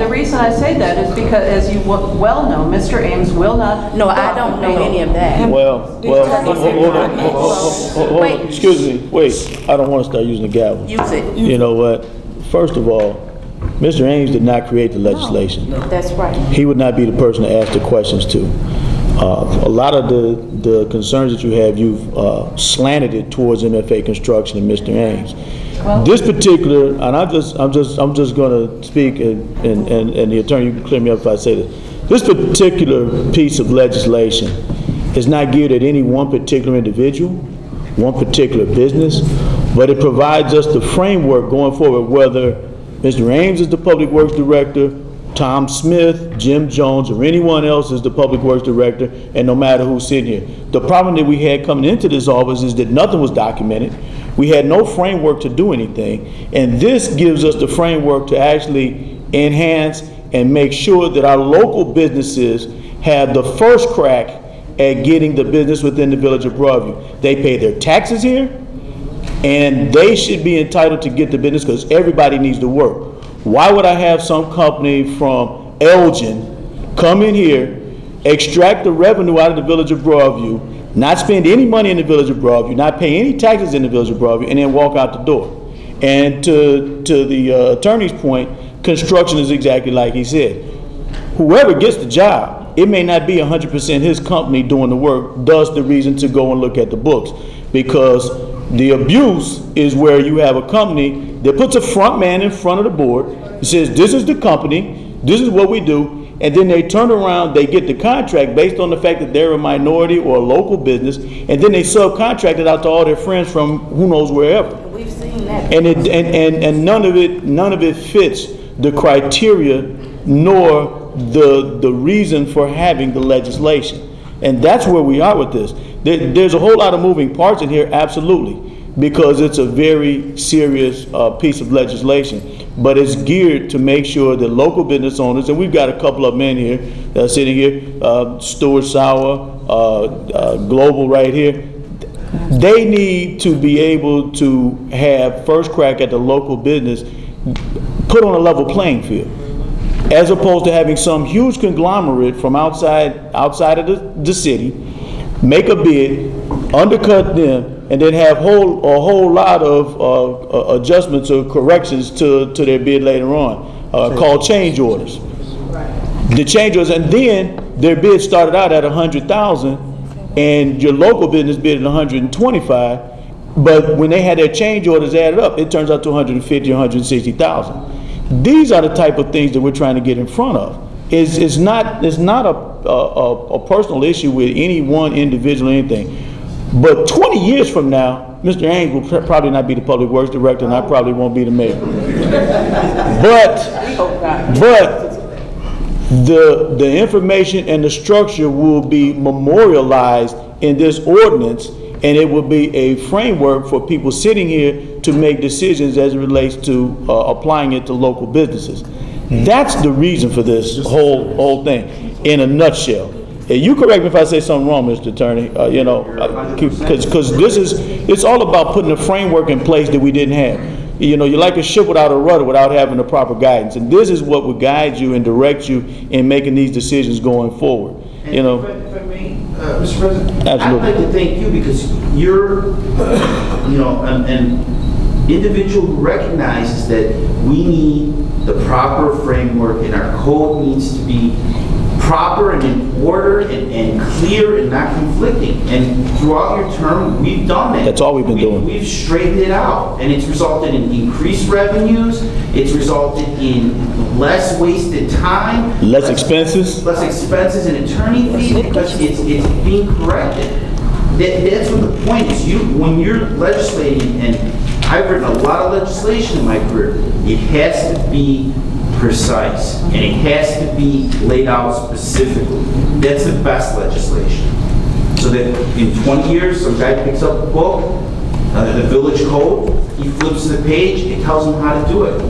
the reason I say that is because, as you well know, Mr. Ames will not. No, I don't know any of that. Well, hold on, excuse me, wait, I don't want to start using the gavel. Use it. You know what? First of all, Mr. Ames did not create the legislation. No, that's right. He would not be the person to ask the questions to. A lot of the concerns that you have, you've slanted it towards MFA Construction and Mr. Ames. Well, this particular, and I'm just going to speak, and the attorney, you can clear me up if I say this. This particular piece of legislation is not geared at any one particular individual, one particular business, but it provides us the framework going forward, whether Mr. Ames is the Public Works Director, Tom Smith, Jim Jones, or anyone else is the Public Works Director, and no matter who's sitting here. The problem that we had coming into this office is that nothing was documented. We had no framework to do anything, and this gives us the framework to actually enhance and make sure that our local businesses have the first crack at getting the business within the village of Broadview. They pay their taxes here, and they should be entitled to get the business because everybody needs to work. Why would I have some company from Elgin come in here, extract the revenue out of the village of Broadview, not spend any money in the village of Broadview, not pay any taxes in the village of Broadview, and then walk out the door? And to the attorney's point, construction is exactly like he said. Whoever gets the job, it may not be 100% his company doing the work, thus the reason to go and look at the books. Because the abuse is where you have a company that puts a front man in front of the board, says this is the company, this is what we do, and then they turn around, they get the contract based on the fact that they're a minority or a local business, and then they subcontract it out to all their friends from who knows wherever. We've seen that. And none of it fits the criteria nor the reason for having the legislation. And that's where we are with this. There's a whole lot of moving parts in here, absolutely, because it's a very serious piece of legislation. But it's geared to make sure that local business owners, and we've got a couple of men here that are sitting here, Stuart Sauer, Global right here, they need to be able to have first crack at the local business put on a level playing field, as opposed to having some huge conglomerate from outside of the city make a bid, undercut them, and then have a whole lot of adjustments or corrections to their bid later on, called change orders. The change orders, and then their bid started out at 100,000, and your local business bid at 125. But when they had their change orders added up, it turns out to 150, 160,000. These are the type of things that we're trying to get in front of. It's not a personal issue with any one individual or anything. But 20 years from now, Mr. Ames will probably not be the Public Works Director, and I probably won't be the mayor. But the information and the structure will be memorialized in this ordinance, and it will be a framework for people sitting here to make decisions as it relates to applying it to local businesses. That's the reason for this whole thing, in a nutshell. You correct me if I say something wrong, Mr. Attorney, because it's all about putting a framework in place that we didn't have. You're like a ship without a rudder, without having the proper guidance. And this is what would guide you and direct you in making these decisions going forward. And if I may, Mr. President, absolutely. I'd like to thank you because you're, an individual who recognizes that we need the proper framework and our code needs to be proper and in order and clear and not conflicting. And throughout your term, we've done that. That's all we've been doing. We've straightened it out, and it's resulted in increased revenues. It's resulted in less wasted time, less expenses and attorney fees because it's being corrected. That's what the point is. When you're legislating, and I've written a lot of legislation in my career, it has to be precise, and it has to be laid out specifically. That's the best legislation. So that in 20 years, some guy picks up a book, the village code, he flips the page, it tells him how to do it.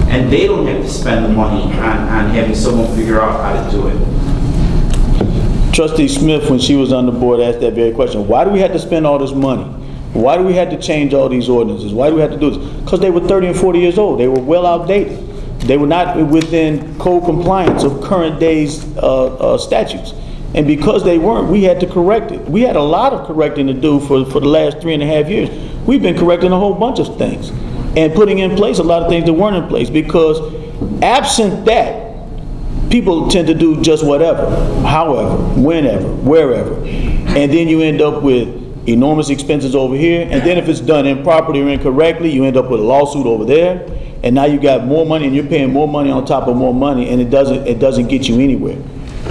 And they don't have to spend the money on having someone figure out how to do it. Trustee Smith, when she was on the board, asked that very question. Why do we have to spend all this money? Why do we have to change all these ordinances? Why do we have to do this? Because they were 30 and 40 years old. They were well outdated. They were not within code compliance of current day's statutes. And because they weren't, we had to correct it. We had a lot of correcting to do for the last 3.5 years. We've been correcting a whole bunch of things and putting in place a lot of things that weren't in place, because absent that, people tend to do just whatever, however, whenever, wherever. And then you end up with enormous expenses over here, and then if it's done improperly or incorrectly, you end up with a lawsuit over there, and now you got more money and you're paying more money on top of more money, and it doesn't get you anywhere.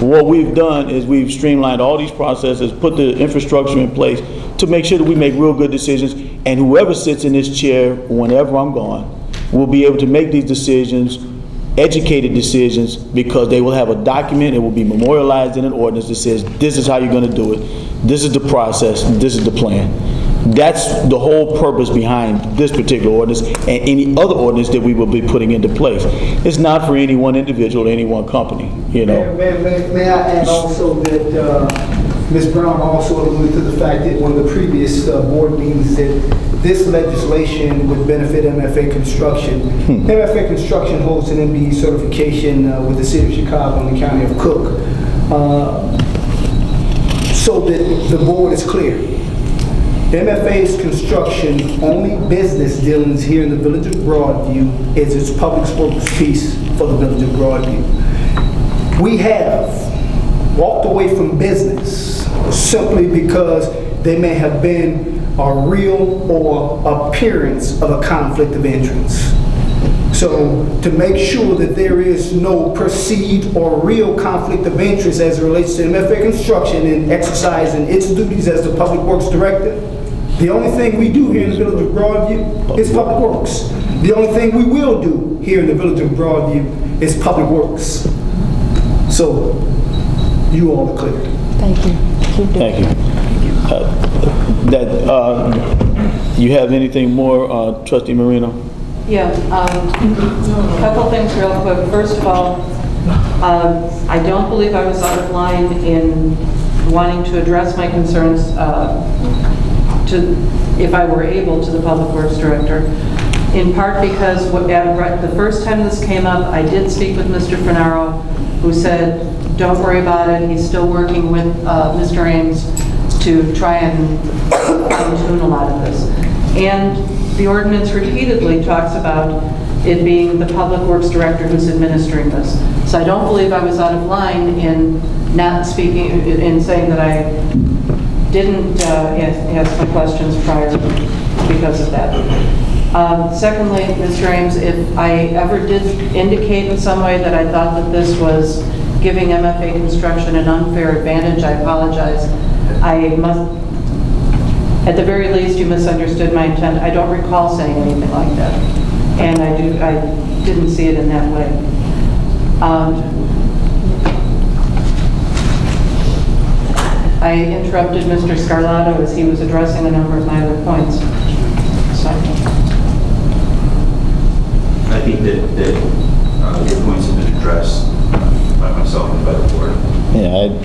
What we've done is we've streamlined all these processes, put the infrastructure in place to make sure that we make real good decisions, and whoever sits in this chair whenever I'm gone will be able to make these decisions educated decisions, because they will have a document, it will be memorialized in an ordinance that says, this is how you're going to do it, this is the process, this is the plan. That's the whole purpose behind this particular ordinance and any other ordinance that we will be putting into place. It's not for any one individual or any one company, you know. May I add also that Ms. Brown also alluded to the fact that one of the previous board meetings that this legislation would benefit MFA Construction. MFA Construction holds an MBE certification with the City of Chicago and the County of Cook. So that the board is clear. MFA's construction only business dealings here in the Village of Broadview is its public works piece for the Village of Broadview. We have walked away from business simply because there may have been a real or appearance of a conflict of interest. So to make sure that there is no perceived or real conflict of interest as it relates to MFA Construction in exercising its duties as the Public Works Director, the only thing we do here in the Village of Broadview is Public Works. The only thing we will do here in the Village of Broadview is Public Works. So you all are clear. Thank you. Thank you. You have anything more, Trustee Marino? Yeah, a couple things real quick. First of all, I don't believe I was out of line in wanting to address my concerns if I were able, to the Public Works Director. In part because the first time this came up, I did speak with Mr. Finaro, who said, don't worry about it, he's still working with Mr. Ames to try and fine-tune a lot of this. And the ordinance repeatedly talks about it being the Public Works Director who's administering this. So I don't believe I was out of line in not speaking, in saying that I didn't ask my questions prior because of that. Secondly, Mr. Ames, if I ever did indicate in some way that I thought that this was giving MFA Construction an unfair advantage, I apologize. At the very least, you misunderstood my intent. I don't recall saying anything like that. And I didn't see it in that way. I interrupted Mr. Scarlato as he was addressing a number of my other points. So. I think that your points have been addressed by myself and by the board.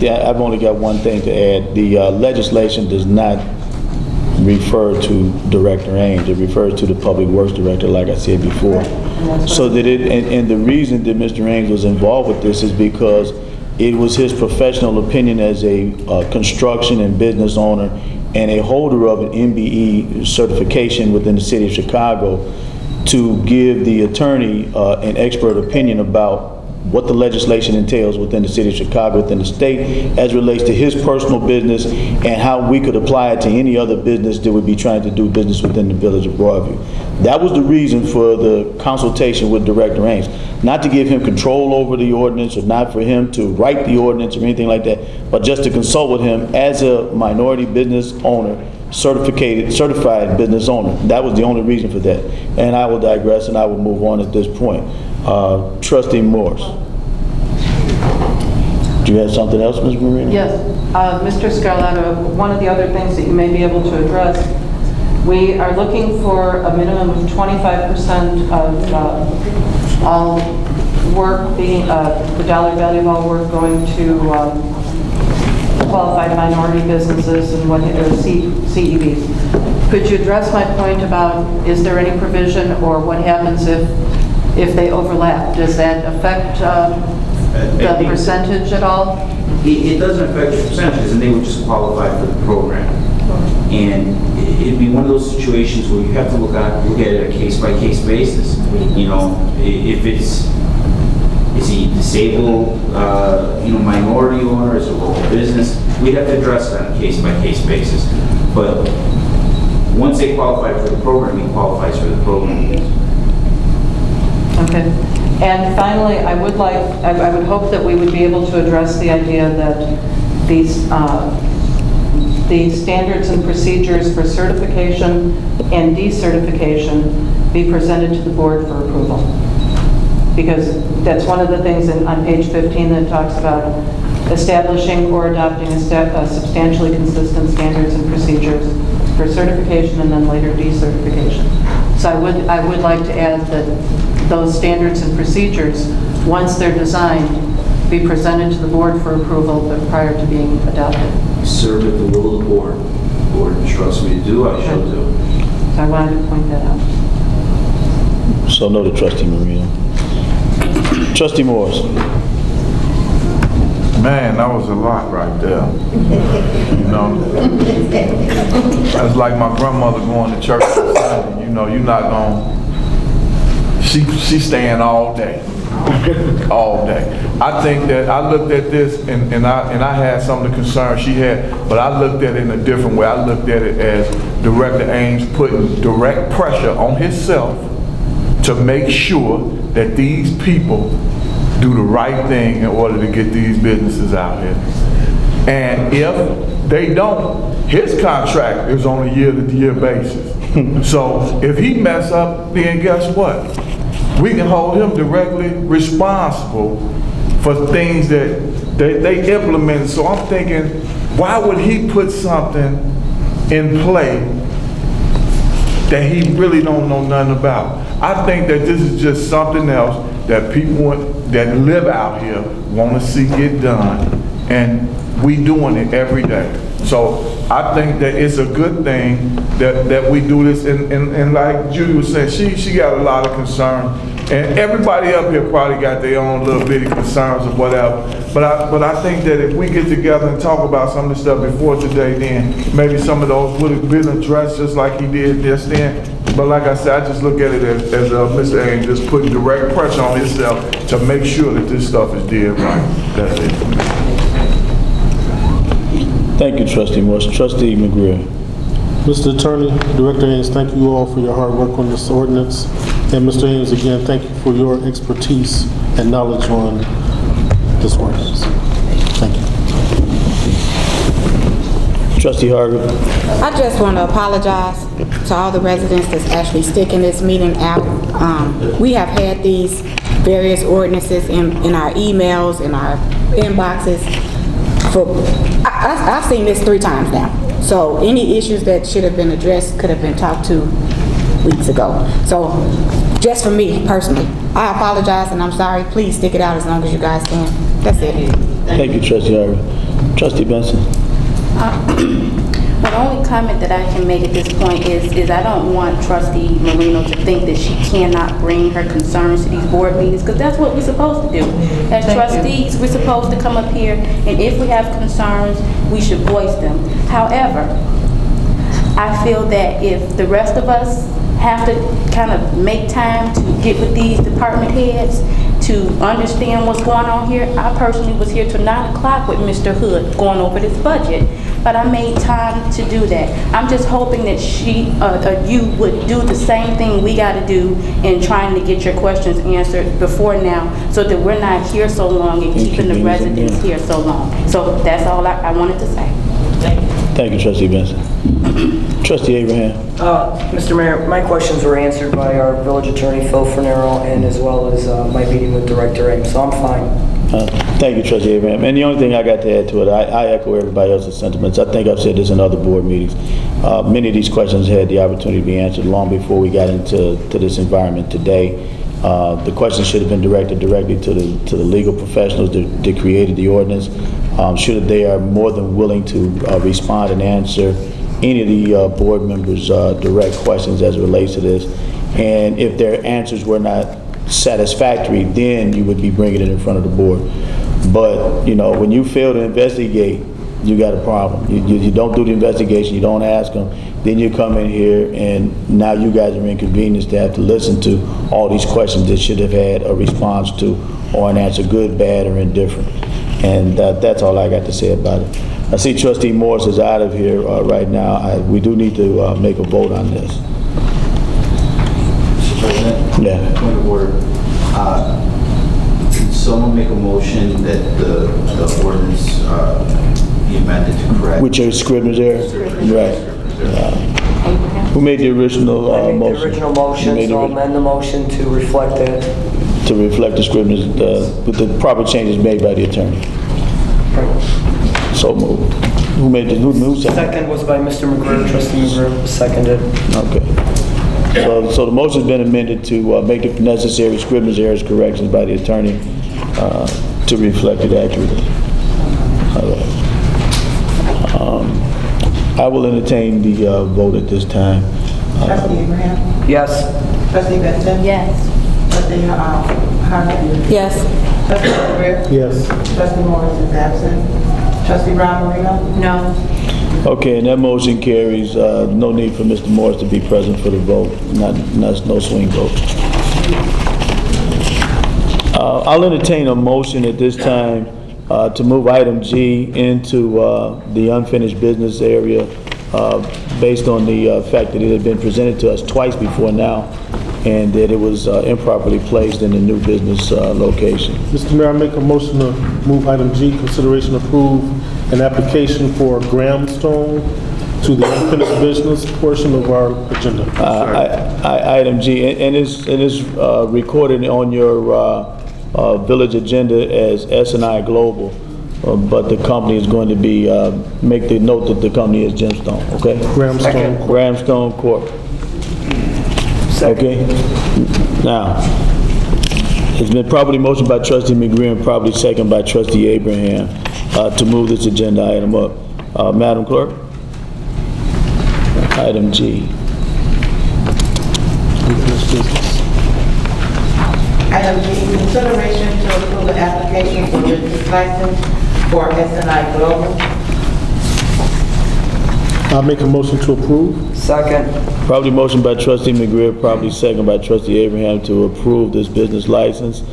Yeah, I've only got one thing to add. The legislation does not refer to Director Ames. It refers to the Public Works Director, like I said before. So that and the reason that Mr. Ames was involved with this is because it was his professional opinion as a construction and business owner and a holder of an MBE certification within the City of Chicago to give the attorney an expert opinion about what the legislation entails within the City of Chicago, within the state, as relates to his personal business and how we could apply it to any other business that would be trying to do business within the Village of Broadview. That was the reason for the consultation with Director Ames. Not to give him control over the ordinance or not for him to write the ordinance or anything like that, but just to consult with him as a minority business owner, certified business owner. That was the only reason for that. And I will digress and I will move on at this point. Trustee Morris. Do you have something else, Ms. Marino? Yes. Mr. Scarlato, one of the other things that you may be able to address, we are looking for a minimum of 25% of all work being, the dollar value of all work going to qualified minority businesses and CEBs. Could you address my point about, is there any provision or what happens if they overlap? Does that affect the percentage at all? It doesn't affect the percentages, and they would just qualify for the program. And it'd be one of those situations where you have to look at it a case-by-case basis. You know, if is he disabled, minority owner, is it a local business? We'd have to address that on a case-by-case basis. But once they qualify for the program, he qualifies for the program. Okay. And finally, I would hope that we would be able to address the idea that these the standards and procedures for certification and decertification be presented to the board for approval. because that's one of the things on page 15 that talks about establishing or adopting substantially consistent standards and procedures for certification and then later decertification. So I would like to add that those standards and procedures, once they're designed, be presented to the board for approval, but prior to being adopted. Serve at the will of the board. The board instructs me to do, I shall do. So I wanted to point that out. So no to Trustee Marino. Trustee Morris. Man, that was a lot right there. You know, that's like my grandmother going to church on Sunday. You know, you're not going. She's staying all day, all day. I think that I looked at this and I had some of the concerns she had, but I looked at it in a different way. I looked at it as Director Ames putting direct pressure on himself to make sure that these people do the right thing in order to get these businesses out here. And if they don't, his contract is on a year-to-year basis. So if he mess up, then guess what? We can hold him directly responsible for things that they implemented. So I'm thinking, why would he put something in play that he really don't know nothing about? I think that this is just something else that people that live out here want to see get done, and we doing it every day. So I think that it's a good thing that we do this, and like Judy was saying, she got a lot of concern, and everybody up here probably got their own little bitty concerns or whatever. But I think that if we get together and talk about some of this stuff before today, then maybe some of those would have been addressed just like he did just then. But like I said, I just look at it as Mr. Ames just putting direct pressure on himself to make sure that this stuff is did right. That's it. Thank you, Trustee Morris. Trustee McGreer. Mr. Attorney, Director Ames, thank you all for your hard work on this ordinance. And Mr. Ames, again, thank you for your expertise and knowledge on this ordinance. Thank you. Trustee Harvey. I just want to apologize to all the residents that's actually sticking this meeting out. We have had these various ordinances in our emails, in our inboxes. I've seen this 3 times now. So any issues that should have been addressed could have been talked to weeks ago. So just for me personally, I apologize and I'm sorry. Please stick it out as long as you guys can. That's it. Thank you, Trustee Harvey. Trustee Benson. The only comment that I can make at this point is I don't want Trustee Marino to think that she cannot bring her concerns to these board meetings, because that's what we're supposed to do. As trustees, we're supposed to come up here, and if we have concerns, we should voice them. However, I feel that if the rest of us have to kind of make time to get with these department heads to understand what's going on here. I personally was here till 9 o'clock with Mr. Hood going over this budget, but I made time to do that. I'm just hoping that you would do the same thing we got to do in trying to get your questions answered before now, so that we're not here so long and keeping the residents here so long. So that's all I wanted to say. Thank you. Thank you, Trustee Benson. Trustee Abraham. Mr. Mayor, my questions were answered by our village attorney, Phil Fernero, and as well as my meeting with Director Ames, so I'm fine. Thank you, Trustee Abraham. And the only thing I got to add to it, I echo everybody else's sentiments. I think I've said this in other board meetings. Many of these questions had the opportunity to be answered long before we got into this environment today. The questions should have been directed directly to the legal professionals that created the ordinance. Should they are more than willing to respond and answer any of the board members' direct questions as it relates to this. And if their answers were not satisfactory, then you would be bringing it in front of the board. But, you know, when you fail to investigate, you got a problem. You don't do the investigation, you don't ask them, then you come in here and now you guys are inconvenienced to have to listen to all these questions that should have had a response to or an answer, good, bad, or indifferent. And that's all I got to say about it. I see Trustee Morris is out of here right now. We do need to make a vote on this. Mr. President? Yeah. Point of order. Can someone make a motion that the ordinance be amended to correct? With your scrivener's error? Right. Who made the original motion? I made the original motion, so I'll amend the motion to reflect that. to reflect the scrivener's, with the proper changes made by the attorney. So moved. Who made the, who seconded? Second was by Mr. McGrew, trustee McGrew, seconded. Okay. So the motion's been amended to make the necessary scrivener's errors corrections by the attorney to reflect it accurately. All right. I will entertain the vote at this time. Trustee Abraham? Yes. Trustee Benson? Yes. Trustee Harvey? Yes. Trustee McGrew? Yes. Trustee Morris is absent. Trustee Brown Marino? No. Okay, and that motion carries. No need for Mr. Morris to be present for the vote. No swing vote. I'll entertain a motion at this time to move item G into the unfinished business area based on the fact that it had been presented to us twice before now and that it was improperly placed in the new business location. Mr. Mayor, I make a motion to move item G, consideration approve an application for Grahamstone to the unfinished business portion of our agenda. Item G, and it is recorded on your village agenda as S&I Global, but the company is going to be, make the note that the company is Gemstone, okay? Grahamstone Corp. Okay? Now, it's been properly motioned by Trustee McGrew and properly seconded by Trustee Abraham to move this agenda item up. Madam Clerk? Item G. Item G, consideration to approve the application for business license for S&I Global. I'll make a motion to approve. Second. Probably motion by Trustee McGrew, probably second by Trustee Abraham to approve this business license.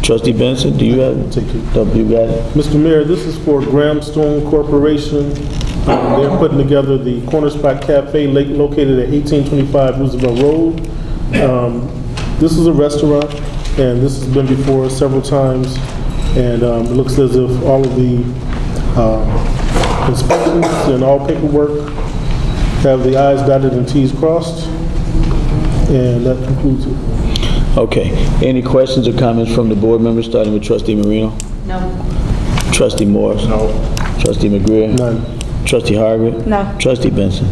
Trustee Benson, do you have it? You got it? Mr. Mayor, this is for Grahamstone Corporation. They're putting together the Corner Spot Cafe located at 1825 Roosevelt Road. This is a restaurant, and this has been before us several times, and it looks as if all of the inspections and all paperwork have the I's dotted and T's crossed, and that concludes it. Okay. Any questions or comments from the board members, starting with Trustee Marino? No. Trustee Morris? No. Trustee McGrew? None. Trustee Harvey? No. Trustee Benson?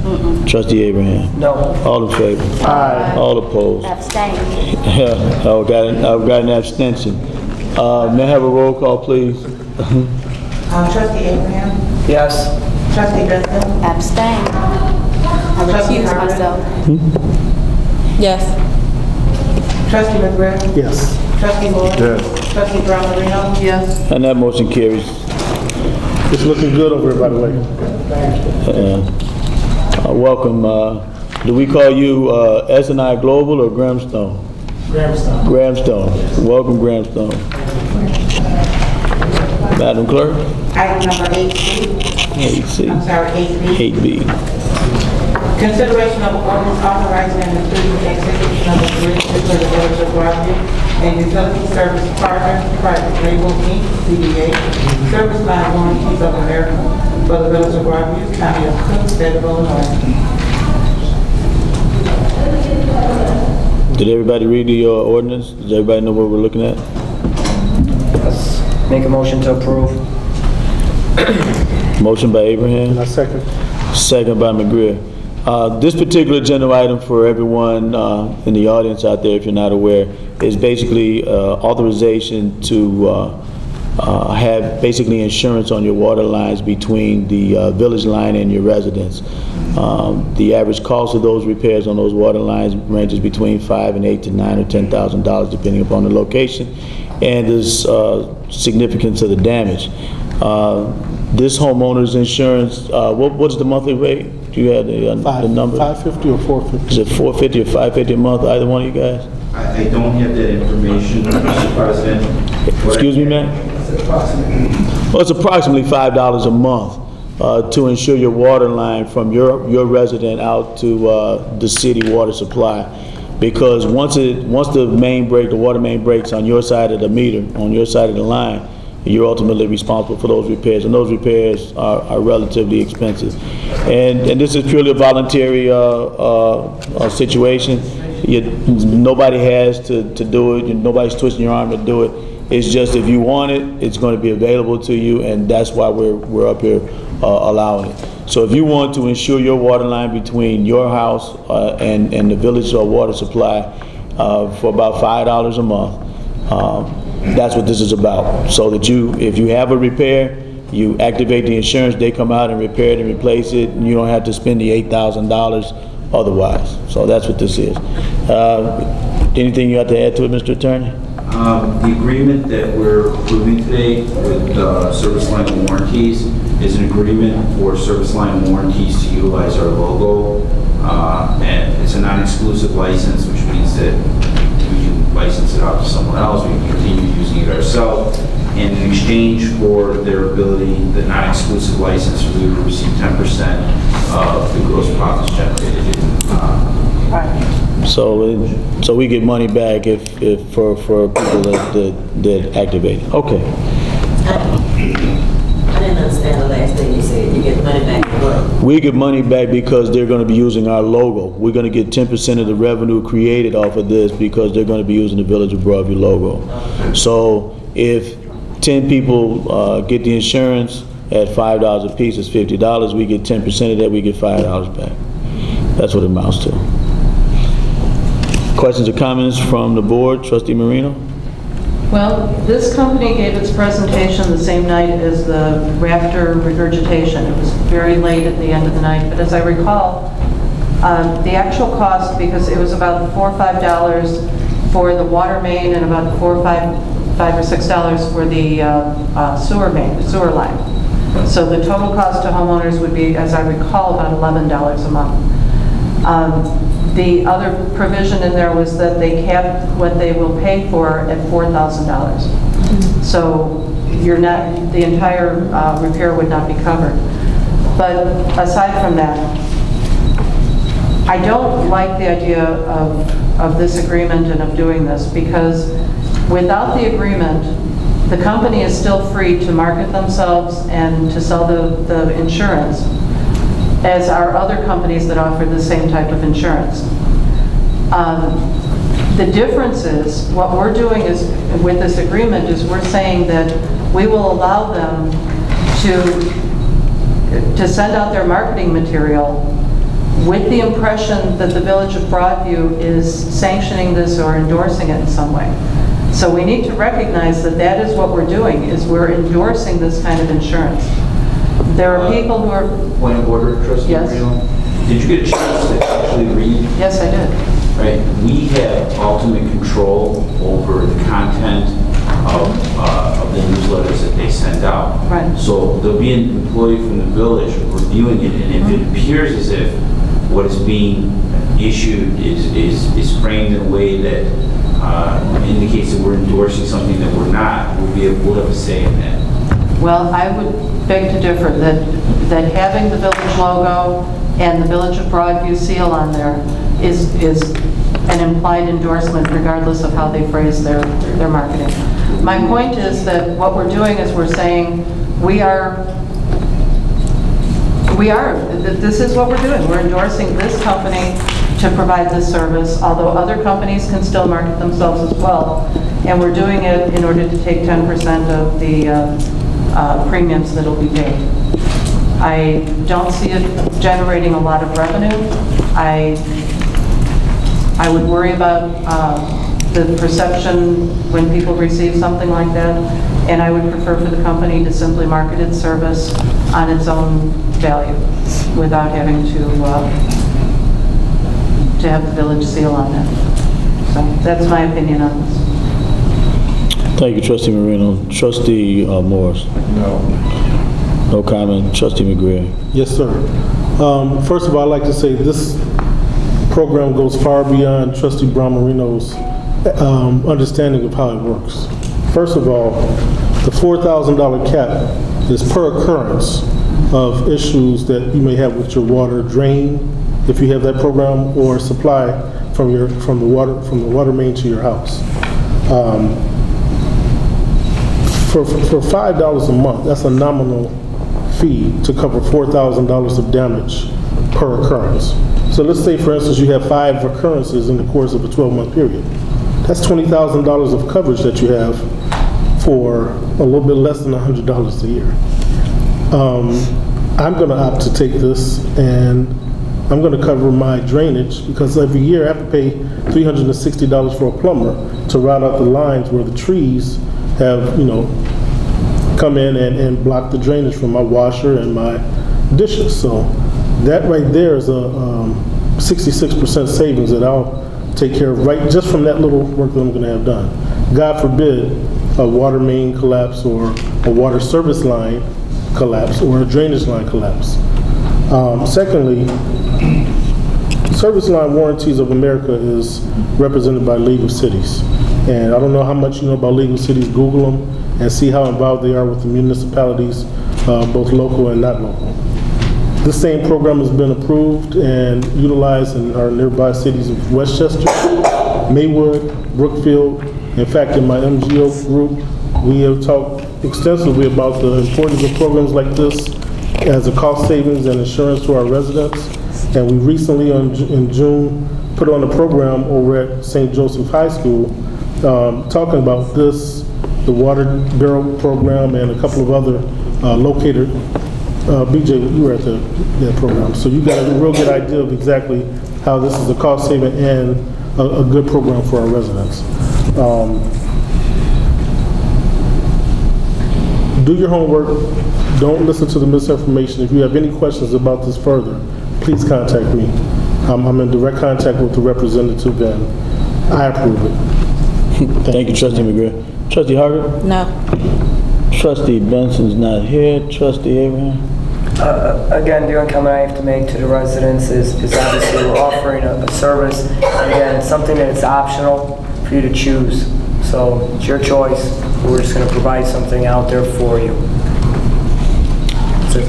Trustee Abraham? No. All in favor? Aye. All opposed? Abstain. I've got an abstention. May I have a roll call, please? Trustee Abraham? Yes. Trustee Benson? Abstain. I recuse myself. Yes. Trustee McGrew? Yes. Trustee Morris? Yes. Trustee Brown Marino? Yes. And that motion carries. It's looking good over here, by the way. Welcome. Do we call you S&I Global or Grahamstone? Grahamstone. Grahamstone. Welcome, Grahamstone. Madam Clerk? Item number 8C. 8C. I'm sorry, 8B. 8B. Consideration of ordinance authorizing and approving the execution of agreement for the village of Broadview and utility service partner, private label Inc., CBA, service line warranties of America for the village of Broadview, county of Cook, state of Illinois. Did everybody read the ordinance? Does everybody know what we're looking at? Yes. Make a motion to approve. Motion by Abraham. And I second. Second by McGrew. This particular agenda item for everyone in the audience out there, if you're not aware, is basically authorization to have basically insurance on your water lines between the village line and your residence. The average cost of those repairs on those water lines ranges between $5,000 and $8,000 to $9,000 or $10,000 depending upon the location and the significance of the damage. This homeowner's insurance, what's the monthly rate? Do you have the number? $550 or $450? Is it $450 or $550 a month, either one of you guys? I don't have that information, Mr. President. Excuse me, ma'am? Well, it's approximately $5 a month to insure your water line from your resident out to the city water supply. Because once the water main breaks on your side of the meter, on your side of the line, you're ultimately responsible for those repairs, and those repairs are relatively expensive. And this is purely a voluntary situation. Nobody has to do it. Nobody's twisting your arm to do it. It's just if you want it, it's going to be available to you, and that's why we're up here allowing it. So if you want to ensure your water line between your house and the village water supply for about $5 a month, that's what this is about. So that if you have a repair, you activate the insurance, they come out and repair it and replace it, and you don't have to spend the $8,000 otherwise. So that's what this is. Anything you have to add to it, Mr. Attorney? The agreement that we're approving today with Service Line Warranties is an agreement for Service Line Warranties to utilize our logo. And it's a non-exclusive license, which means that we can license it out to someone else. We can continue using it ourselves. And in exchange for their ability, the non-exclusive license, we will receive 10% of the gross profits generated. So we get money back if for people that activate. Okay. I didn't understand the last thing you said. You get money back for what? We get money back because they're going to be using our logo. We're going to get 10% of the revenue created off of this because they're going to be using the Village of Broadview logo. So if 10 people get the insurance at $5 a piece, it's $50. We get 10% of that, we get $5 back. That's what it amounts to. Questions or comments from the board? Trustee Marino? Well, this company gave its presentation the same night as the rafter regurgitation. It was very late at the end of the night, but as I recall, the actual cost, because it was about $4 or $5 for the water main and about $5 or $6 for the sewer line. So the total cost to homeowners would be, as I recall, about $11 a month. The other provision in there was that they capped what they will pay for at $4,000. So the entire repair would not be covered. But aside from that, I don't like the idea of this agreement and of doing this, because without the agreement, the company is still free to market themselves and to sell the insurance, as are other companies that offer the same type of insurance. The difference is, what we're doing is, with this agreement, is we're saying that we will allow them to send out their marketing material with the impression that the Village of Broadview is sanctioning this or endorsing it in some way. So we need to recognize that that is what we're doing, is we're endorsing this kind of insurance. There are people who are... Point of order, Trustee Yes. Marino. Did you get a chance to actually read? Yes, I did. Right. We have ultimate control over the content of the newsletters that they send out. Right. So there'll be an employee from the village reviewing it, and if it appears as if what is being issued is framed in a way that indicates that we're endorsing something that we're not, we'll have a say in that. Well, I would beg to differ that having the village logo and the Village of Broadview seal on there is an implied endorsement regardless of how they phrase their marketing. My point is that what we're doing is we're saying this is what we're doing. We're endorsing this company to provide this service, although other companies can still market themselves as well. And we're doing it in order to take 10% of the premiums that will be paid. I don't see it generating a lot of revenue. I would worry about the perception when people receive something like that, and I would prefer for the company to simply market its service on its own value without having to have the village seal on it. So that's my opinion on this. Thank you, Trustee Marino. Trustee Morris? No. No comment. Trustee McGreer? Yes, sir. First of all, I'd like to say this program goes far beyond Trustee Brown Marino's understanding of how it works. First of all, the $4,000 cap is per occurrence of issues that you may have with your water drain, if you have that program, or supply from the water main to your house. for $5 a month, that's a nominal fee to cover $4,000 of damage per occurrence. So let's say, for instance, you have 5 occurrences in the course of a 12-month period. That's $20,000 of coverage that you have for a little bit less than $100 a year. I'm going to opt to take this, and I'm going to cover my drainage, because every year I have to pay $360 for a plumber to route out the lines where the trees have, come in and block the drainage from my washer and my dishes. So that right there is a 66% savings that I'll take care of right just from that little work that I'm going to have done. God forbid a water main collapse or a water service line collapse or a drainage line collapse. Secondly, Service Line Warranties of America is represented by League of Cities. And I don't know how much you know about League of Cities. Google them and see how involved they are with the municipalities, both local and not local. This same program has been approved and utilized in our nearby cities of Westchester, Maywood, Brookfield. In fact, in my MGO group, we have talked extensively about the importance of programs like this as a cost savings and insurance to our residents. And we recently, in June, put on a program over at St. Joseph High School talking about this, the water barrel program, and a couple of other locator. BJ, you were at that program. So you got a real good idea of exactly how this is a cost saving and a good program for our residents. Do your homework. Don't listen to the misinformation. If you have any questions about this further, please contact me. I'm in direct contact with the representative, and I approve it. Thank you, Trustee McGrath. Trustee Hargett? No. Trustee Benson's not here. Trustee Abraham? Again, the only comment I have to make to the residents is obviously we're offering a service. And again, it's something that it's optional for you to choose. So it's your choice. We're just going to provide something out there for you. That's it.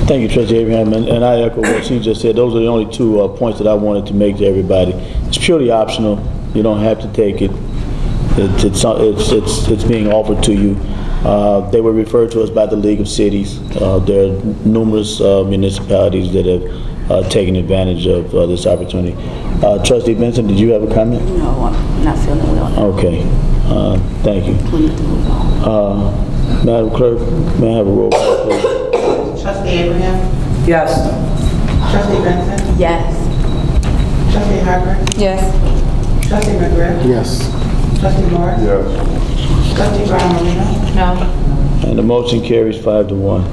Thank you, Trustee Abraham, and I echo what she just said. Those are the only 2 points that I wanted to make to everybody. It's purely optional. You don't have to take it. It's being offered to you. They were referred to us by the League of Cities. There are numerous municipalities that have taken advantage of this opportunity. Trustee Benson, did you have a comment? No, I'm not feeling well. Okay. Thank you. Madam Clerk, may I have a roll call, please? Trustee Abraham? Yes. Trustee Benson? Yes. Trustee Harper? Yes. Trustee McGrath? Yes. Trustee Morris? Yes. Trustee Brown Marino? No. And the motion carries 5-1.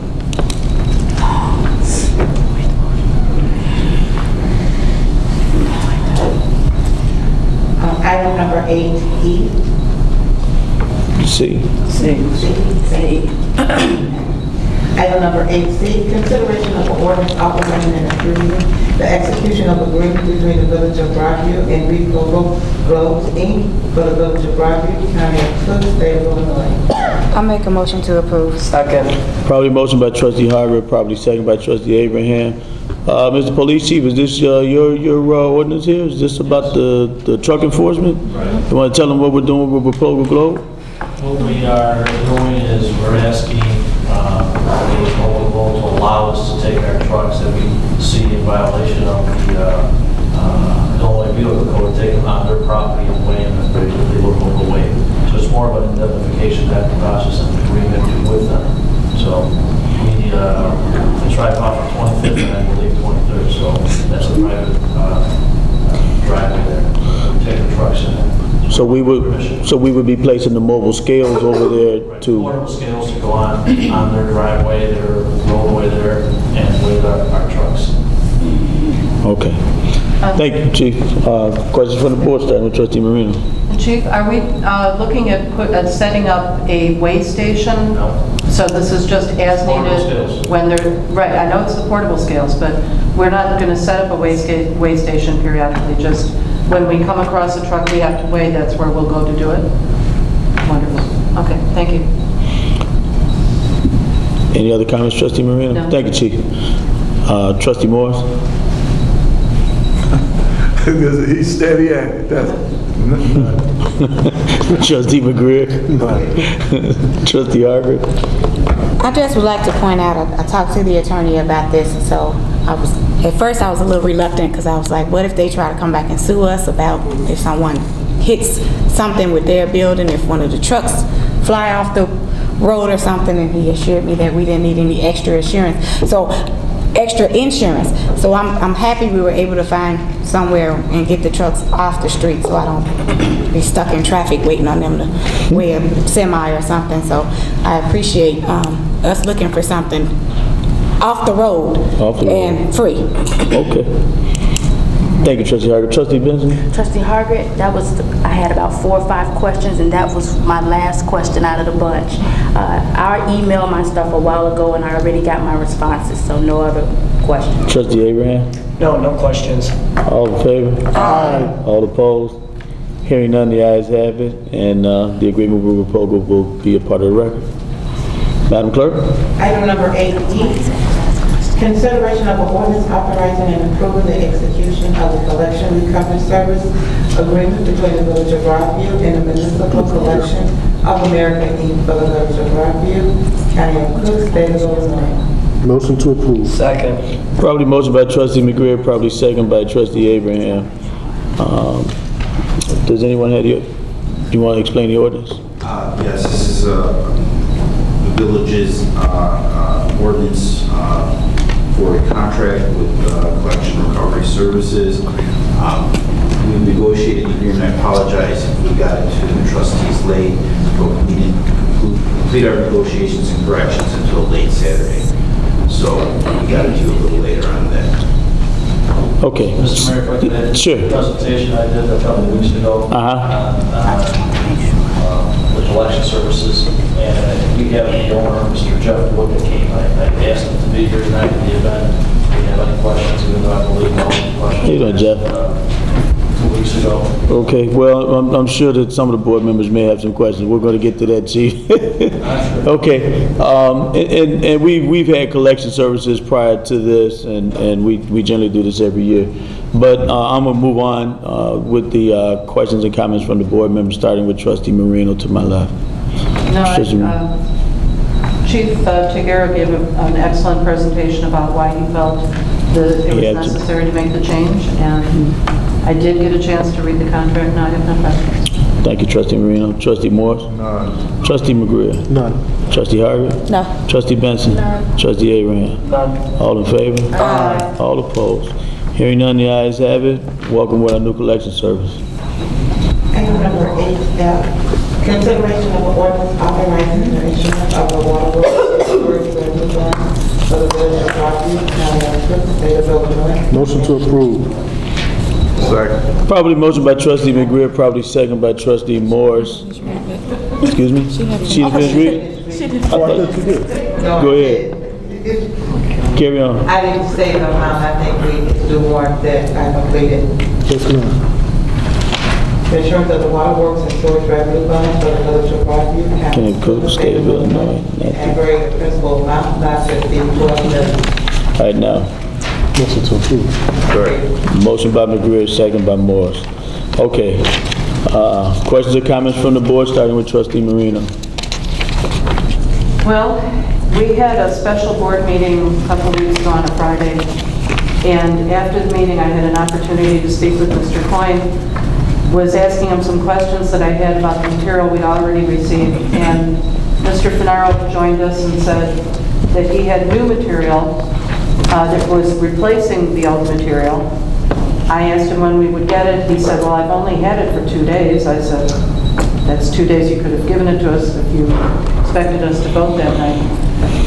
Item number 8E. C. Item number 8C, consideration of an ordinance authorizing and approving the execution of agreement between the Village of Broadview and Reef Globes, Inc. for the Village of Broadview, County of Cook, State of Illinois. I'll make a motion to approve. Second. Probably motion by Trustee Harper, probably second by Trustee Abraham. Mr. Police Chief, is this your ordinance here? Is this about the truck enforcement? Right. You want to tell them what we're doing with Provo Globe? What we are doing is we're asking the local law to allow us to take our trucks that we see in violation of the Illinois Vehicle Code, take them on their property and weigh them if they look overweight. So it's more of an indemnification type of process and agreement with them. So we try off for 25th and I believe 23rd. So that's a private driveway there. We take the trucks in. So we would be placing the mobile scales over there Right, to portable scales to go on their driveway, their roadway there, and with our trucks. Okay. Thank you, Chief. Questions from the board, starting with Trustee Marino. Chief, are we looking at setting up a weigh station? No. So this is just as Portable needed scales. when they're, right, I know it's the portable scales, but we're not going to set up a weigh station periodically, just when we come across a truck we have to weigh, that's where we'll go to do it? Wonderful. Okay, thank you. Any other comments, Trustee Marino? No. Thank you, Chief. Trustee Morris? He's steady at it, that's Trustee McGreer. Trustee Harvard. I just would like to point out, I talked to the attorney about this, so at first I was a little reluctant because I was like, what if they try to come back and sue us about if someone hits something with their building, if one of the trucks fly off the road or something, and he assured me that we didn't need any extra insurance. So I'm happy we were able to find somewhere and get the trucks off the street so I don't be stuck in traffic waiting on them to weigh a semi or something. So I appreciate us looking for something off the road and free. Okay. Thank you, Trustee Hargett. Trustee Benson? Trustee Hargett, I had about 4 or 5 questions, and that was my last question out of the bunch. I emailed my stuff a while ago, and I already got my responses, so no other questions. Trustee Abraham? No questions. All in favor? Aye. All opposed? Hearing none, the ayes have it, and the agreement with Repogo will be a part of the record. Madam Clerk? Item number 8E, consideration of an ordinance authorizing and approving the execution of the collection recovery service agreement between the Village of Broadview and the Municipal Collection of America, Inc. for the Village of Broadview, County of Cook, State of Illinois. Motion to approve. Second. Probably motion by Trustee McGreer, probably second by Trustee Abraham. Does anyone have do you want to explain the ordinance? Yes, this is the village's ordinance for a contract with collection recovery services. We negotiated the agreement. I apologize if we got it to the trustees late, but we didn't complete our negotiations and corrections until late Saturday. So we got it to you a little later on that. Okay. Mr. Mayor, if I could add sure. The presentation I did a couple of weeks ago on the collection services, and we have the owner, Mr. Jeff Wood, that came. I asked him to be here tonight at the event. If you have any questions, even though I believe no questions. How you doing, Jeff? 2 weeks ago. Okay, well, I'm sure that some of the board members may have some questions. We're going to get to that, Chief. Okay, and we've had collection services prior to this, and we generally do this every year. But I'm going to move on with the questions and comments from the board members, starting with Trustee Marino to my left. Chief Tegera gave an excellent presentation about why he felt that it was necessary to make the change, and I did get a chance to read the contract. Now I have no questions. Thank you, Trustee Marino. Trustee Morris? None. Trustee McGreer? None. Trustee Hargett? No. Trustee Benson? None. Trustee Abraham? None. All in favor? Aye. All opposed? Hearing none, the ayes have it. Welcome with our new collection service. Item number 8F, consideration of an ordinance authorizing the issuance of a water works for the Village of Broadview, County of Cook, State of Illinois. Motion to approve. Second. Probably motion by Trustee McGreer, probably second by Trustee Morris. Excuse me? She didn't finish reading? I thought you did. Go ahead. Carry on. I didn't say the amount. I think we do warrant that I completed. Yes, ma'am. The insurance of the water works and storage revenue funds for the Village of Broadview, County of Cook, State of Illinois, and grade the principal amount not to exceed $12 million. All right, now. Motion to approve. Motion by McGreer, second by Morris. Okay. Questions or comments from the board, starting with Trustee Marino. Well, we had a special board meeting a couple of weeks ago on a Friday, and after the meeting I had an opportunity to speak with Mr. Coyne. Was asking him some questions that I had about the material we'd already received, and Mr. Finaro joined us and said that he had new material that was replacing the old material. I asked him when we would get it. He said, well, I've only had it for 2 days. I said, that's 2 days you could have given it to us if you expected us to vote that night.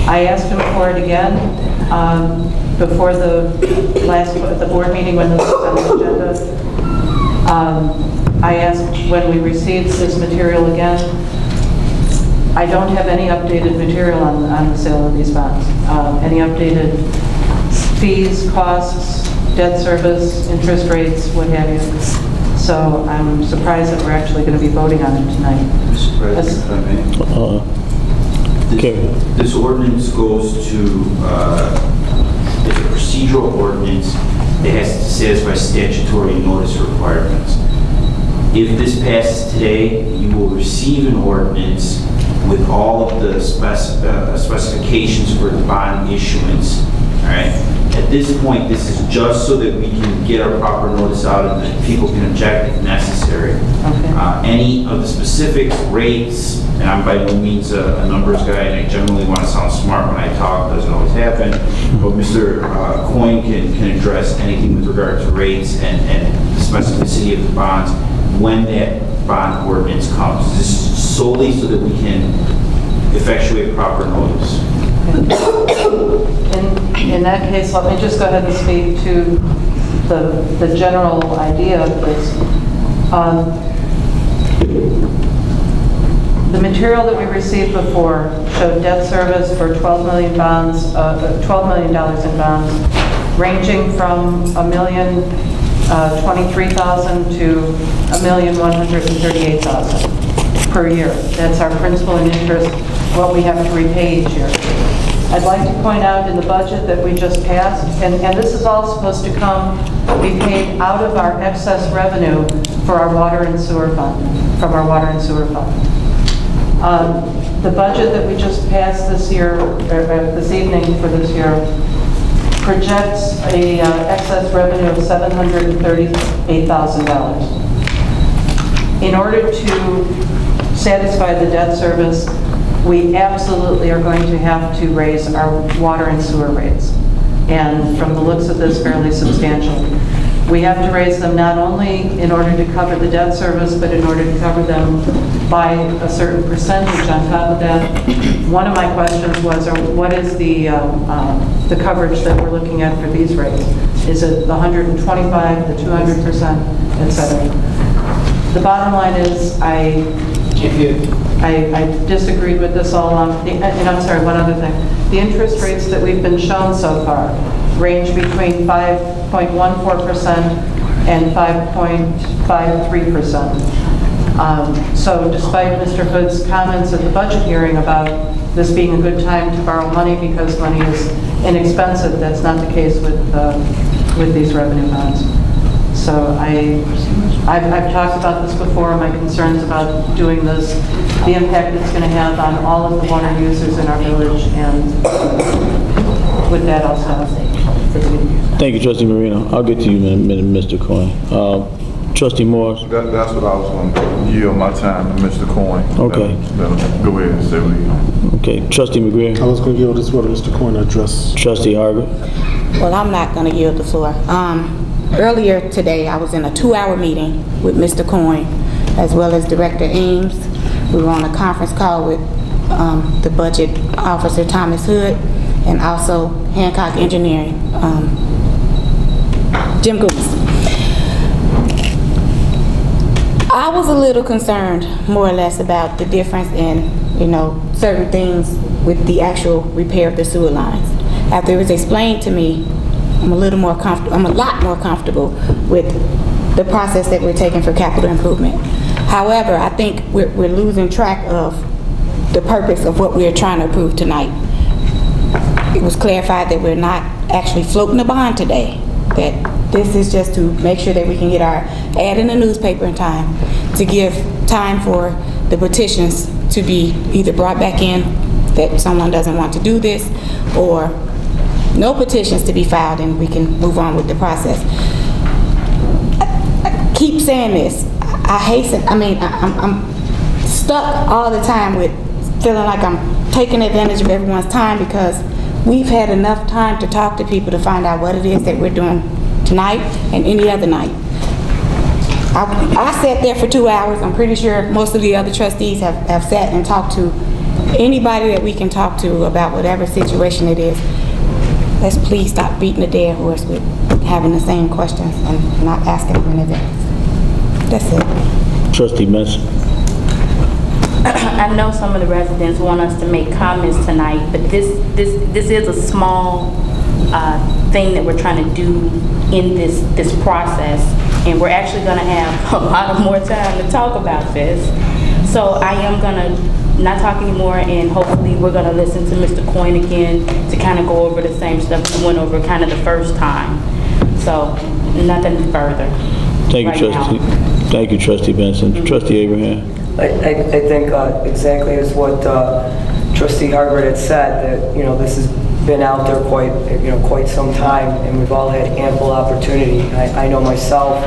I asked him for it again before the board meeting when this was on the agenda. I asked when we received this material again. I don't have any updated material on the sale of these bonds. Any updated fees, costs, debt service, interest rates, what have you. So I'm surprised that we're actually going to be voting on it tonight. Mr. President, if I may. This ordinance goes to, it's a procedural ordinance it has to satisfy statutory notice requirements. If this passes today, you will receive an ordinance with all of the specifications for the bond issuance, all right? At this point, this is just so that we can get our proper notice out and that people can object if necessary. Okay. Any of the specifics, rates, and I'm by no means a numbers guy, and I generally want to sound smart when I talk, doesn't always happen, but Mr. Coyne can address anything with regard to rates and the specificity of the bonds when that bond ordinance comes. This is solely so that we can effectuate proper notice. In that case, let me just go ahead and speak to the general idea of this. The material that we received before showed debt service for 12 million bonds, $12 million in bonds, ranging from $1,023,000 to $1,138,000 per year. That's our principal and interest, what we have to repay each year. I'd like to point out in the budget that we just passed, and this is all supposed to be paid out of our excess revenue for our water and sewer fund, from our water and sewer fund. The budget that we just passed this year, or this evening for this year, projects a excess revenue of $738,000. In order to satisfy the debt service, we absolutely are going to have to raise our water and sewer rates. And from the looks of this, fairly substantial. We have to raise them not only in order to cover the debt service, but in order to cover them by a certain percentage on top of that. One of my questions was, what is the coverage that we're looking at for these rates? Is it the 125, the 200%, et cetera? The bottom line is, I disagreed with this all along. And I'm sorry, one other thing. The interest rates that we've been shown so far range between 5.14% and 5.53%. So despite Mr. Hood's comments at the budget hearing about this being a good time to borrow money because money is inexpensive, that's not the case with these revenue bonds. So I've talked about this before, my concerns about doing this, the impact it's going to have on all of the water users in our village, and with that I'll stop. Thank you, Trustee Marino. I'll get to you in a minute, Mr. Coyne. Trustee Morris. That's what I was going to yield my time to Mr. Coyne. Okay. Go ahead and say what you know. Okay, Trustee McGreer. I was going to yield this one to Mr. Coyne to address. Trustee Hargett. Well, I'm not going to yield the floor. Earlier today, I was in a 2-hour meeting with Mr. Coyne, as well as Director Ames. We were on a conference call with the budget officer, Thomas Hood, and also Hancock Engineering, Jim Goods. I was a little concerned, more or less, about the difference in, certain things with the actual repair of the sewer lines. After it was explained to me, I'm a lot more comfortable with the process that we're taking for capital improvement. However, I think we're losing track of the purpose of what we're trying to approve tonight. It was clarified that we're not actually floating a bond today, that this is just to make sure that we can get our ad in the newspaper in time, to give time for the petitions to be either brought back in, that someone doesn't want to do this, or no petitions to be filed and we can move on with the process. I keep saying this. I'm stuck all the time with feeling like I'm taking advantage of everyone's time, because we've had enough time to talk to people to find out what it is that we're doing tonight and any other night. I sat there for 2 hours. I'm pretty sure most of the other trustees have sat and talked to anybody that we can talk to about whatever situation it is. Let's please stop beating the dead horse with having the same questions and not asking them in advance. That's it. Trustee Benson. I know some of the residents want us to make comments tonight, but this is a small thing that we're trying to do in this process, and we're actually going to have a lot of more time to talk about this. So I am going to not talk anymore, and hopefully we're going to listen to Mr. Coyne again to kind of go over the same stuff we went over kind of the first time. So nothing further. Thank you, right Trustee. now. Thank you, Trustee Benson. Trustee Abraham. I think exactly as what Trustee Harvard had said, that, this has been out there quite some time, and we've all had ample opportunity. I know myself,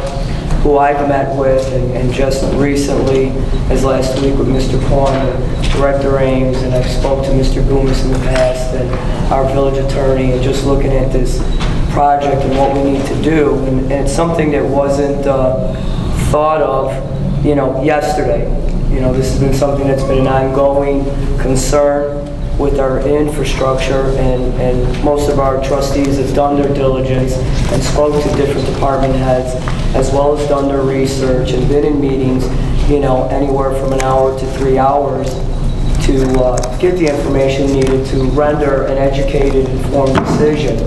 who I've met with, and just recently, as last week with Mr. Korn, Director Ames, and I've spoke to Mr. Goomis in the past, and our village attorney, and just looking at this project and what we need to do, and it's something that wasn't thought of, yesterday. This has been something that's been an ongoing concern with our infrastructure, and most of our trustees have done their diligence and spoke to different department heads, as well as done their research and been in meetings, anywhere from an hour to 3 hours to get the information needed to render an educated, informed decision.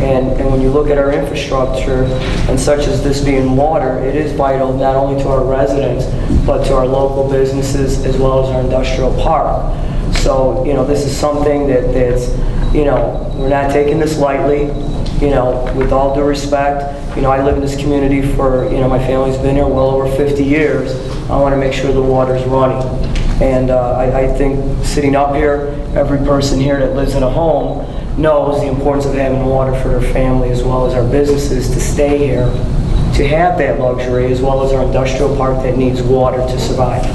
And when you look at our infrastructure, and such as this being water, it is vital not only to our residents, but to our local businesses as well as our industrial park. So, this is something that's, we're not taking this lightly, with all due respect. I live in this community for, my family's been here well over 50 years. I want to make sure the water's running. And I think sitting up here, every person here that lives in a home knows the importance of having water for their family as well as our businesses to stay here, to have that luxury, as well as our industrial park that needs water to survive.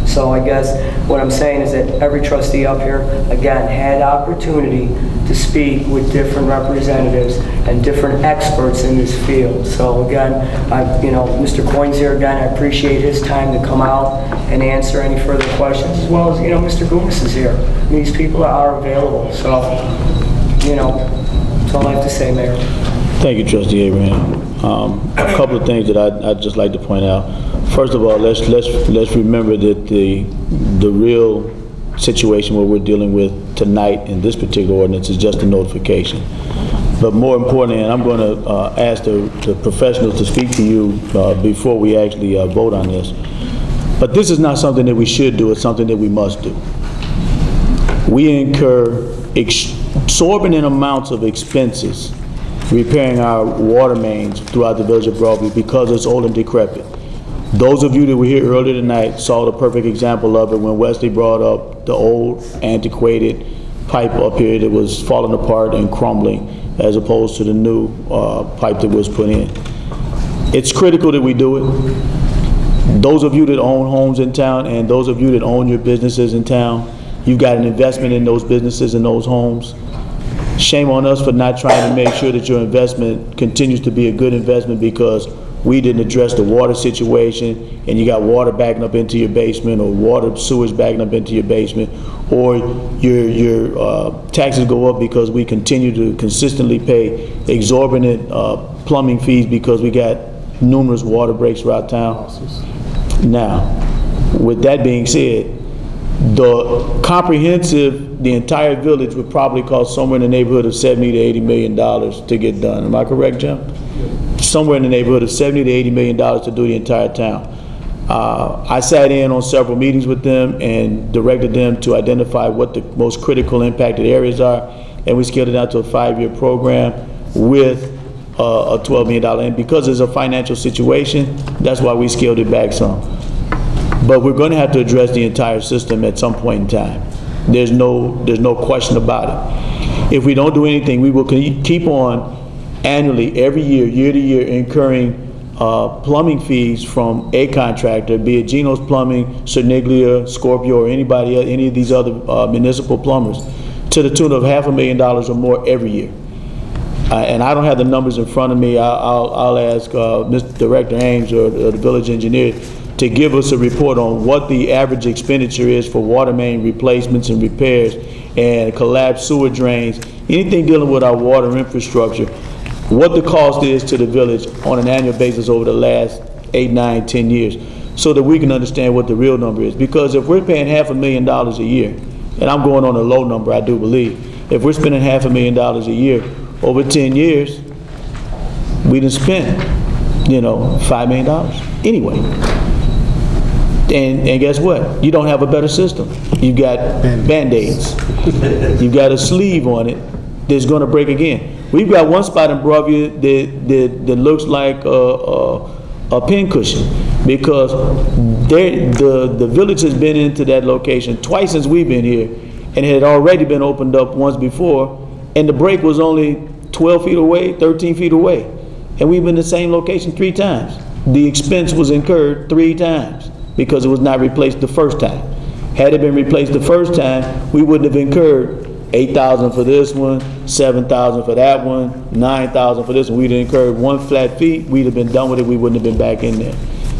So I guess what I'm saying is that every trustee up here, again, had opportunity to speak with different representatives and different experts in this field. So again, Mr. Coyne's here again. I appreciate his time to come out and answer any further questions, as well as, Mr. Goomis is here. These people are available. So, that's all I have to say, Mayor. Thank you, Trustee Abraham. A couple of things that I'd just like to point out. First of all, let's remember that the real situation what we're dealing with tonight in this particular ordinance is just a notification. But more importantly, and I'm going to ask the professionals to speak to you before we actually vote on this. But this is not something that we should do, it's something that we must do. We incur exorbitant amounts of expenses repairing our water mains throughout the village of Broadview because it's old and decrepit. Those of you that were here earlier tonight saw the perfect example of it when Wesley brought up the old, antiquated pipe up here that was falling apart and crumbling as opposed to the new pipe that was put in. It's critical that we do it. Those of you that own homes in town and those of you that own your businesses in town, you've got an investment in those businesses and those homes. Shame on us for not trying to make sure that your investment continues to be a good investment because we didn't address the water situation and you got water backing up into your basement or water sewage backing up into your basement, or your taxes go up because we continue to consistently pay exorbitant plumbing fees because we got numerous water breaks throughout town. Now, with that being said, the entire village would probably cost somewhere in the neighborhood of $70 to $80 million to get done. Am I correct, Jim? Somewhere in the neighborhood of $70 to $80 million to do the entire town. I sat in on several meetings with them and directed them to identify what the most critical impacted areas are, and we scaled it down to a 5-year program with a $12 million. And because it's a financial situation, that's why we scaled it back some. But we're going to have to address the entire system at some point in time. There's no question about it. If we don't do anything, we will keep on annually, every year, year to year, incurring plumbing fees from a contractor, be it Geno's Plumbing, Cerniglia, Scorpio, or anybody else, any of these other municipal plumbers, to the tune of $500,000 or more every year. And I don't have the numbers in front of me. I'll ask Mr. Director Ames or the village engineer to give us a report on what the average expenditure is for water main replacements and repairs and collapsed sewer drains, anything dealing with our water infrastructure, what the cost is to the village on an annual basis over the last 8, 9, 10 years, so that we can understand what the real number is. Because if we're paying $500,000 a year, and I'm going on a low number, I do believe, if we're spending $500,000 a year over 10 years, we done spent, $5 million anyway. And guess what? You don't have a better system. You've got Band-Aids. You've got a sleeve on it that's going to break again. We've got one spot in Broadview that looks like a pin cushion, because the village has been into that location twice since we've been here, and it had already been opened up once before, and the break was only 12 feet away, 13 feet away, and we've been in the same location 3 times. The expense was incurred 3 times because it was not replaced the first time. Had it been replaced the first time, we wouldn't have incurred $8,000 for this one, $7,000 for that one, $9,000 for this one. We'd have incurred 1 flat fee. We'd have been done with it. We wouldn't have been back in there.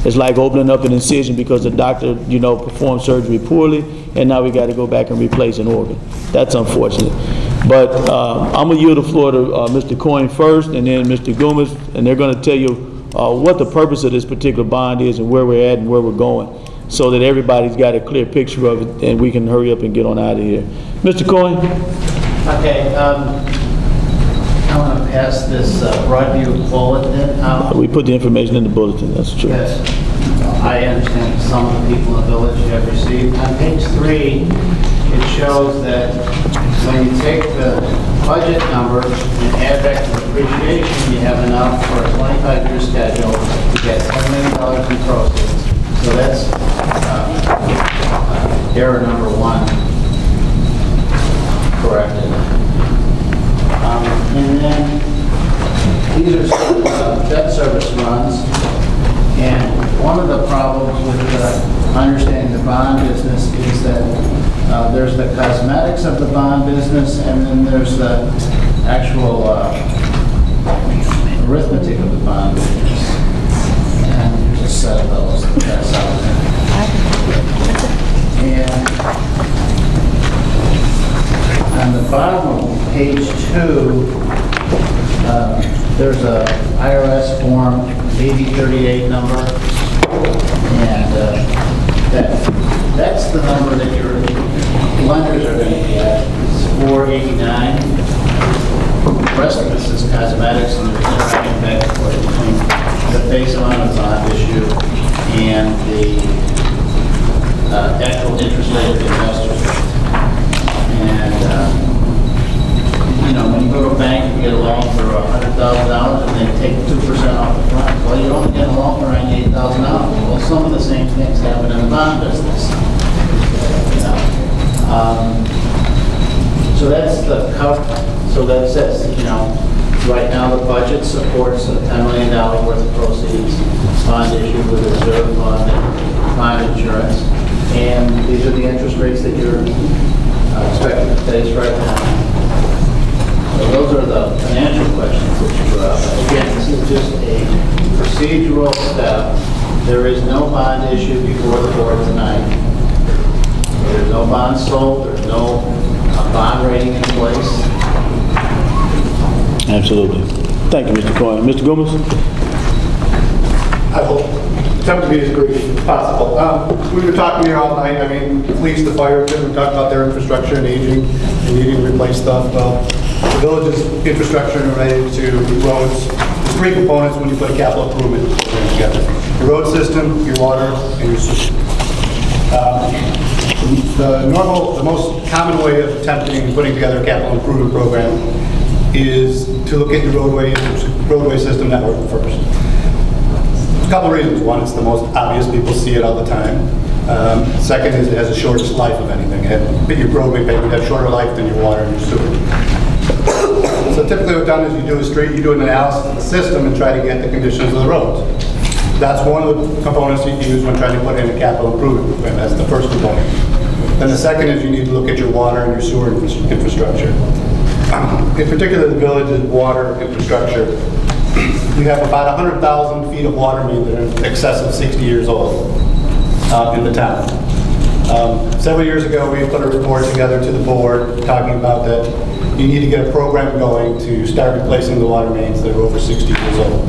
It's like opening up an incision because the doctor, you know, performed surgery poorly, and now we got to go back and replace an organ. That's unfortunate. But I'm gonna yield the floor to Mr. Coyne first, and then Mr. Goomis, and they're gonna tell you what the purpose of this particular bond is and where we're at and where we're going, so that everybody's got a clear picture of it and we can hurry up and get on out of here. Mr. Coyne? Okay, I want to pass this Broadview bulletin out. We put the information in the bulletin, that's true. Yes, I understand some of the people in the village have received. On page 3, it shows that when you take the budget number and add back the depreciation, you have enough for a 25-year schedule to get $10 million in proceeds. So that's error number 1 corrected. And then these are some debt service runs. And one of the problems with understanding the bond business is that there's the cosmetics of the bond business, and then there's the actual arithmetic of the bond business. And there's a set of those that's out there. And on the bottom of page 2, there's a IRS form 8038 number, and that's the number that your lenders are going to get. It's 489. The rest of this is cosmetics, and there's interaction back and forth between the face amount of bond issue and the actual interest rate of the investor. And you know, when you go to a bank and get a loan for $100,000 and they take 2% off the front, well, you're only getting a loan for $98,000. Well, some of the same things happen in the bond business. You know? So that's the cover. So that says, you know, right now the budget supports a $10 million worth of proceeds, bond issue with a reserve fund and bond insurance. And these are the interest rates that you're expected to face right now. So those are the financial questions that you brought up. Again, this is just a procedural step. There is no bond issue before the board tonight. There's no bond sold. There's no bond rating in place. Absolutely. Thank you, Mr. Coyne. Mr. Goomis? I will attempt to be as brief as possible. We were talking here all night. I mean, the police, the fire, we talked about their infrastructure and aging and needing to replace stuff. Well, the village's infrastructure related to roads, there's 3 components when you put a capital improvement program together. Your road system, your water, and your sewer. The most common way of attempting putting together a capital improvement program is to look at your roadway system network first. There's a couple of reasons. One, it's the most obvious. People see it all the time. Second is it has the shortest life of anything. Your roadway pavement has shorter life than your water and your sewer. So typically what's done is you do an analysis of the system and try to get the conditions of the roads. That's one of the components you use when trying to put in a capital improvement program. That's the first component. Then the second is you need to look at your water and your sewer infrastructure. In particular, the village's water infrastructure, we have about 100,000 feet of water main that are in excess of 60 years old in the town. Several years ago, we put a report together to the board talking about that you need to get a program going to start replacing the water mains that are over 60 years old.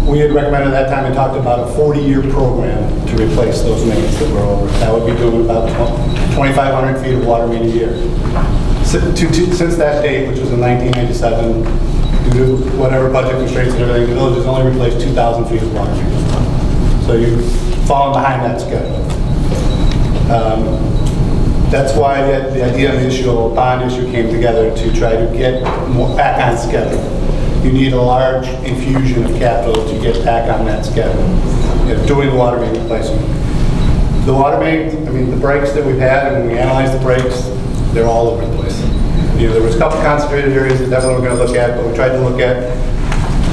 We had recommended at that time and talked about a 40-year program to replace those mains that were over. That would be doing about 2,500 feet of water main a year. Since that date, which was in 1997, due to whatever budget constraints and everything, the village has only replaced 2,000 feet of water main. So you've fallen behind that schedule. That's why the idea of the issue of a bond issue came together to try to get more back on schedule. You need a large infusion of capital to get back on that schedule, doing the water main replacement. The water main, I mean, the breaks that we've had, and when we analyze the breaks, they're all over the place. There was a couple concentrated areas that definitely we're going to look at, but we tried to look at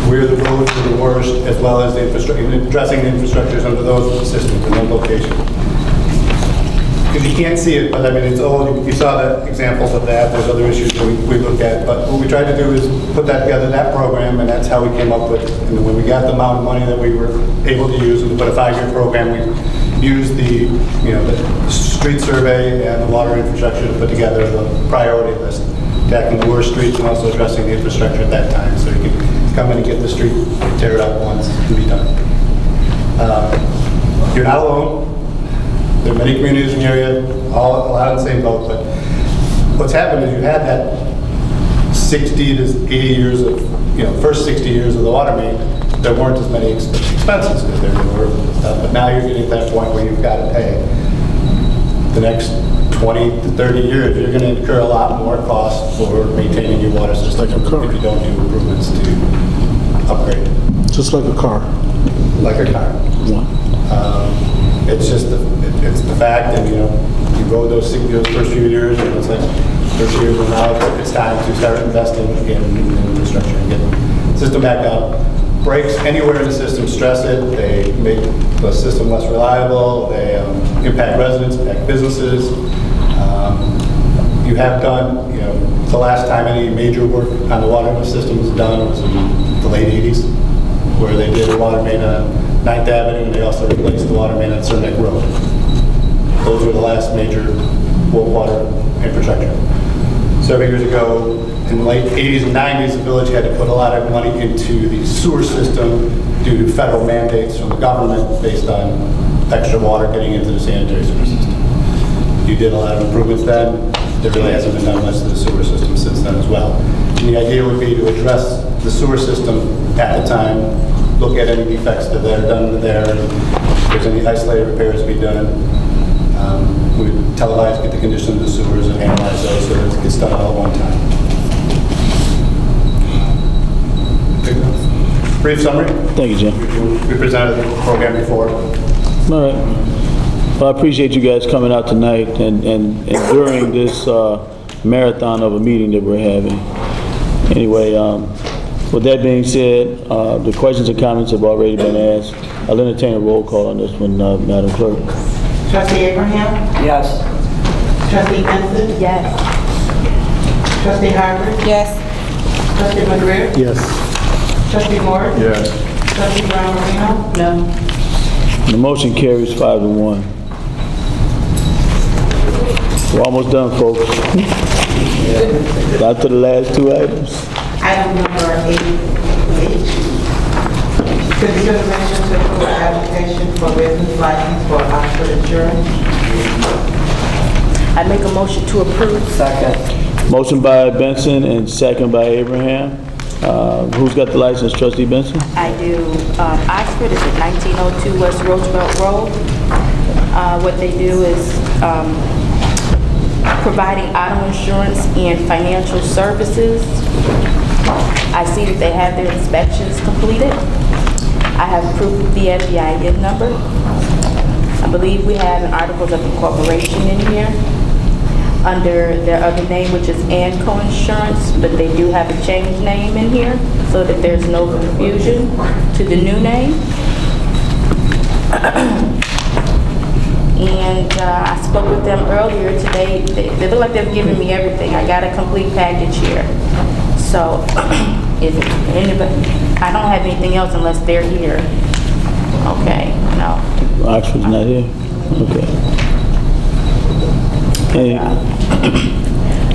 where the roads were the worst, as well as the infrastructure, addressing the infrastructures under those systems in those locations. Because you can't see it, but I mean, it's all, you saw the examples of that. There's other issues that we looked at, but what we tried to do is put that together, that program, and that's how we came up with it. And when we got the amount of money that we were able to use, and to put a 5-year program, we used the, the street survey and the water infrastructure to put together the priority list, attacking the worst streets and also addressing the infrastructure at that time, so you can come in and get the street, tear it up once, and be done. You're not alone. There are many communities in the area, all allowed in the same boat, but what's happened is you had that 60 to 80 years of, first 60 years of the water main, there weren't as many expenses because there were stuff, but now you're getting to that point where you've got to pay. The next 20 to 30 years, you're going to incur a lot more cost for maintaining your water system if you don't do improvements to upgrade it. Just like a car. Like a car. It's just it's the fact, and you go those first few years, and it's like first years, and now it's time to start investing in infrastructure and get the system back up. Breaks anywhere in the system stress it. They make the system less reliable. They impact residents, impact businesses. You have done, the last time any major work on the water system was done was in the late 80s, where they did a water main on 9th Avenue, and they also replaced the water main on Cermak Road. Those were the last major water infrastructure. Several years ago, in the late 80s and 90s, the village had to put a lot of money into the sewer system due to federal mandates from the government based on extra water getting into the sanitary sewer system. You did a lot of improvements then. There really hasn't been done much to the sewer system since then as well. And the idea would be to address the sewer system at the time, look at any defects that are done there, and if there's any isolated repairs to be done. We would televise, get the condition of the sewers and analyze those so that it gets done all at one time. Brief summary. Thank you, Jim. We presented the program before. All right. Well, I appreciate you guys coming out tonight and during this marathon of a meeting that we're having. Anyway, with that being said, the questions and comments have already been asked. I'll entertain a roll call on this one, Madam Clerk. Trustee Abraham? Yes. Trustee Benson? Yes. Trustee Harvard? Yes. Trustee McGreer? Yes. Trustee Morris? Yes. Trustee Brown Marino? No. The motion carries 5-1. We're almost done, folks. Down to the last 2 items. Item number 8H. Consideration to approve application for business license for Oxford Insurance. I make a motion to approve. Second. Motion by Benson and second by Abraham. Who's got the license? Trustee Benson? I do. Oxford is at 1902 West Roosevelt Road. What they do is providing auto insurance and financial services. I see that they have their inspections completed. I have proof of the FEIN number. I believe we have an articles of incorporation in here under their other name, which is Anco Insurance, but they do have a changed name in here so that there's no confusion to the new name. And I spoke with them earlier today. They look like they've given me everything. I got a complete package here. So if anybody, I don't have anything else unless they're here. Okay, no. Oxford's not here? Okay. Hey.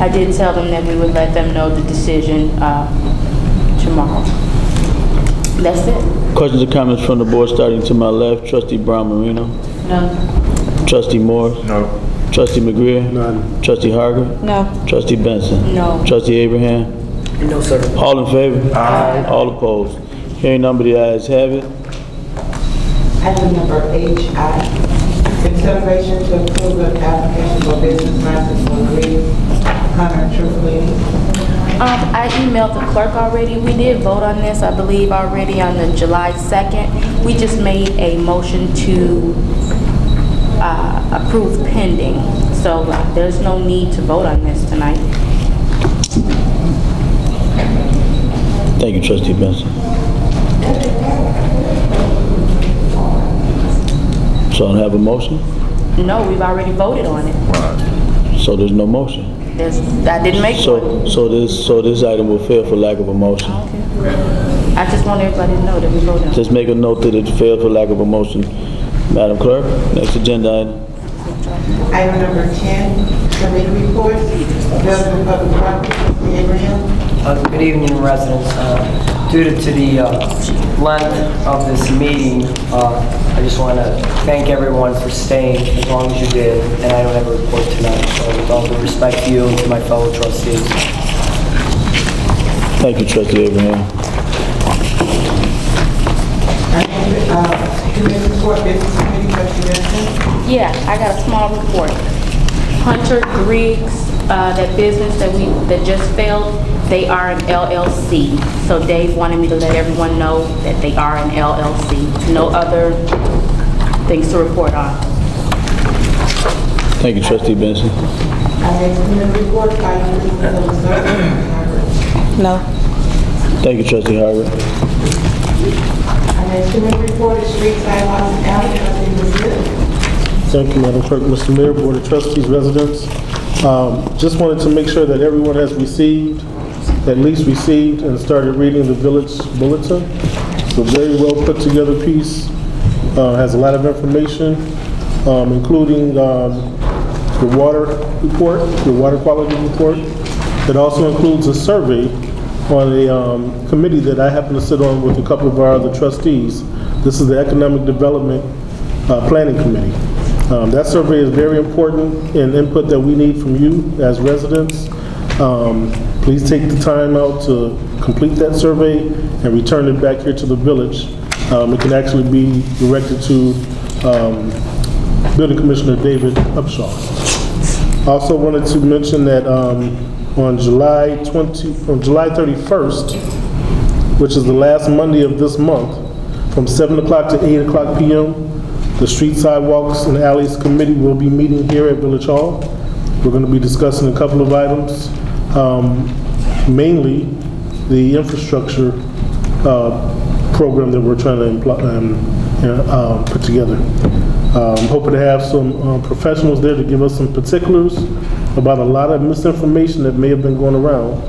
I did tell them that we would let them know the decision tomorrow. That's it. Questions or comments from the board starting to my left? Trustee Brown Marino? No. Trustee Morris? No. Trustee McGreer? None. Trustee Harger? No. Trustee Benson? No. Trustee Abraham? No, sir. All in favor? Aye. All opposed? Hearing none but the ayes have it. Item number HI. Consideration to approve the application for business license for Green Hunter True Cleaning. I emailed the clerk already. We did vote on this, I believe, already on the July 2nd. We just made a motion to approve pending. So there's no need to vote on this tonight. Thank you, Trustee Benson. So I don't have a motion? No, we've already voted on it. So there's no motion? I didn't make one. So this item will fail for lack of a motion. I just want everybody to know that we voted on it. Just make a note that it failed for lack of a motion. Madam Clerk, next agenda item. Item number 10, committee reports. Building and Public Property, Abraham. Good evening, residents. Due to the length of this meeting, I just want to thank everyone for staying as long as you did, and I don't have a report tonight, so with all due respect to you and to my fellow trustees. Thank you, Trustee Abraham. Committee report, business committee, Trustee Benson. Yeah, I got a small report. Hunter Griggs, that business that just failed, they are an LLC. So Dave wanted me to let everyone know that they are an LLC. No other things to report on. Thank you, Trustee Benson. Next committee report, item number 13. No. Thank you, Trustee Harvard. Next committee report is street sidewalks and alley, Trustee Brazil. Thank you, Madam Clerk. Mr. Mayor, Board of Trustees, residents. Just wanted to make sure that everyone has received, at least received, and started reading the village bulletin. It's a very well put together piece. Has a lot of information, including the water report, the water quality report. It also includes a survey on a committee that I happen to sit on with a couple of our other trustees. This is the Economic Development Planning Committee. That survey is very important and input that we need from you as residents. Please take the time out to complete that survey and return it back here to the village. It can actually be directed to Building Commissioner David Upshaw. Also wanted to mention that on July 31st, which is the last Monday of this month, from 7 o'clock to 8 o'clock p.m., the Street Sidewalks and Alleys Committee will be meeting here at Village Hall. We're going to be discussing a couple of items, mainly the infrastructure program that we're trying to put together. I'm hoping to have some professionals there to give us some particulars about a lot of misinformation that may have been going around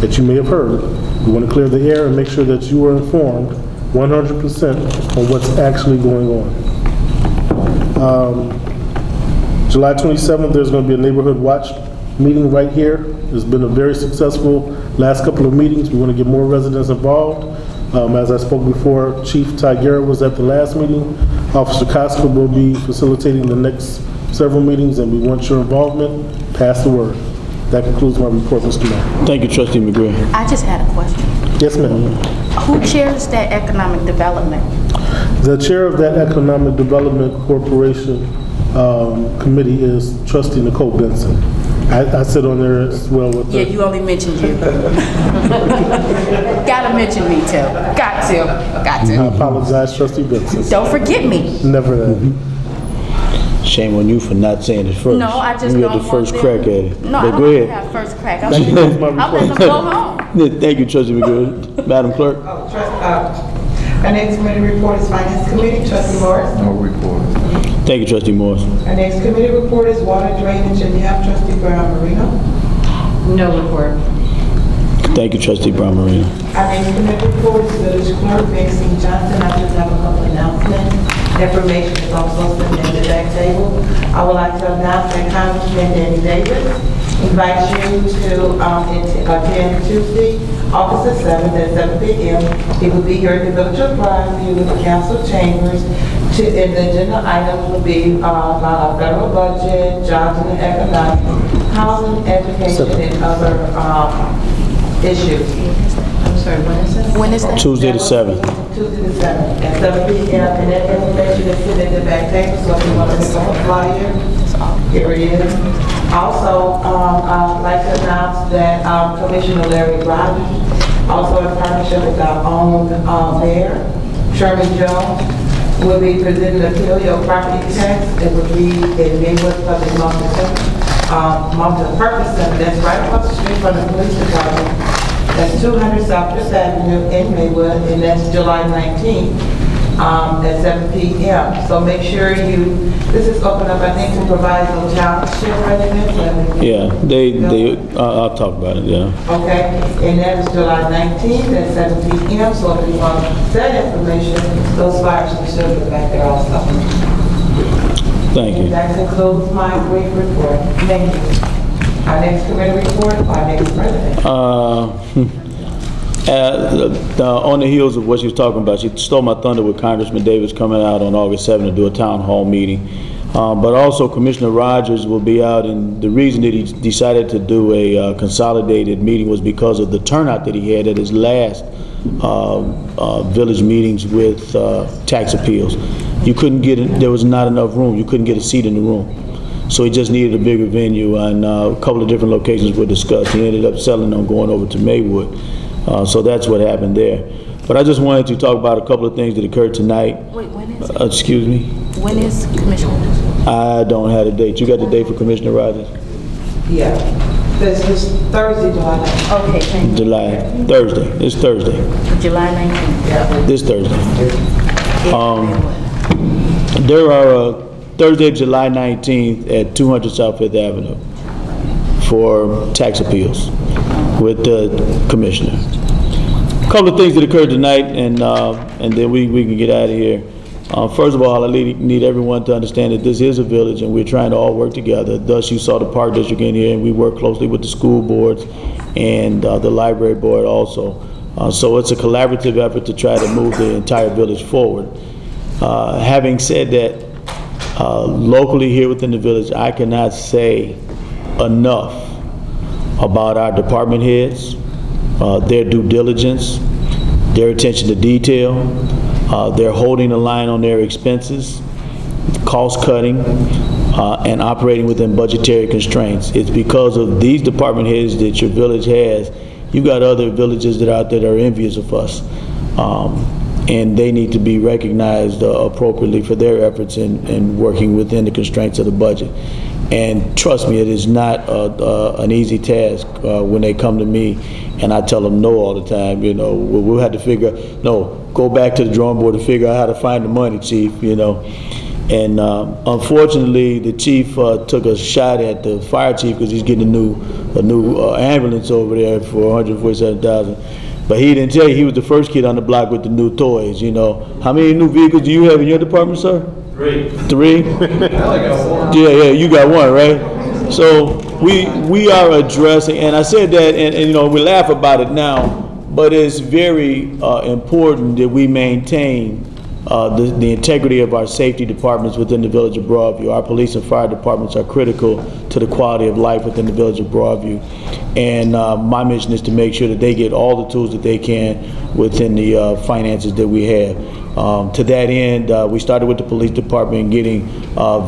that you may have heard. We want to clear the air and make sure that you are informed 100% on what's actually going on. July 27th, there's going to be a neighborhood watch meeting right here. It's been a very successful last couple of meetings. We want to get more residents involved. As I spoke before, Chief Tigera was at the last meeting. Officer Costa will be facilitating the next several meetings, and we want your involvement. Pass the word. That concludes my report, Mr. Mayor. Thank you, Trustee McGrath. I just had a question. Yes, ma'am. Who chairs that economic development? The chair of that Economic Development Corporation committee is Trustee Nicole Benson. I sit on there as well with her. Yeah, you only mentioned you. Gotta mention me too. Got to. I apologize, Trustee Benson. Don't forget me. Never that. Shame on you for not saying it first. No, I just you don't had the first want crack them. at it. No, I But don't go ahead. have first crack. I'm letting them go home. Thank you, Trustee McGrath. Madam Clerk. Our next committee report is Finance Committee, Trustee Morris. No report. Thank you, Trustee Morris. Our next committee report is Water Drainage, and you have Trustee Brown Marino. No report. Thank you, Trustee Brown Marino. Our next committee report is Village Clerk Maxine Johnson. I just have a couple announcements. Information is also listed in the back table. I would like to announce that Congressman Danny Davis invites you to attend Tuesday, August the 7th at 7 p.m. He will be here at the Village of Broadview with the council chambers. And the agenda items will be about our federal budget, jobs and economic, housing, education, and other issues. I'm sorry, when is it? When is that? Tuesday the 7th. Tuesday the 7th at 7 p.m. And that information is sitting in the back paper, so if you want to make a flyer, here it is. Also, I'd like to announce that Commissioner Larry Robbie, also in partnership with our own mayor, Sherman Jones, will be presenting a Paleo property tax. It will be in Maywood Public Multi-Purpose Center. That's right across the street from the police department. That's 200 South Fifth Avenue in Maywood, and that's July 19th at 7 p.m. So make sure this is open up, I think, to provide those township residents. Yeah, I'll talk about it, yeah. Okay, and that is July 19th at 7 p.m. So if you want that information, those flyers will still be back there also. Thank you. That concludes my brief report. Thank you. Our next committee report, our next president. On the heels of what she was talking about, she stole my thunder with Congressman Davis coming out on August 7th to do a town hall meeting. But also Commissioner Rogers will be out, and the reason that he decided to do a consolidated meeting was because of the turnout that he had at his last village meetings with tax appeals. You couldn't get in, there was not enough room. You couldn't get a seat in the room. So he just needed a bigger venue, and a couple of different locations were discussed. He ended up selling them, going over to Maywood. So that's what happened there. But I just wanted to talk about a couple of things that occurred tonight. Wait, when is excuse me? When is Commissioner? I don't have the date. You got the date for Commissioner Rogers? Yeah. This is Thursday, July 19th. Okay, thank you. July, Thursday. It's Thursday. July 19th. Yeah. This Thursday. There are Thursday, July 19th at 200 South Fifth Avenue for tax appeals with the commissioner. A couple of things that occurred tonight, and then we can get out of here. First of all, I need everyone to understand that this is a village and we're trying to all work together. Thus, you saw the park district in here, and we work closely with the school boards and the library board also. So it's a collaborative effort to try to move the entire village forward. Having said that, locally here within the village, I cannot say enough about our department heads, their due diligence, their attention to detail. They're holding the line on their expenses, cost cutting, and operating within budgetary constraints. It's because of these department heads that your village has. You got other villages that are out there that are envious of us. And they need to be recognized appropriately for their efforts in working within the constraints of the budget. And trust me, it is not an easy task when they come to me and I tell them no all the time. You know, we'll have to figure, go back to the drawing board to figure out how to find the money, chief, you know. And unfortunately, the chief took a shot at the fire chief because he's getting a new ambulance over there for $147,000. But he didn't tell you he was the first kid on the block with the new toys, you know. How many new vehicles do you have in your department, sir? 3. 3? I only got 1. Yeah, you got 1, right? So we are addressing, and I said that, and you know, we laugh about it now, but it's very important that we maintain the integrity of our safety departments within the village of Broadview. Our police and fire departments are critical to the quality of life within the village of Broadview. And my mission is to make sure that they get all the tools that they can within the finances that we have. To that end, we started with the police department getting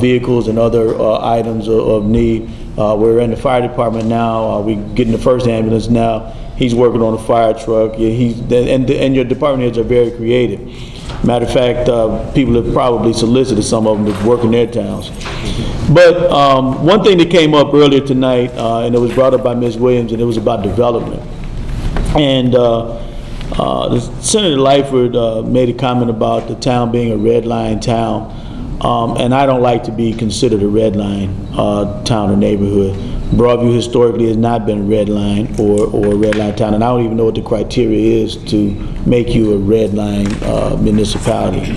vehicles and other items of need. We're in the fire department now. We're getting the first ambulance now. He's working on a fire truck. And your department heads are very creative. Matter of fact, people have probably solicited some of them to work in their towns. But one thing that came up earlier tonight, and it was brought up by Ms. Williams, and it was about development. And Senator Lightford made a comment about the town being a red line town. And I don't like to be considered a red line town or neighborhood. Broadview historically has not been a red line or a red line town, and I don't even know what the criteria is to make you a red line municipality.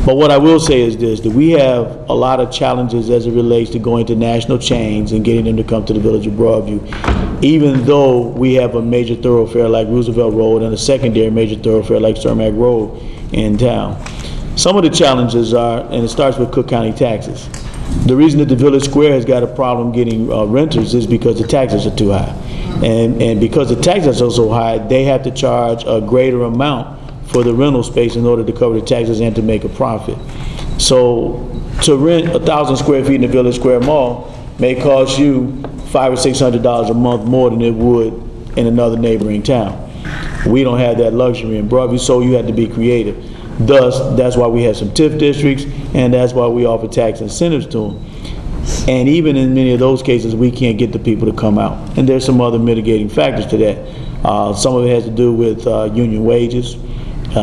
But what I will say is this, that we have a lot of challenges as it relates to going to national chains and getting them to come to the village of Broadview, even though we have a major thoroughfare like Roosevelt Road and a secondary major thoroughfare like Cermak Road in town. Some of the challenges are, and it starts with Cook County taxes. The reason that the Village Square has got a problem getting renters is because the taxes are too high. And because the taxes are so high, they have to charge a greater amount for the rental space in order to cover the taxes and to make a profit. So to rent 1,000 square feet in the Village Square Mall may cost you $500 or $600 a month more than it would in another neighboring town. We don't have that luxury in Broadview, so you have to be creative. Thus, that's why we have some TIF districts, and that's why we offer tax incentives to them. And even in many of those cases, we can't get the people to come out. And there's some other mitigating factors to that. Some of it has to do with union wages.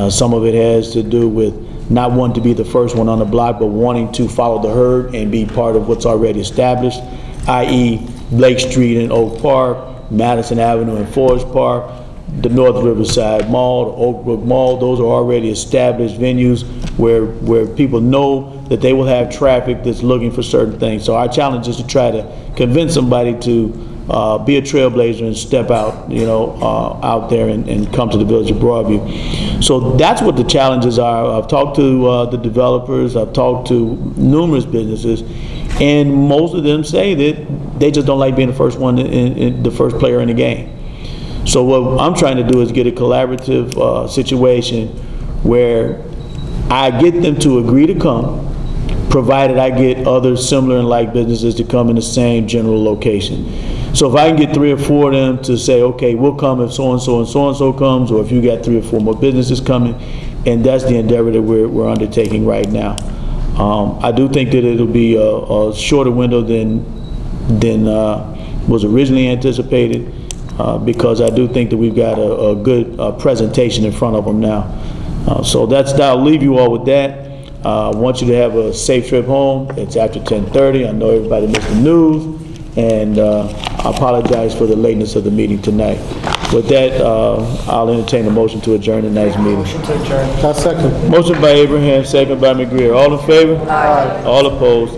Some of it has to do with not wanting to be the first one on the block, but wanting to follow the herd and be part of what's already established, i.e. Blake Street and Oak Park, Madison Avenue and Forest Park, the North Riverside Mall, the Oak Brook Mall. Those are already established venues where people know that they will have traffic that's looking for certain things. So our challenge is to try to convince somebody to be a trailblazer and step out, out there and come to the Village of Broadview. So that's what the challenges are. I've talked to the developers, I've talked to numerous businesses, and most of them say that they just don't like being the first one, the first player in the game. So what I'm trying to do is get a collaborative situation where I get them to agree to come, provided I get other similar and like businesses to come in the same general location. So if I can get 3 or 4 of them to say, okay, we'll come if so-and-so and so-and-so comes, or if you got 3 or 4 more businesses coming, and that's the endeavor that we're undertaking right now. I do think that it'll be a shorter window than was originally anticipated, because I do think that we've got a good presentation in front of them now. So I'll leave you all with that. I want you to have a safe trip home. It's after 10:30. I know everybody missed the news, and I apologize for the lateness of the meeting tonight. With that, I'll entertain a motion to adjourn tonight's meeting. Motion to adjourn. I second. Motion by Abraham, second by McGreer. All in favor? Aye. All opposed?